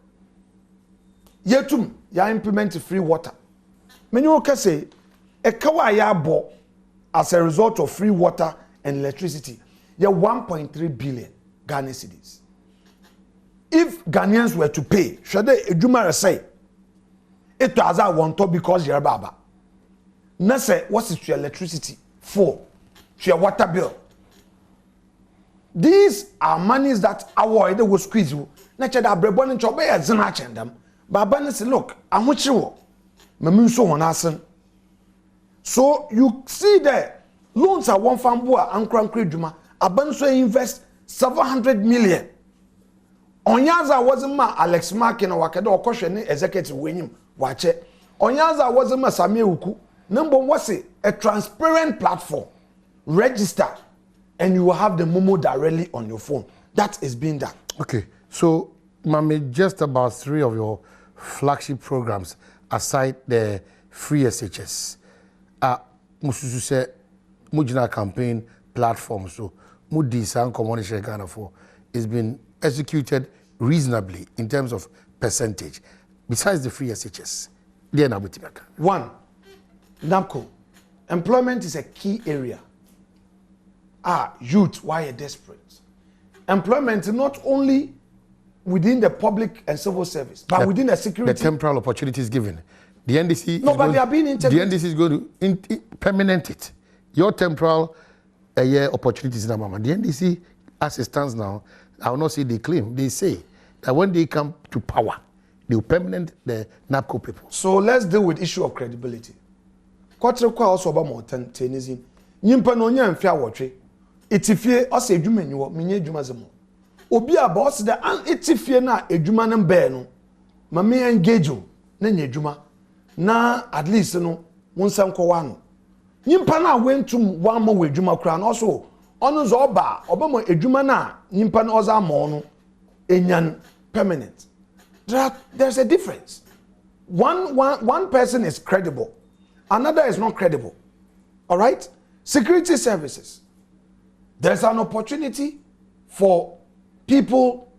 yetum ya implement free water. Many can say a kawaya bo as a result of free water and electricity. Ya 1.3 billion Ghana cedis. If Ghanaians were to pay, should they Ejuma say it was a one top because you're baba. Na say what is your electricity for? Your water bill. These are monies that our they will squeeze you. Na che da brebon ncho be ya zina chendam. Baba ne say look, amuchi wo. Memu so won asen. So you see there loans are one fambo ankran kreduma. Aban so invest 700 million. Onyaza wasn't ma Alex Markin or Wakada or Koshen executive William Wache. Onyaza wasn't ma Samir Uku. Number was a transparent platform. Register and you will have the Momo directly on your phone. That is being done. Okay, so Mami, just about 3 of your flagship programs aside the free SHS. Mususu say Mujina campaign platform. So Mudi San Community Ghana for is been executed reasonably in terms of percentage. Besides the free SHS, one, NAPCO, employment is a key area. Youth, why are desperate? Employment not only within the public and civil service, but within the security. The temporal opportunities given. The NDC. No, but they are being integrated. The NDC is going to permanent it. Your temporal opportunities in the moment. The NDC, as it stands now, I will not say they claim. They say that when they come to power, they will permanent the NAPCO people. So let's deal with issue of credibility. Quarter also about more tenizin. Nyimpa no nya mfia wotwe. Etifie o se edwuma nyiwo menye edwuma zemo. Obi aba o se da etifie na edwuma no mbe no. Ma me engage na nya edwuma. Na at least no wonsan kowa no. Nyimpa na wentum wan ma we edwuma kura no so ono zo oba mo edwuma na nyimpa na oza ma no enyan permanent. There's a difference. One person is credible Another is not credible. All right? Security services. There's an opportunity for people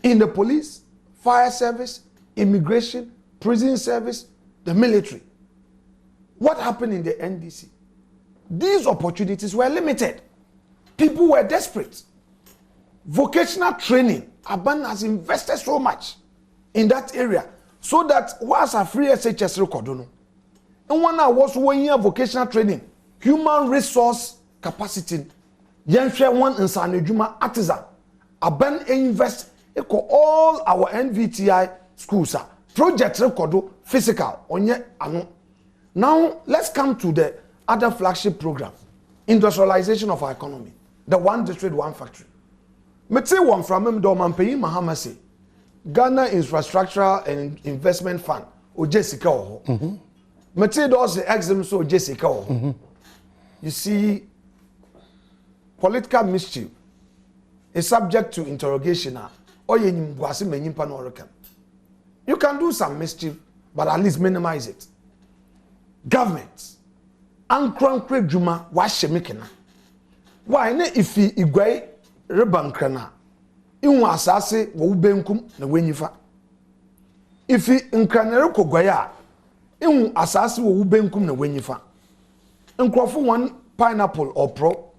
in the police, fire service, immigration, prison service, the military. What happened in the NDC? These opportunities were limited. People were desperate. Vocational training, Aban has invested so much in that area so that once a free SHS record, and one was 1 year vocational training, human resource capacity, young one in Sanejuma artisan, Aban invest all our NVTI schools, project record physical, onye ano. Now let's come to the other flagship program, industrialization of our economy, the one district, one factory. Mete one from him do man pay Mahamasi, Ghana Infrastructural and Investment Fund, or Jessica. Mete does the exam so Jessica. You see, political mischief is subject to interrogation. Or you can do some mischief, but at least minimize it. Government, ankronkre juma wa shemikena. Why ne ifi igwai rebankrana? Inwu asase wo benkum na wenyifa. Ifi nkranere kogwaya, inwu asase wo benkum na wenyifa. Nkrofo one pineapple or pro,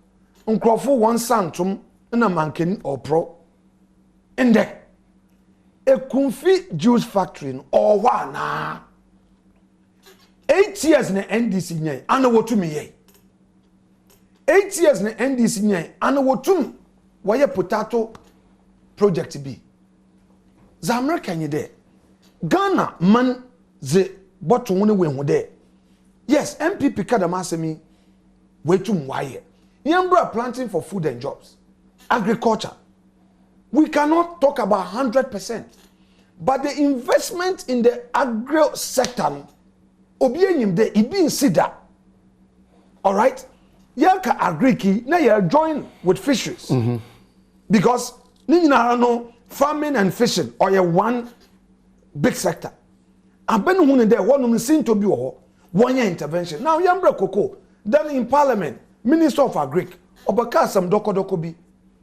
nkrofo one santum na mankeni or pro. Ende a kumfi juice factory or wana 8 years na NDC nyai ana wotumi ye 8 years na NDC nyai ana wotum waye potato project bi za America nye de Ghana man ze boto woni we hu de yes MPP kada masemi wetum waye yambra planting for food and jobs agriculture. We cannot talk about 100%, but the investment in the agri sector, obienyim de ibi sida. All right, yaka agriki na you join with fisheries because ni no farming and fishing or one big sector. Abenu hunu de one sin to be one year intervention. Now yambra koko then in Parliament, Minister of Agric obaka some doko bi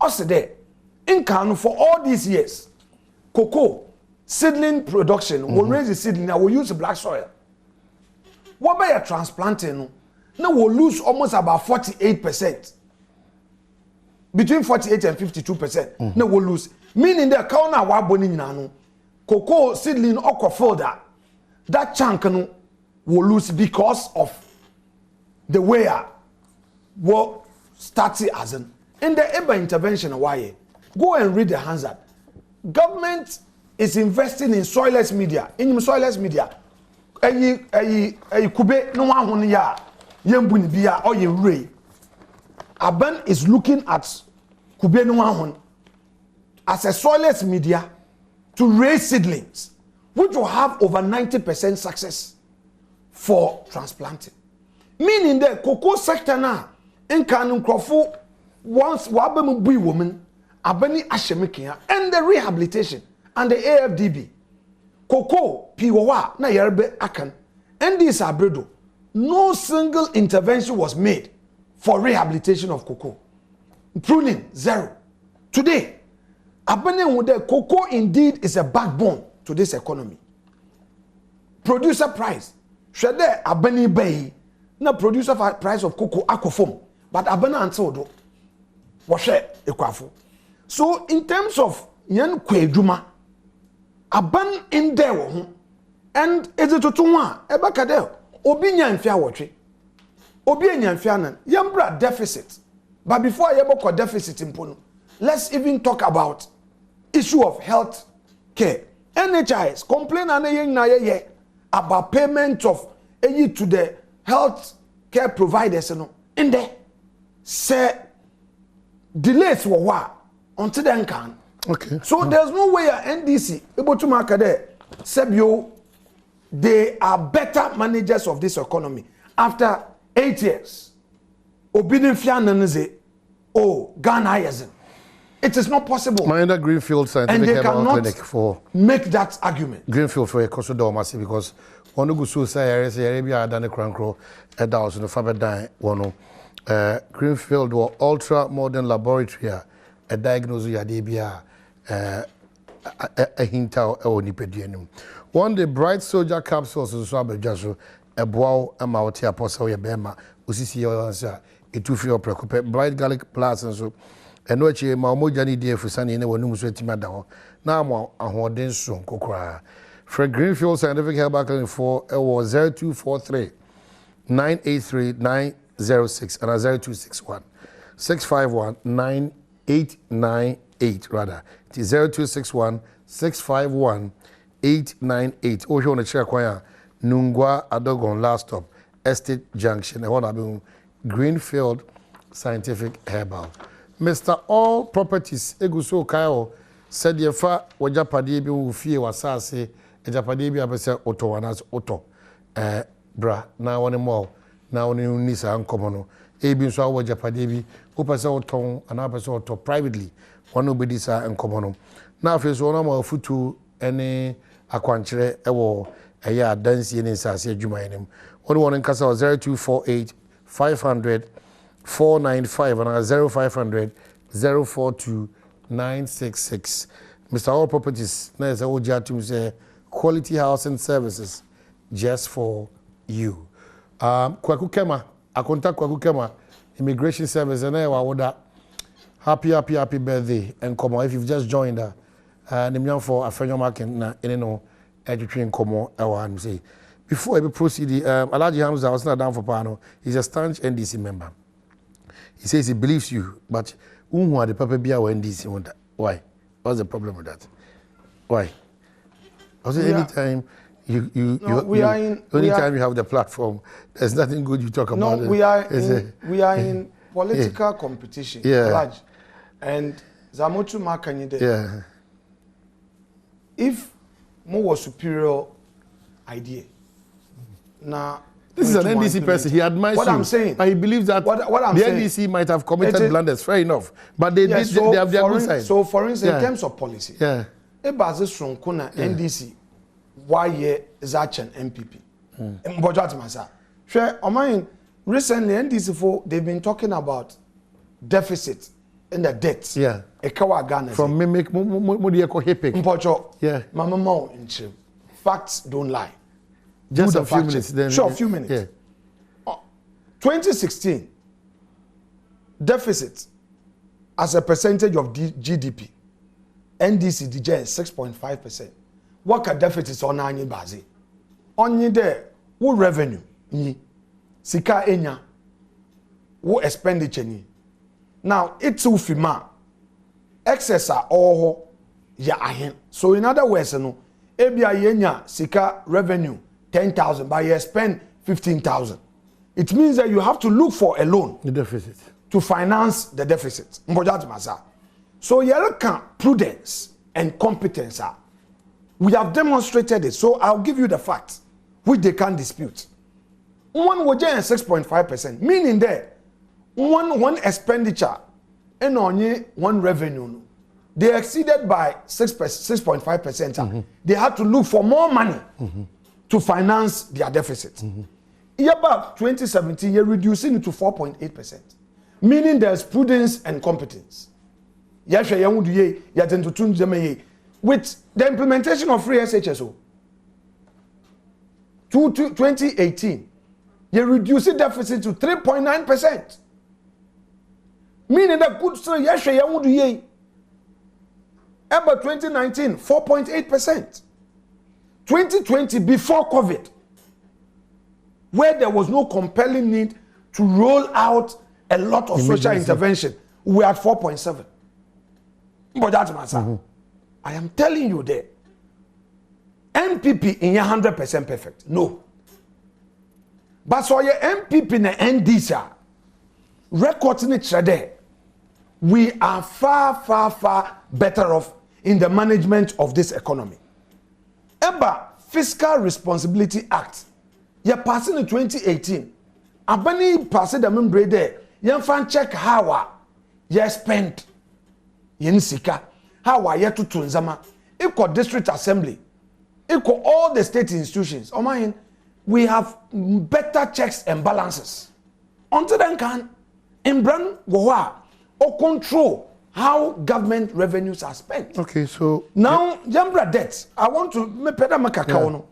osede. In Kano for all these years, cocoa seedling production will raise the seedling. I will use black soil. What by a transplanting? Now we'll lose almost about 48%. Between 48 and 52%. Now we'll lose. Meaning the cow now wa boni nano. Cocoa seedling okwa folder. That chunk no will lose because of the way what started as in the ever intervention why. Go and read the Hansard. Government is investing in soilless media. In soilless media, kube no one huni ya yembuni biya or ye ray. Aban is looking at kube no one hun as a soilless media to raise seedlings, which will have over 90% success for transplanting. Meaning the cocoa sector now in Kanu Krofu once wabemu bui woman. Abani ashemikia and the rehabilitation and the AFDB. Cocoa piwawa na yerbe akan. And this abredo. No single intervention was made for rehabilitation of cocoa. Pruning, zero. Today, abani wude cocoa indeed is a backbone to this economy. Producer price. Shede abani bay na producer price of cocoa akofom. But abana antodo. Washe ekwafu. So in terms of yan kweduma, aban in there and is it to one ebakade obi nyanfia wotwe obi nyanfia nan yambra deficit. But before yeboko deficit impono, let's even talk about issue of health care. NHIS complain na about payment of to the health care providers in there say delays were until then can. Okay. So there's no way a NDC able to mark there. Sebio, they are better managers of this economy. After 8 years, Obidin Fiananese, Ghana isn't. It is not possible. Mind Greenfield Scientific Herbal Clinic for make that argument. Greenfield for a Kosodoma because one go so say bi ada ne krankro e da so no fa bedan wono Greenfield or ultra modern laboratory a diagnose yade bia a hinta e woni pedianum. One the bright soldier capsules so abedwaso e boaw ama wote apostle ye bema osisi ye answer etufi oprekope bright garlic plus so eno achi ma omoja ni die fusane ne wonum so atima da ho na amo ahoden so kokora for Greenfield Scientific Herbal Clinic for it was 0243 983 906 and 0261 651 9898 rather. It is 0261 651 898. Oh, you want to check why Nungwa Adogon last stop Estate Junction. I want to be Greenfield Scientific Herbal. Mr. All Properties Eguso Kayo said your fa wajapadi bi wo fie wasase ejapadi bi abese oto wanas oto bra na woni mo na woni nisa ankomo no ebi nso wajapadi bi wo pese oto ana pese oto privately one obedi sa ankomo no na afeso na ma futu ene akwankyere ewo eya adansie ne nsase adwuma enem woni won nkasa 0248 500 495 and 0500 042 966. Mr. All Properties, there's a to say quality housing services just for you. Kwaku Kema, I contact Kwaku Kema, Immigration Service, and I would happy birthday. And come on, if you've just joined her, Nimyan for a friend market, and no education come on, say. Before I proceed, Alaji Hamza was not down for Pano. He's a staunch NDC member. He says he believes you, but who are the Papa Bia or NDC? Why? What's the problem with that? Why? Also, anytime you have the platform, there's nothing good you talk about. No, we are in political competition. Yeah. And Zamotu Makanyide. Yeah. If more was superior idea, now. This is an NDC person. He admires what you. I'm saying. But he believes that what I'm the saying, NDC might have committed blunders. Fair enough. But they have their good side. So, for instance, in terms of policy, a basis from Kuna NDC, why Zachan MPP? Recently, NDC they've been talking about deficit and the debt. Yeah. From mimic yeah. Mama facts don't lie. Just a few minutes then. Sure, a few minutes. Yeah. 2016, deficit as a percentage of GDP, NDC DJ 6.5%. What can deficit on any base? Only there, what revenue? Sika enya, what expenditure ni? Now, it's ufima. Excess are all ya ahen. So in other words, no, ebia yenya sika revenue 10,000, but you spend 15,000. It means that you have to look for a loan. The deficit. To finance the deficit. So you can prudence and competence. We have demonstrated it. So I'll give you the facts, which they can't dispute. One was 6.5%, meaning that one expenditure and only one revenue. They exceeded by 6.5%. They had to look for more money. To finance their deficit. Year back 2017, you're reducing it to 4.8%, meaning there's prudence and competence. With the implementation of free SHSO, 2018, you're reducing deficit to 3.9%, meaning that good story. About 2019, 4.8%. 2020, before COVID, where there was no compelling need to roll out a lot of social intervention, we are at 4.7. But that's my son. I am telling you there. MPP in 100% perfect. No. But so your MPP in the NDC, recording it there, we are far better off in the management of this economy. Eba Fiscal Responsibility Act, you passed in 2018. Abani passed the membrane there. You fan check how you spend yen sika, how you to tunzama. Equal district assembly, equal all the state institutions. Oh my, we have better checks and balances. Until then, can Imbran Goa or control how government revenues are spent. Okay, so now, Jambra debts. I want to make better makakaono.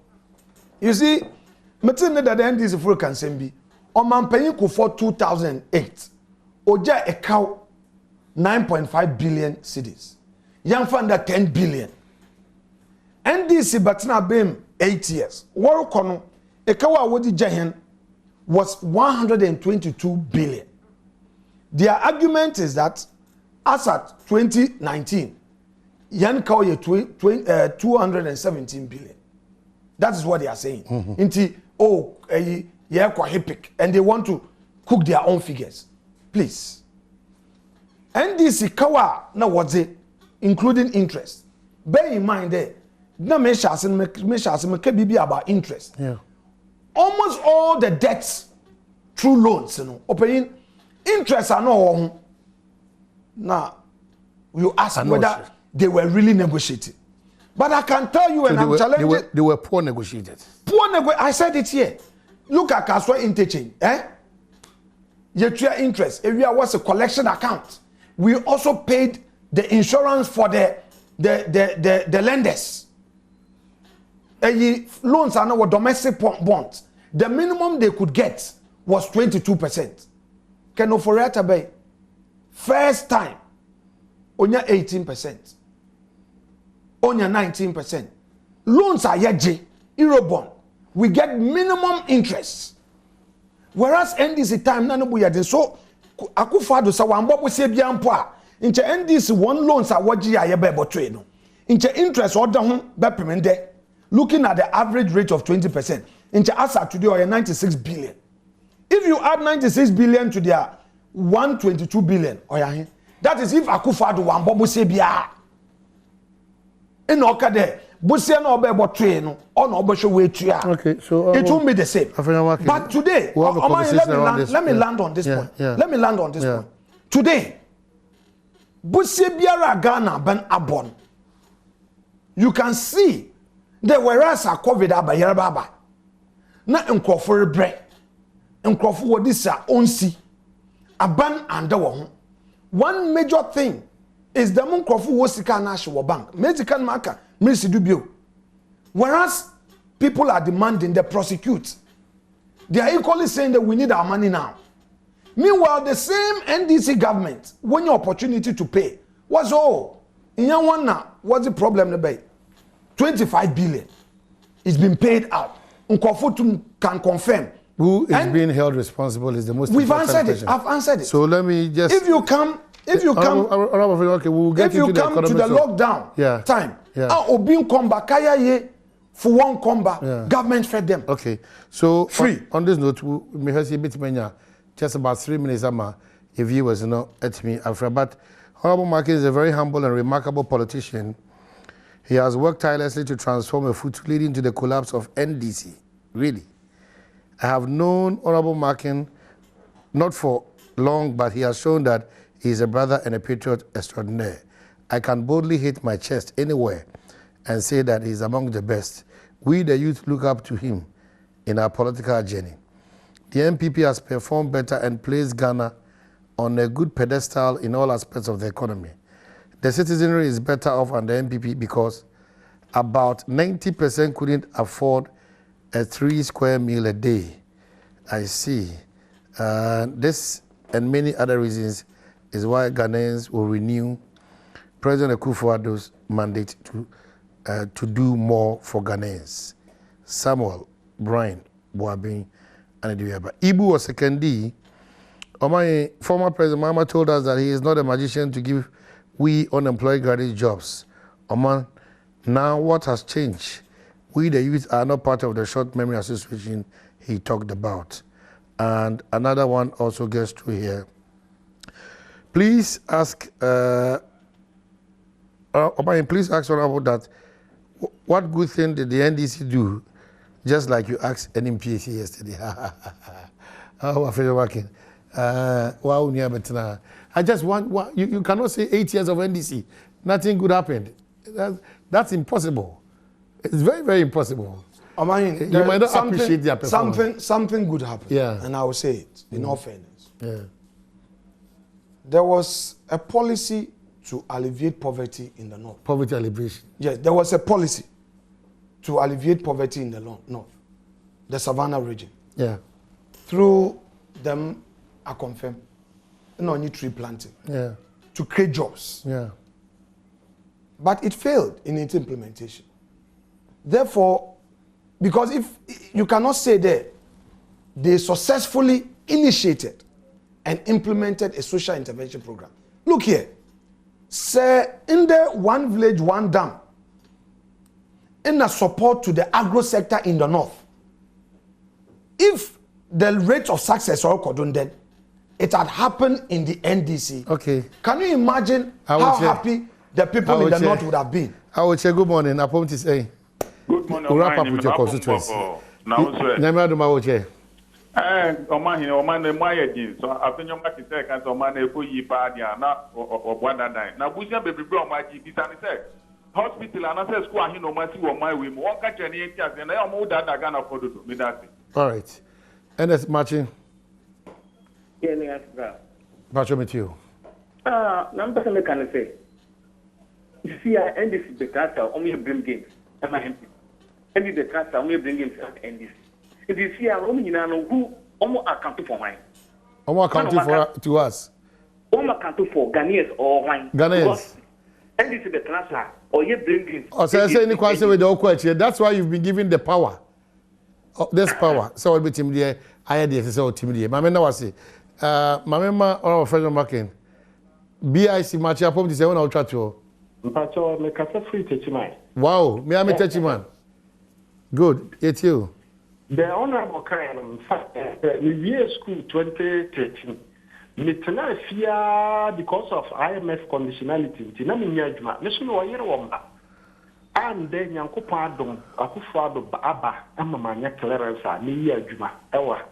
You see, metin that the end is for Kansembi. On man paying for 2008. Oja a cow 9.5 billion cedis. Young fund 10 billion. NDC Batina Bim 8 years. Warokono, a kawa wodi jahen was 122 billion. Their argument is that as at 2019, yan kawa 217 billion. That is what they are saying. Inti, yeah, quite epic, and they want to cook their own figures. Please. NDC kawa na what's it, including interest. Bear in mind there. No measures be about interest. Yeah. Almost all the debts through loans, you know, opening interest are no. Now, you ask whether they were really negotiating. But I can tell you, and I'm challenging. They were poor negotiators. I said it here. Look at Kaswa interchange. Your interest. Area was a collection account. We also paid the insurance for the lenders. Loans are now domestic bonds. The minimum they could get was 22%. Can offer bay. First time, only 18%. Only 19%. Loans are yaji, Eurobond. We get minimum interest. Whereas NDC time nano buya so akufado sa wambo bo se bia mpo inche NDC one loans are waji ya be botwe no. Inche interest order ho be pemende. Looking at the average rate of 20%. Inche asa today or 96 billion. If you add 96 billion to their 122 billion oya, that is if akufado wambo bo se bia. In okade busia no obebo train no ono obesho we tua. Okay, so it won't be the same. But today, let me land on this point. Let me land on this point. Today, busia biara Ghana ban abon. You can see the whereas a COVID abayera baba. Na nkrofo bre. Nkrofo wo disa onsi. Aban anda wo. One major thing is the nkrofo wo sika na hye wo bank. Medical marker whereas people are demanding they prosecute. They are equally saying that we need our money now. Meanwhile, the same NDC government, when your opportunity to pay, was in your one now, what's the problem? 25 billion is being paid out. Nkofotum can confirm. Who is being held responsible is the most important question. We've answered it. I've answered it. So let me just... If you come to the lockdown time, Obin Komba, Kaya ye, for one Komba, government fed them. Okay, so free. On this note, we have a bit just about 3 minutes, if viewers at me, but Honorable Markin is a very humble and remarkable politician. He has worked tirelessly to transform a foot leading to the collapse of NDC. Really. I have known Honorable Markin not for long, but he has shown that he is a brother and a patriot extraordinaire. I can boldly hit my chest anywhere and say that he is among the best. We, the youth, look up to him in our political journey. The MPP has performed better and placed Ghana on a good pedestal in all aspects of the economy. The citizenry is better off under MPP because about 90% couldn't afford a 3 square meal a day. I see. This and many other reasons is why Ghanaians will renew President Akufo-Addo's mandate to do more for Ghanaians. Samuel, Brian, Boabin, and Ediweba. Ibu was secondee. My former President Mama told us that he is not a magician to give we unemployed graduates jobs. Oman, now what has changed? We, the youth, are not part of the short memory association he talked about. And another one also gets to here. Please ask, please ask Honorable that what good thing did the NDC do, just like you asked NMPAC yesterday. How are you working? I just want, you cannot say 8 years of NDC, nothing good happened. That's impossible. It's very, very impossible. I mean, you might not appreciate their performance. Something good happened. Yeah. And I will say it in all fairness. Yeah. There was a policy to alleviate poverty in the north. Poverty alleviation. Yes, there was a policy to alleviate poverty in the north, the Savannah region. Yeah. Through them, I confirm, only tree planting. Yeah. To create jobs. Yeah. But it failed in its implementation. Therefore, because if you cannot say that they successfully initiated and implemented a social intervention program. Look here. Say in the one village, one dam, in a support to the agro sector in the north. If the rate of success or then it had happened in the NDC. Okay. Can you imagine how happy the people in the north would have been? I will say good morning. I want to say. Good morning. We'll wrap up with your constituency. Oman the Maya so I think you might say can Oman a full year na or one night. Now Busia baby bro my GP say hospital and I say school and you know my see what my way one catch any and I am more that Ghana for do me that. All right. And it's matching. Yeah, matching with you. Number some can say. You see, I end this the class only bring games. Am I empty? End the class only bring games and end this. It is here, only in who almost account for mine. Almost account for to us. Almost account for Ghanaians or wine. Ghanaians. And this is the transfer or you bring it. Oh, so I say any question with the question. That's why you've been given the power. This power. So I'll be team there. I had this so team there. Mamma was say, Mamma or friend of Makin. BIC match up to say when I'll try to. Wow, me I'm a touchy man. Good, it's you. The Honorable Karen, in fact, year school 2013. Mitena fear because of IMF conditionality. Tinami Yajma, National Wayerwamba. And then Yankopadum, Akufado Abba, Amamanya clearance, Nia Juma.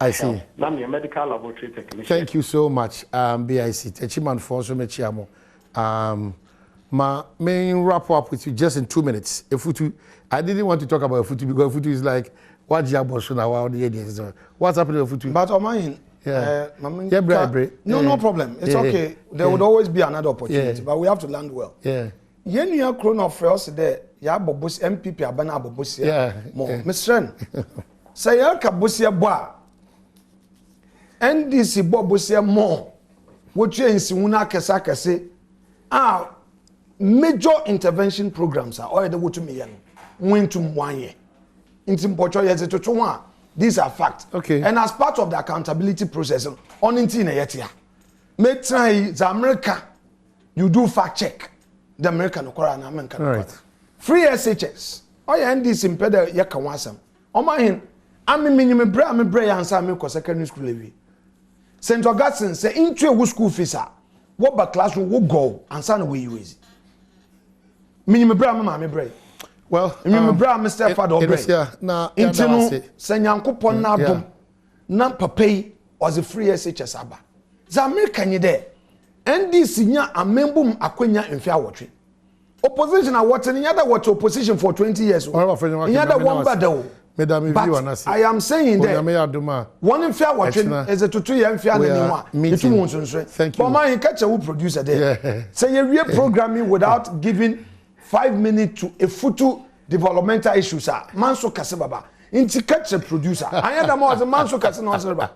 I see. Nami, a medical laboratory technician. Thank you so much, BIC. Techiman for so much. My main wrap up with you just in 2 minutes. I didn't want to talk about Futu because Futu is like what what's happening with Futu? But Oman, no problem. It's okay. There would always be another opportunity, but we have to land well. Yeah. Yen you chrono for us there. Ya bobos MPP abana abobosia. Yeah. Mo, Mr. Say ya kabosia boa. NDC bobosia mo. What you insiuna kesa kese. Major intervention programs are already what to me yan. Went to 1 year. These are facts. Okay. And as part of the accountability process, on Intina make try the America, you do fact check. The American and American. Right. Free SHS. Oh yeah, and this impede yakawasam. Oh my hin. I'm minimum bra me bra answer me ko secondary school levi. St. Augustine say into a school fees what ba classroom wo go answer no way you easy. Minimum bra me bra. Well, Mr. Father Intino, Sanyankupon Nabum, Nan Papay was a free SHS Abba. The American there, and this senior a membum Aquina in fair watering. Opposition are watching the other watch opposition for 20 years. The other one battle. But I am saying that one in fair watching is a 2 year fair meeting. Thank you. But my catch a producer there. Say a real programming without giving 5 minutes to a futu developmental issues. Manso Kasababa. Inti catch a producer. I had a more than Manso Kasababa.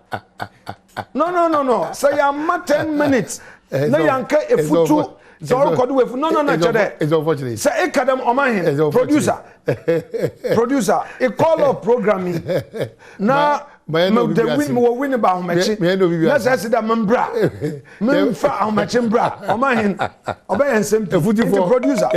No. Say I'm 10 minutes. No, yanka a futu. No. It's unfortunate. Say Ekadam Omahin. Producer. A call of programming. Now, the win about matching. Let's say that Membra. Memfa, how much Membra. Omahin. Obey and simple. Producer.